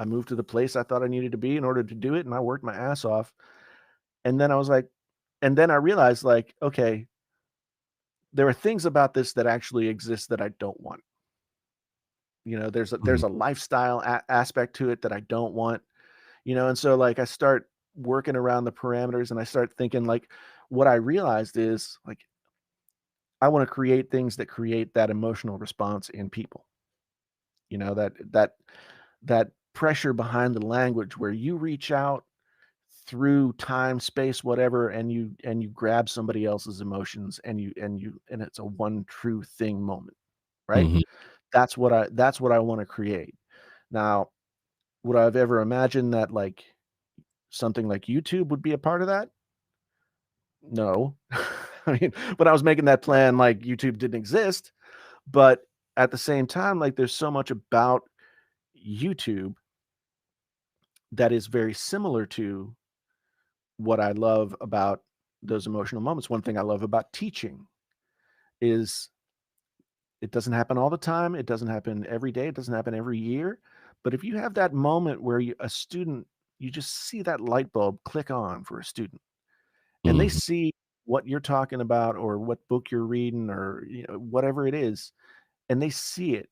moved to the place I thought I needed to be in order to do it, and I worked my ass off. And then I realized, like, okay, there are things about this that actually exist that I don't want. You know, there's a lifestyle aspect to it that I don't want. You know, and so like I start working around the parameters, and I start thinking, like, what I realized is, like, I want to create things that create that emotional response in people. You know, that pressure behind the language where you reach out through time, space, whatever, and you grab somebody else's emotions, and it's a one true thing moment, right? Mhm. That's what I want to create. Now, would I have ever imagined that like something like YouTube would be a part of that? No. I mean, when I was making that plan, like, YouTube didn't exist, but at the same time, like, there's so much about YouTube that is very similar to what I love about those emotional moments. One thing I love about teaching is it doesn't happen all the time. It doesn't happen every day. It doesn't happen every year. But if you have that moment where you just see that light bulb click on for a student, and they Mhm. see what you're talking about or what book you're reading, or, you know, whatever it is, and they see it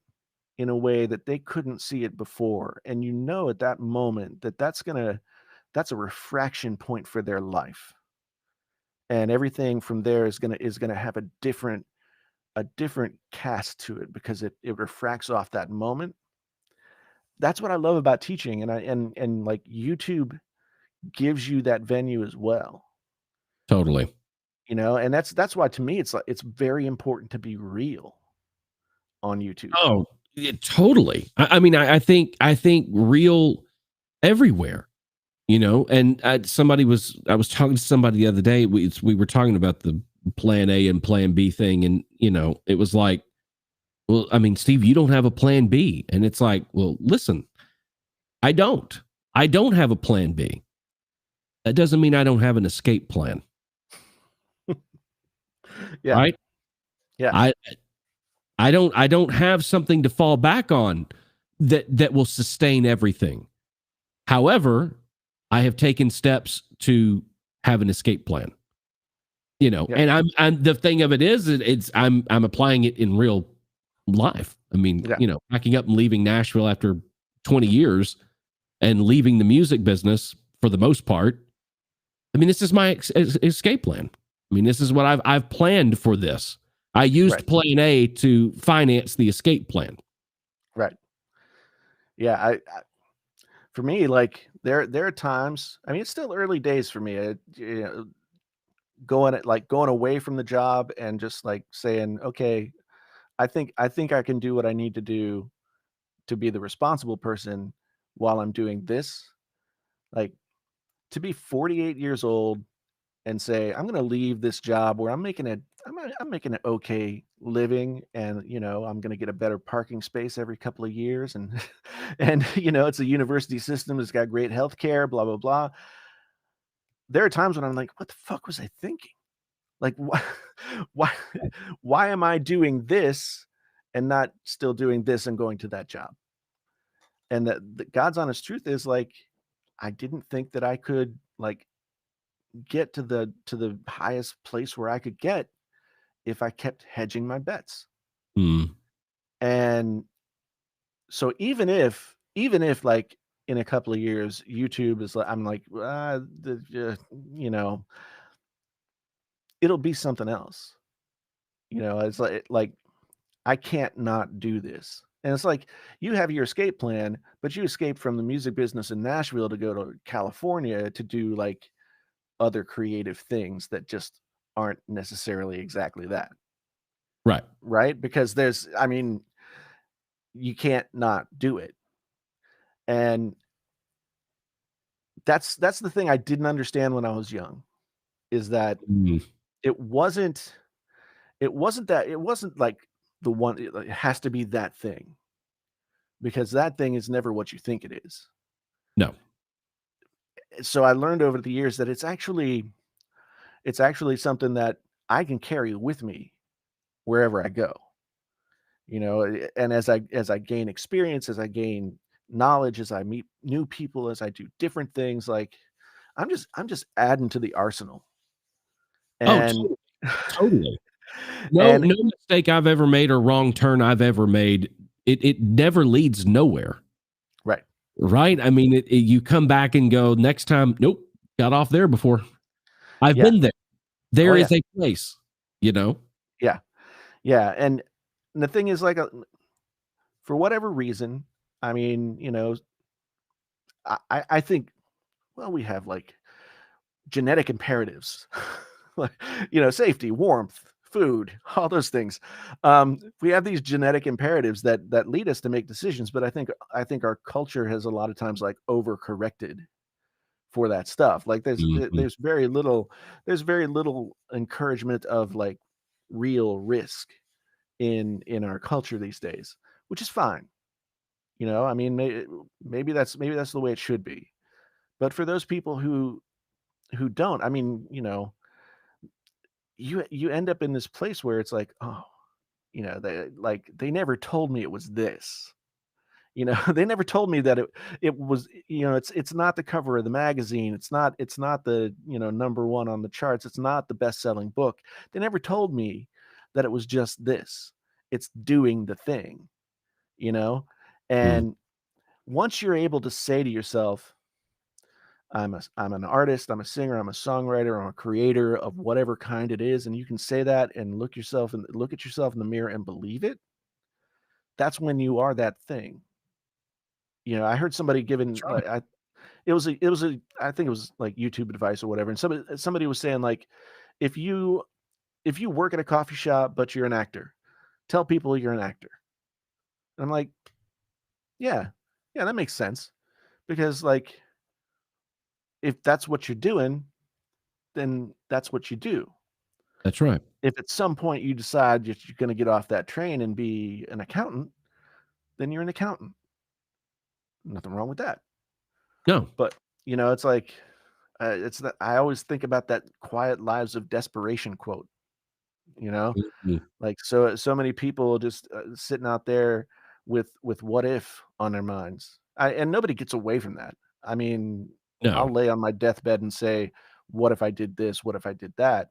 in a way that they couldn't see it before. And you know, at that moment, that's gonna that's a refraction point for their life. And everything from there is gonna have a different cast to it because it refracts off that moment. That's what I love about teaching, and like YouTube gives you that venue as well. Totally. And that's why to me it's very important to be real on YouTube. Oh, yeah, totally. I mean, I think real everywhere, and I was talking to somebody the other day. We were talking about the plan A and plan B thing. And, it was like, well, I mean, Steve, you don't have a plan B. And it's like, well, listen, I don't have a plan B. That doesn't mean I don't have an escape plan. Yeah. Right. Yeah. I don't have something to fall back on that will sustain everything. However, I have taken steps to have an escape plan. Yeah. And I'm the thing of it is I'm applying it in real life. I mean, Yeah. packing up and leaving Nashville after 20 years and leaving the music business for the most part. I mean, this is my escape plan. I mean, this is what I've planned for this. I used Right. plan A to finance the escape plan. Right. Yeah. For me, like there are times. I mean, it's still early days for me. Going away from the job and just like saying, okay, I think I can do what I need to do to be the responsible person while I'm doing this. Like to be 48 years old and say I'm going to leave this job where I'm making an okay living, and I'm going to get a better parking space every couple of years, and and it's a university system that's got great health care, blah blah blah. There are times when I'm like, what the fuck was I thinking? Like why why why am I doing this and not still doing this and going to that job? And the God's honest truth is, like, I didn't think that I could, like, get to the highest place where I could get if I kept hedging my bets. Mm. And so even if like in a couple of years YouTube is like, I'm like, you know, it'll be something else. It's like I can't not do this. And it's like you have your escape plan, but you escape from the music business in Nashville to go to California to do like other creative things that just aren't necessarily exactly that. Right. Right? Because I mean, you can't not do it. And that's the thing I didn't understand when I was young, is that Mm. it wasn't it wasn't like the one, it has to be that thing, because that thing is never what you think it is. No. So I learned over the years that it's actually something that I can carry with me wherever I go. And as I gain experience, as I gain knowledge, as I meet new people, as I do different things, like I'm just adding to the arsenal. Oh, And totally. No, and no mistake I've ever made or wrong turn I've ever made. It never leads nowhere. right. Right. I mean, you come back and go next time. Nope. Got off there before. I've Yeah. been there. Oh There yeah. is a place, Yeah. Yeah. And the thing is, like, for whatever reason, I mean, I think, well, we have like genetic imperatives, like, safety, warmth, food, all those things. We have these genetic imperatives that lead us to make decisions, but I think our culture has a lot of times like overcorrected for that stuff. Like Mhm. there's very little encouragement of like real risk in our culture these days, which is fine. I mean, maybe that's the way it should be. But for those people who don't, I mean, you end up in this place where it's like, oh, they never told me it was this. They never told me that it was, it's not the cover of the magazine. It's not the, number one on the charts. It's not the best-selling book. They never told me that it was just this. It's doing the thing, you know? Mm. And once you're able to say to yourself, I'm an artist, I'm a singer, I'm a songwriter, I'm a creator of whatever kind it is, and you can say that and look at yourself in the mirror and believe it, that's when you are that thing. I heard somebody giving That's right. it was a I think it was like YouTube advice or whatever, and somebody was saying like, if you work at a coffee shop but you're an actor, tell people you're an actor. And I'm like, yeah, yeah, that makes sense because like if that's what you're doing, then that's what you do. That's right. If at some point you decide that you're going to get off that train and be an accountant, then you're an accountant. Nothing wrong with that. No. But it's like it's that I always think about that "Quiet Lives of Desperation" quote. You know, Mhm. like so many people just sitting out there with what if on their minds. And nobody gets away from that. I mean, I'll No. lay on my deathbed and say, "What if I did this? What if I did that?"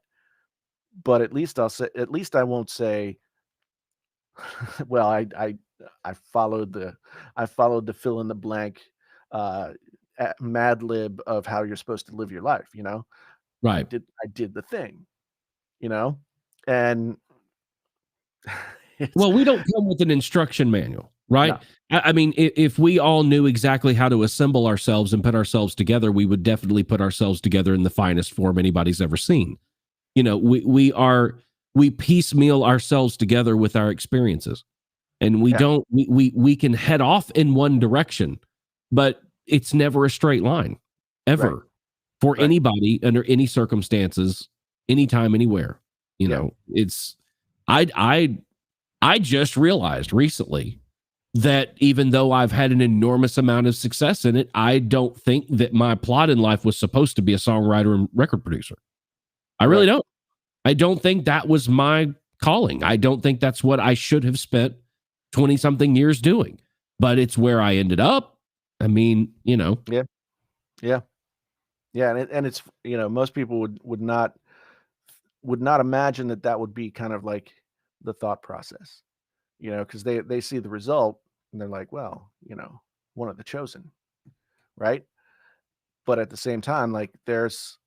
But at least I won't say, well, I followed the fill in the blank uh mad lib of how you're supposed to live your life, Right. I did the thing, you know? And it's Well, we don't come with an instruction manual, right? no. I mean, if we all knew exactly how to assemble ourselves and put ourselves together, we would definitely put ourselves together in the finest form anybody's ever seen. We piecemeal ourselves together with our experiences, and we Yeah, don't we can head off in one direction, but it's never a straight line, right, ever, for right. anybody under any circumstances, anytime, anywhere. Yeah, It's I I just realized recently that even though I've had an enormous amount of success in it, I don't think that my plot in life was supposed to be a songwriter and record producer. I really right. don't. I don't think that was my calling. I don't think that's what I should have spent 20 something years doing, but it's where I ended up. I mean, Yeah, yeah. Yeah, and it's, most people would not imagine that that would be kind of like the thought process, because they see the result and they're like, well, one of the chosen, right? But at the same time, like there's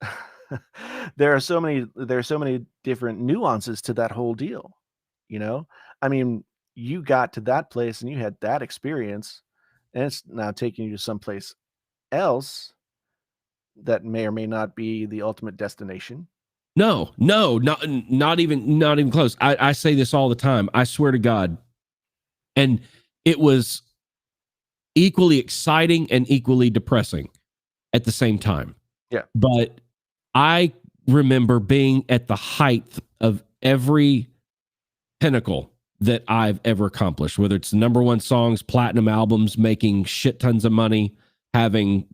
there are so many different nuances to that whole deal, you know? I mean, you got to that place and you had that experience, and it's now taking you to someplace else that may or may not be the ultimate destination. no, not even close. I say this all the time. I swear to God. And it was equally exciting and equally depressing at the same time. Yeah. But I remember being at the height of every pinnacle that I've ever accomplished, whether it's number one songs, platinum albums, making shit tons of money, having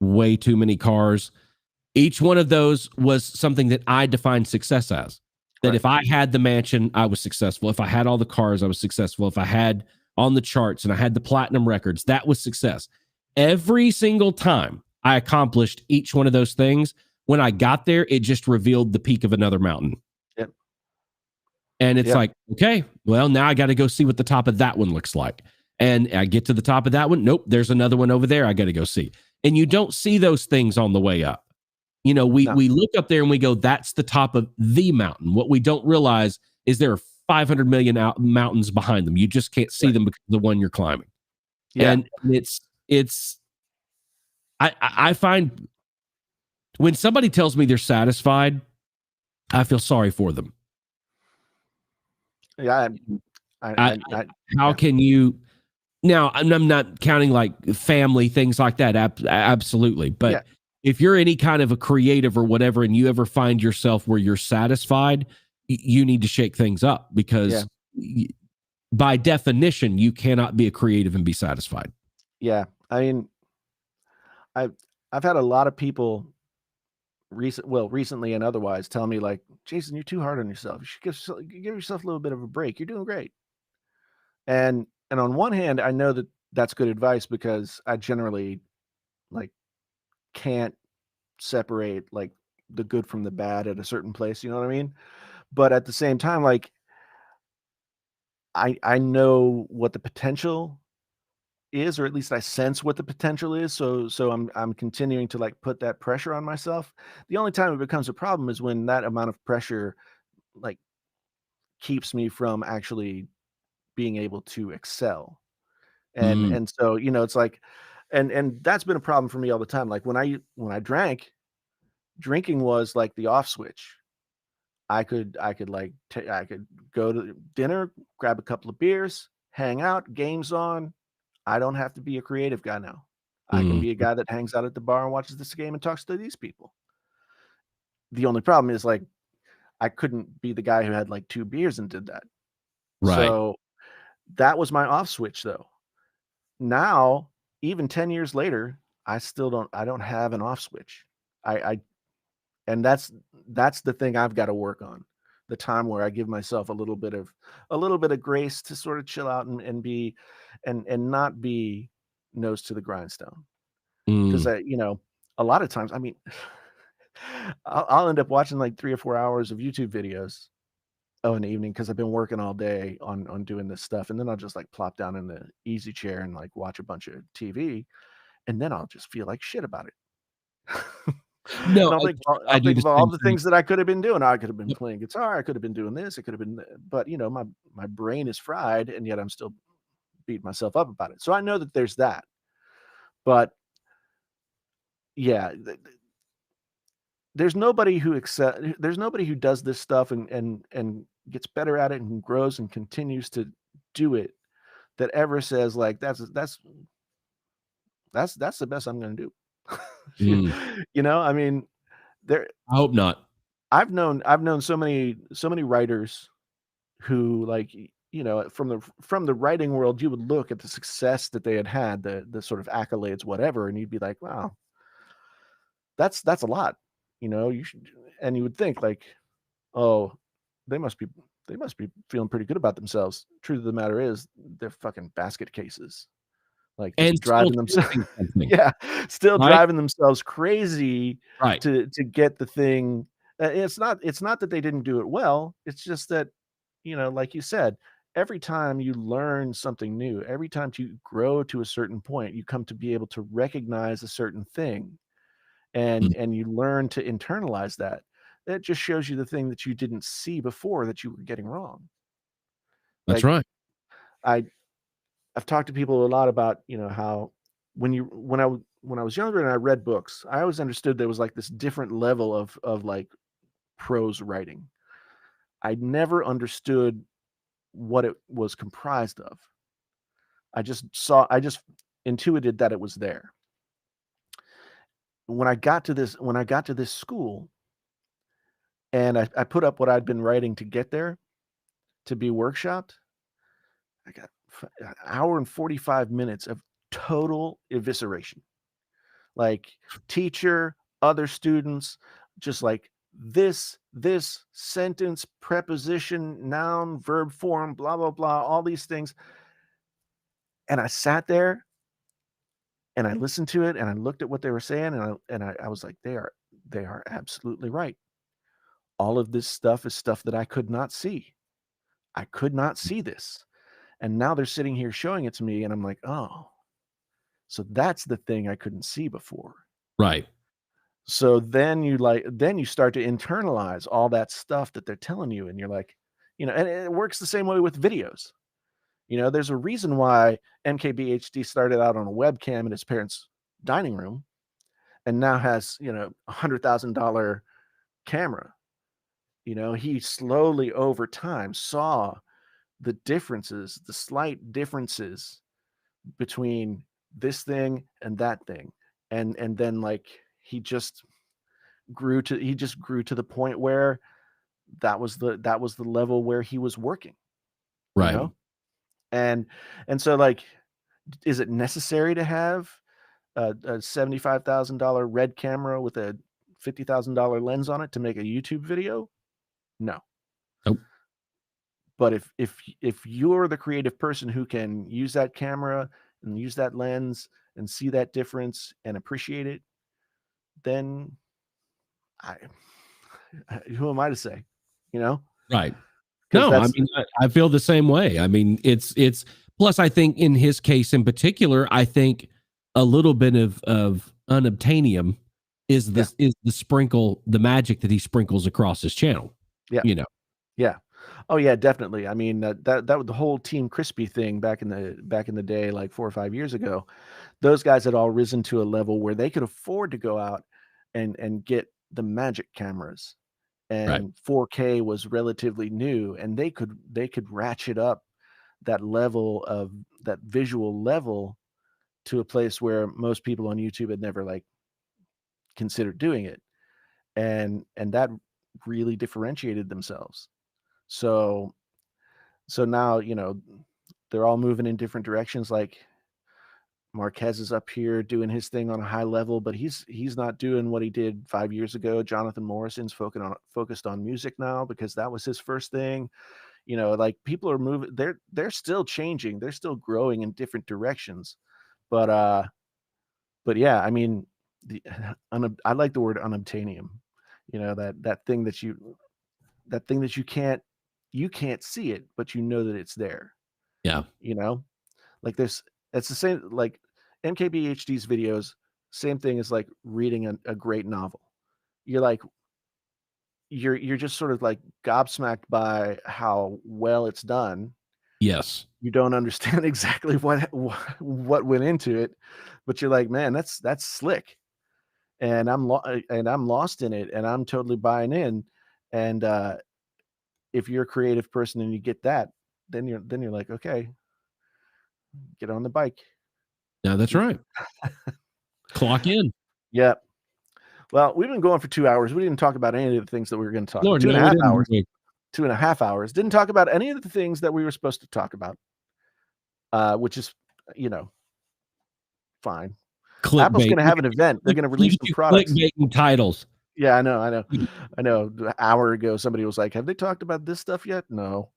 way too many cars. Each one of those was something that I defined success as. That Right. if I had the mansion, I was successful. If I had all the cars, I was successful. If I had on the charts and I had the platinum records, that was success. Every single time I accomplished each one of those things, when I got there, it just revealed the peak of another mountain. Yep. And it's Yep. like, okay, well, now I got to go see what the top of that one looks like. And I get to the top of that one. Nope, there's another one over there I got to go see. And you don't see those things on the way up. No. We look up there and we go, that's the top of the mountain. What we don't realize is there are 500 million mountains behind them. You just can't see Right. them because of the one you're climbing. Yeah. And I find when somebody tells me they're satisfied, I feel sorry for them. Yeah. How Yeah. can you now? I'm not counting like family things like that. Absolutely, but Yeah. if you're any kind of a creative or whatever, and you ever find yourself where you're satisfied, you need to shake things up because by definition, you cannot be a creative and be satisfied. Yeah. I mean, I've I've had a lot of people recently and otherwise tell me like, Jason, you're too hard on yourself. You should give yourself a little bit of a break. You're doing great. And on one hand, I know that that's good advice because I generally like can't separate like the good from the bad at a certain place. You know what I mean? But at the same time, like I know what the potential is, or at least I sense what the potential is. So I'm continuing to like put that pressure on myself. The only time it becomes a problem is when that amount of pressure like keeps me from actually being able to excel. Mm, And so, it's like, and that's been a problem for me all the time. Like when I drank, drinking was like the off switch. I could like I could go to dinner, grab a couple of beers, hang out, games on. I don't have to be a creative guy now. I can mm, be a guy that hangs out at the bar and watches this game and talks to these people. The only problem is like I couldn't be the guy who had like 2 beers and did that. right. So that was my off switch though. Now, even 10 years later, I don't have an off switch. I and that's the thing I've got to work on. The time where I give myself a little bit of grace to sort of chill out and be and not be nose to the grindstone. Because Mm, a lot of times, I mean, I'll end up watching like 3 or 4 hours of YouTube videos of an evening because I've been working all day on doing this stuff, and then I'll just like plop down in the easy chair and like watch a bunch of TV, and then I'll just feel like shit about it. And no, I'll I do think the about all same the thing. things that I could have been doing. I could have been Yep. playing guitar. I could have been doing this. It could have been, but my brain is fried, and yet I'm still beating myself up about it. So I know that there's that, but yeah, there's nobody who does this stuff and gets better at it and grows and continues to do it that ever says like that's the best I'm going to do. Mm, I mean, there I hope not. I've known so many writers who like from the writing world, you would look at the success that they had, the sort of accolades, whatever, and you'd be like, wow, that's a lot. You should, and you would think like, oh, they must be they must be feeling pretty good about themselves. Truth of the matter is, they're fucking basket cases, like And just still driving themselves, chasing something, yeah, still right? driving themselves crazy Right. to get the thing. It's not that they didn't do it well. It's just that, like you said, every time you learn something new, every time you grow to a certain point, you come to be able to recognize a certain thing, Mm, and you learn to internalize that. That just shows you the thing that you didn't see before that you were getting wrong. that's Like right. I I've talked to people a lot about, how when I was younger and I read books, I always understood there was like this different level of like prose writing. I never understood what it was comprised of. I just intuited that it was there. When I got to this school, and I put up what I'd been writing to get there to be workshopped, I got an hour and 45 minutes of total evisceration. Like teacher, other students, just like this sentence, preposition, noun, verb form, blah, blah, blah, all these things. And I sat there and I listened to it and I looked at what they were saying, and I was like, they are absolutely right. All of this stuff is stuff that I could not see. I could not see this. And now they're sitting here showing it to me, and I'm like, oh, so that's the thing I couldn't see before. Right. So then you start to internalize all that stuff that they're telling you, and you're like, and it works the same way with videos. There's a reason why MKBHD started out on a webcam in his parents' dining room and now has, $100,000 camera. He slowly over time saw the differences, the slight differences between this thing and that thing. And then like he just grew to the point where that was the level where he was working, you Right. know? And so like, is it necessary to have a $75,000 red camera with a $50,000 lens on it to make a YouTube video? No. Nope. But if you're the creative person who can use that camera and use that lens and see that difference and appreciate it, then I who am I to say? You know, Right. because No, I that's mean, I feel the same way. I mean, it's Plus, I think in his case in particular, I think a little bit of unobtainium is the sprinkle, the magic that he sprinkles across his channel. Yeah. You know. Yeah. Oh yeah, definitely. I mean, that was the whole Team Crispy thing back in the day, like 4 or 5 years ago. Those guys had all risen to a level where they could afford to go out and get the magic cameras, Right. and 4K was relatively new, and they could ratchet up that level of that visual level to a place where most people on YouTube had never like considered doing it, and that really differentiated themselves. So now, they're all moving in different directions. Like Marquez is up here doing his thing on a high level, but he's not doing what he did 5 years ago. Jonathan Morrison's focused on music now because that was his first thing. Like people are moving, they're still changing, they're still growing in different directions. But yeah, I mean, I like the word unobtainium. That thing that you can't see it, but you know that it's there. Yeah. Like it's the same, like MKBHD's videos, same thing as like reading a great novel. You're just sort of like gobsmacked by how well it's done. Yes. You don't understand exactly what went into it, but you're like, man, that's slick, and I'm lost in it, and I'm totally buying in. And if you're a creative person and you get that, then you're like, okay, get on the bike. Yeah, that's right. Clock in. Yeah. Well, we've been going for 2 hours. We didn't talk about any of the things that we were going to talk about. Lord, 2.5 no, hours. 2.5 hours. Didn't talk about any of the things that we were supposed to talk about, which is, fine. Clickbait. Apple's going to have an event. They're going to release some products. Clickbaiting titles. Yeah, I know. An hour ago, somebody was like, have they talked about this stuff yet? No.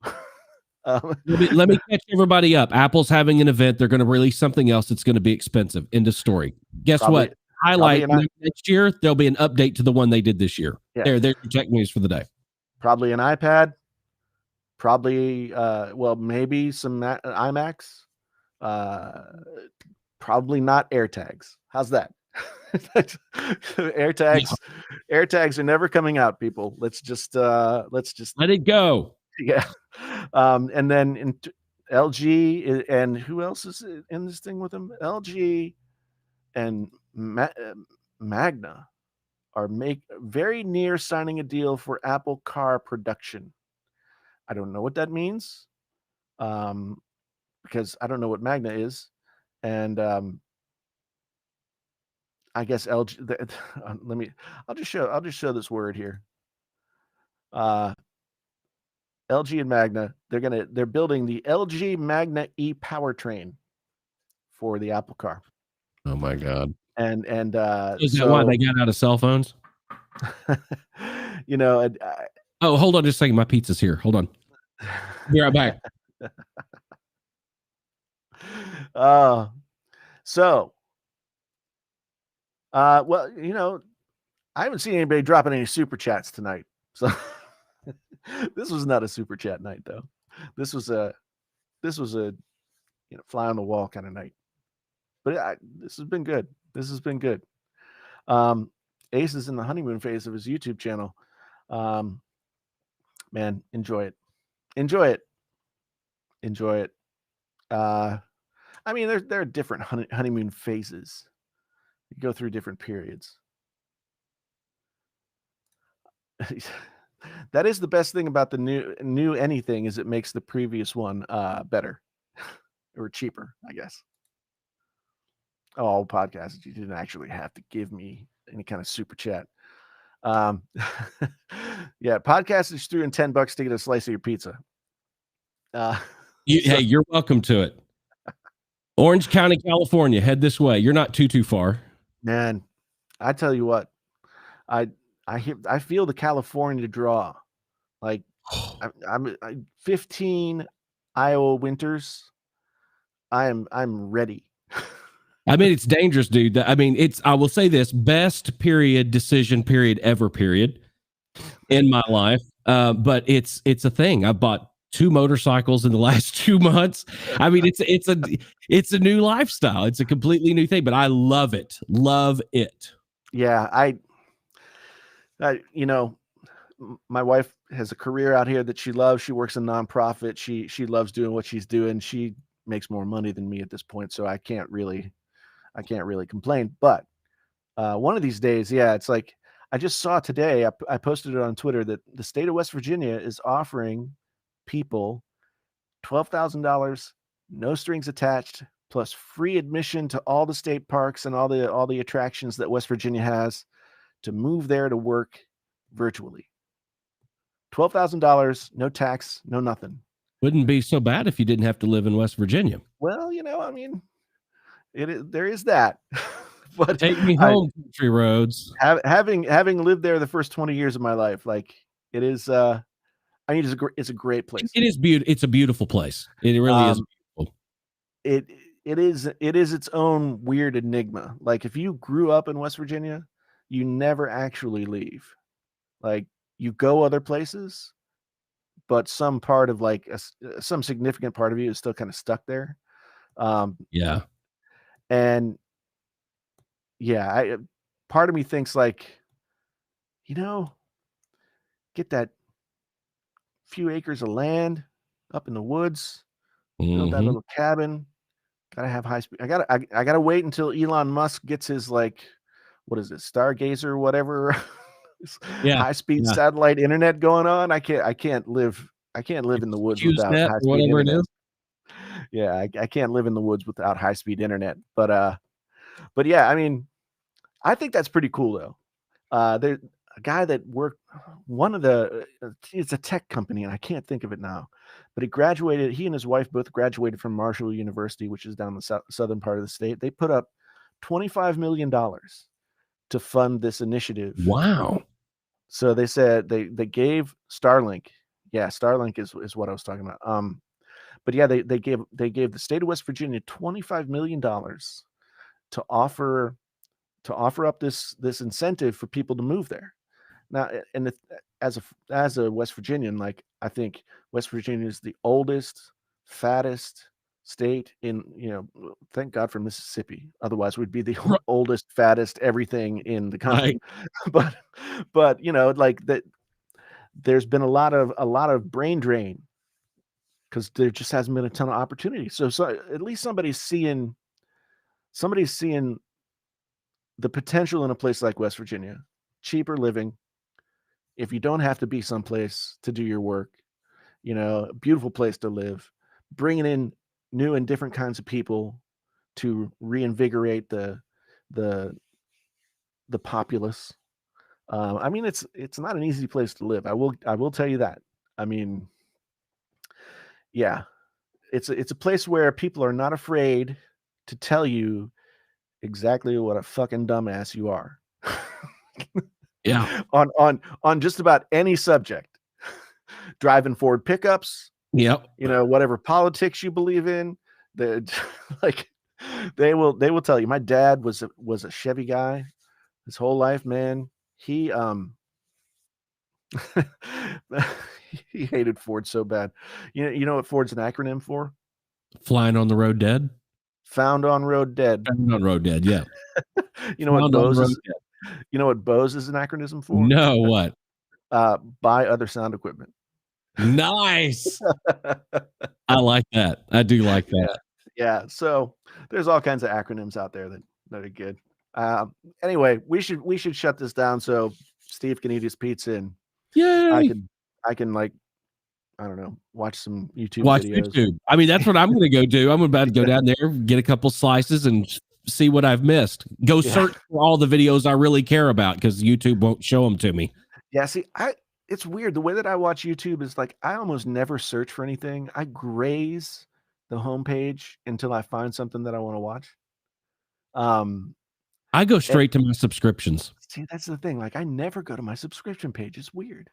Let me catch everybody up. Apple's having an event. They're going to release something else that's going to be expensive. End of story. Guess what? Highlight next year, there'll be an update to the one they did this year. Yeah. There's your tech news for the day. Probably an iPad. Probably, maybe some iMacs. Probably not AirTags. How's that? AirTags are never coming out, people. Let's just let it go. Yeah. And then in LG, and who else is in this thing with them? LG and Magna are very near signing a deal for Apple Car production. I don't know what that means, because I don't know what Magna is, and I guess LG. I'll just show this word here. LG and Magna, they're building the LG Magna E powertrain for the Apple Car. Oh my God! And is that why they got out of cell phones? Oh, hold on just a second. My pizza's here. Hold on. Be right back. I haven't seen anybody dropping any super chats tonight. So this was not a super chat night, though. This was a fly on the wall kind of night. But this has been good. Ace is in the honeymoon phase of his YouTube channel. Man, enjoy it. I mean, there are different honeymoon phases. You go through different periods. That is the best thing about the new anything, is it makes the previous one better or cheaper, I guess. Oh, podcasts, you didn't actually have to give me any kind of super chat. Yeah, podcast is threw in $10 to get a slice of your pizza. Hey, you're welcome to it. Orange County, California. Head this way. You're not too far. Man, I tell you what, I feel the California draw. Like I'm 15 Iowa winters. I'm ready. I mean, it's dangerous, dude. I mean, I will say this: best decision period ever in my life. But it's a thing. I bought 2 motorcycles in the last 2 months. I mean, it's a new lifestyle. It's a completely new thing, but I love it. Love it. Yeah, I my wife has a career out here that she loves. She works in nonprofit. She loves doing what she's doing. She makes more money than me at this point, so I can't really complain. But one of these days, yeah, it's like I just saw today. I posted it on Twitter that the state of West Virginia is offering people $12,000, no strings attached, plus free admission to all the state parks and all the attractions that West Virginia has to move there to work virtually. $12,000, no tax, no nothing. Wouldn't be so bad if you didn't have to live in West Virginia. Well, I mean, there is that. But take me home, country roads. Having lived there the first 20 years of my life, like it is. I mean, it's a great place. It is beautiful. It's a beautiful place. It really is beautiful. It is its own weird enigma. Like if you grew up in West Virginia, you never actually leave. Like you go other places, but some part of like some significant part of you is still kind of stuck there. Yeah. And yeah, part of me thinks like, get that few acres of land up in the woods, build that little cabin. Gotta have high speed. I gotta wait until Elon Musk gets his like, what is it, Stargazer or whatever, high speed satellite internet going on. I can't live in the woods without high speed internet. Yeah, I can't live in the woods without high speed internet. But yeah, I mean, I think that's pretty cool though. There's a guy that worked it's a tech company and I can't think of it now, but he and his wife both graduated from Marshall University, which is down the southern part of the state. They put up $25 million to fund this initiative. Wow. So they said they gave Starlink. Yeah, Starlink is what I was talking about. But yeah, they gave the state of West Virginia $25 million to offer up this incentive for people to move there. Now, and as a West Virginian, like I think West Virginia is the oldest, fattest state in, thank God for Mississippi. Otherwise, we'd be the oldest, fattest everything in the country. Right. But like that, there's been a lot of brain drain because there just hasn't been a ton of opportunity. So at least somebody's seeing the potential in a place like West Virginia, cheaper living. If you don't have to be someplace to do your work, a beautiful place to live, bringing in new and different kinds of people to reinvigorate the populace. I mean, it's not an easy place to live. I will tell you that. I mean, yeah, it's a place where people are not afraid to tell you exactly what a fucking dumbass you are. Yeah. On just about any subject. Driving Ford pickups. Yep. Whatever politics you believe in, like they will tell you. My dad was a Chevy guy his whole life, man. He he hated Ford so bad. You know what Ford's an acronym for? Flying on the road dead. Found on road dead. Found on road dead. Yeah. You know what Bose is? You know what Bose is an acronym for? No, what? Buy other sound equipment. Nice. I like that. I do like that. Yeah. So there's all kinds of acronyms out there that are good. Anyway, we should shut this down so Steve can eat his pizza and yay. I can like, I don't know, watch some YouTube videos. YouTube. I mean, that's what I'm going to go do. I'm about to go down there, get a couple slices and see what I've missed. Go search for all the videos I really care about because YouTube won't show them to me. Yeah. See, it's weird. The way that I watch YouTube is like, I almost never search for anything. I graze the homepage until I find something that I want to watch. I go straight to my subscriptions. See, that's the thing. Like, I never go to my subscription page. It's weird.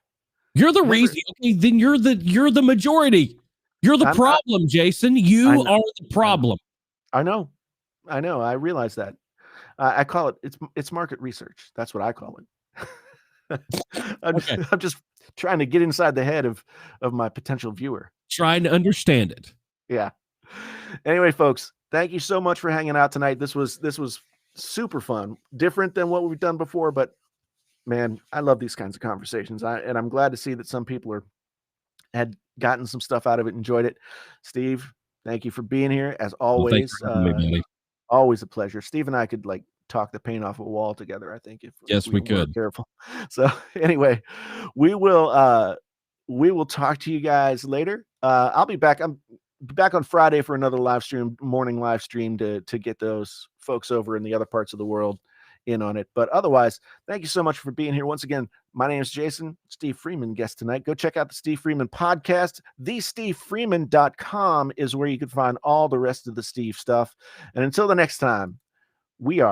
You're the reason. Okay, then you're the majority. You're the problem, Jason. You are the problem. I know. I realize that. I call it's market research. That's what I call it. I'm just trying to get inside the head of my potential viewer. trying to understand it. Yeah. Anyway, folks, thank you so much for hanging out tonight. This was super fun, different than what we've done before, but man, I love these kinds of conversations. And I'm glad to see that some people had gotten some stuff out of it, enjoyed it. Steve, thank you for being here as always. Well, thanks for having me, buddy. Always a pleasure. Steve and I could like talk the paint off a wall together, I think, if we were could. careful. So anyway, we will talk to you guys later. I'll be back. I'm back on Friday for another morning live stream to get those folks over in the other parts of the world in on it. But otherwise, thank you so much for being here. Once again, my name is Jason. Steve Freeman guest tonight. Go check out the Steve Freeman Podcast. TheSteveFreeman.com is where you can find all the rest of the Steve stuff. And until the next time, we are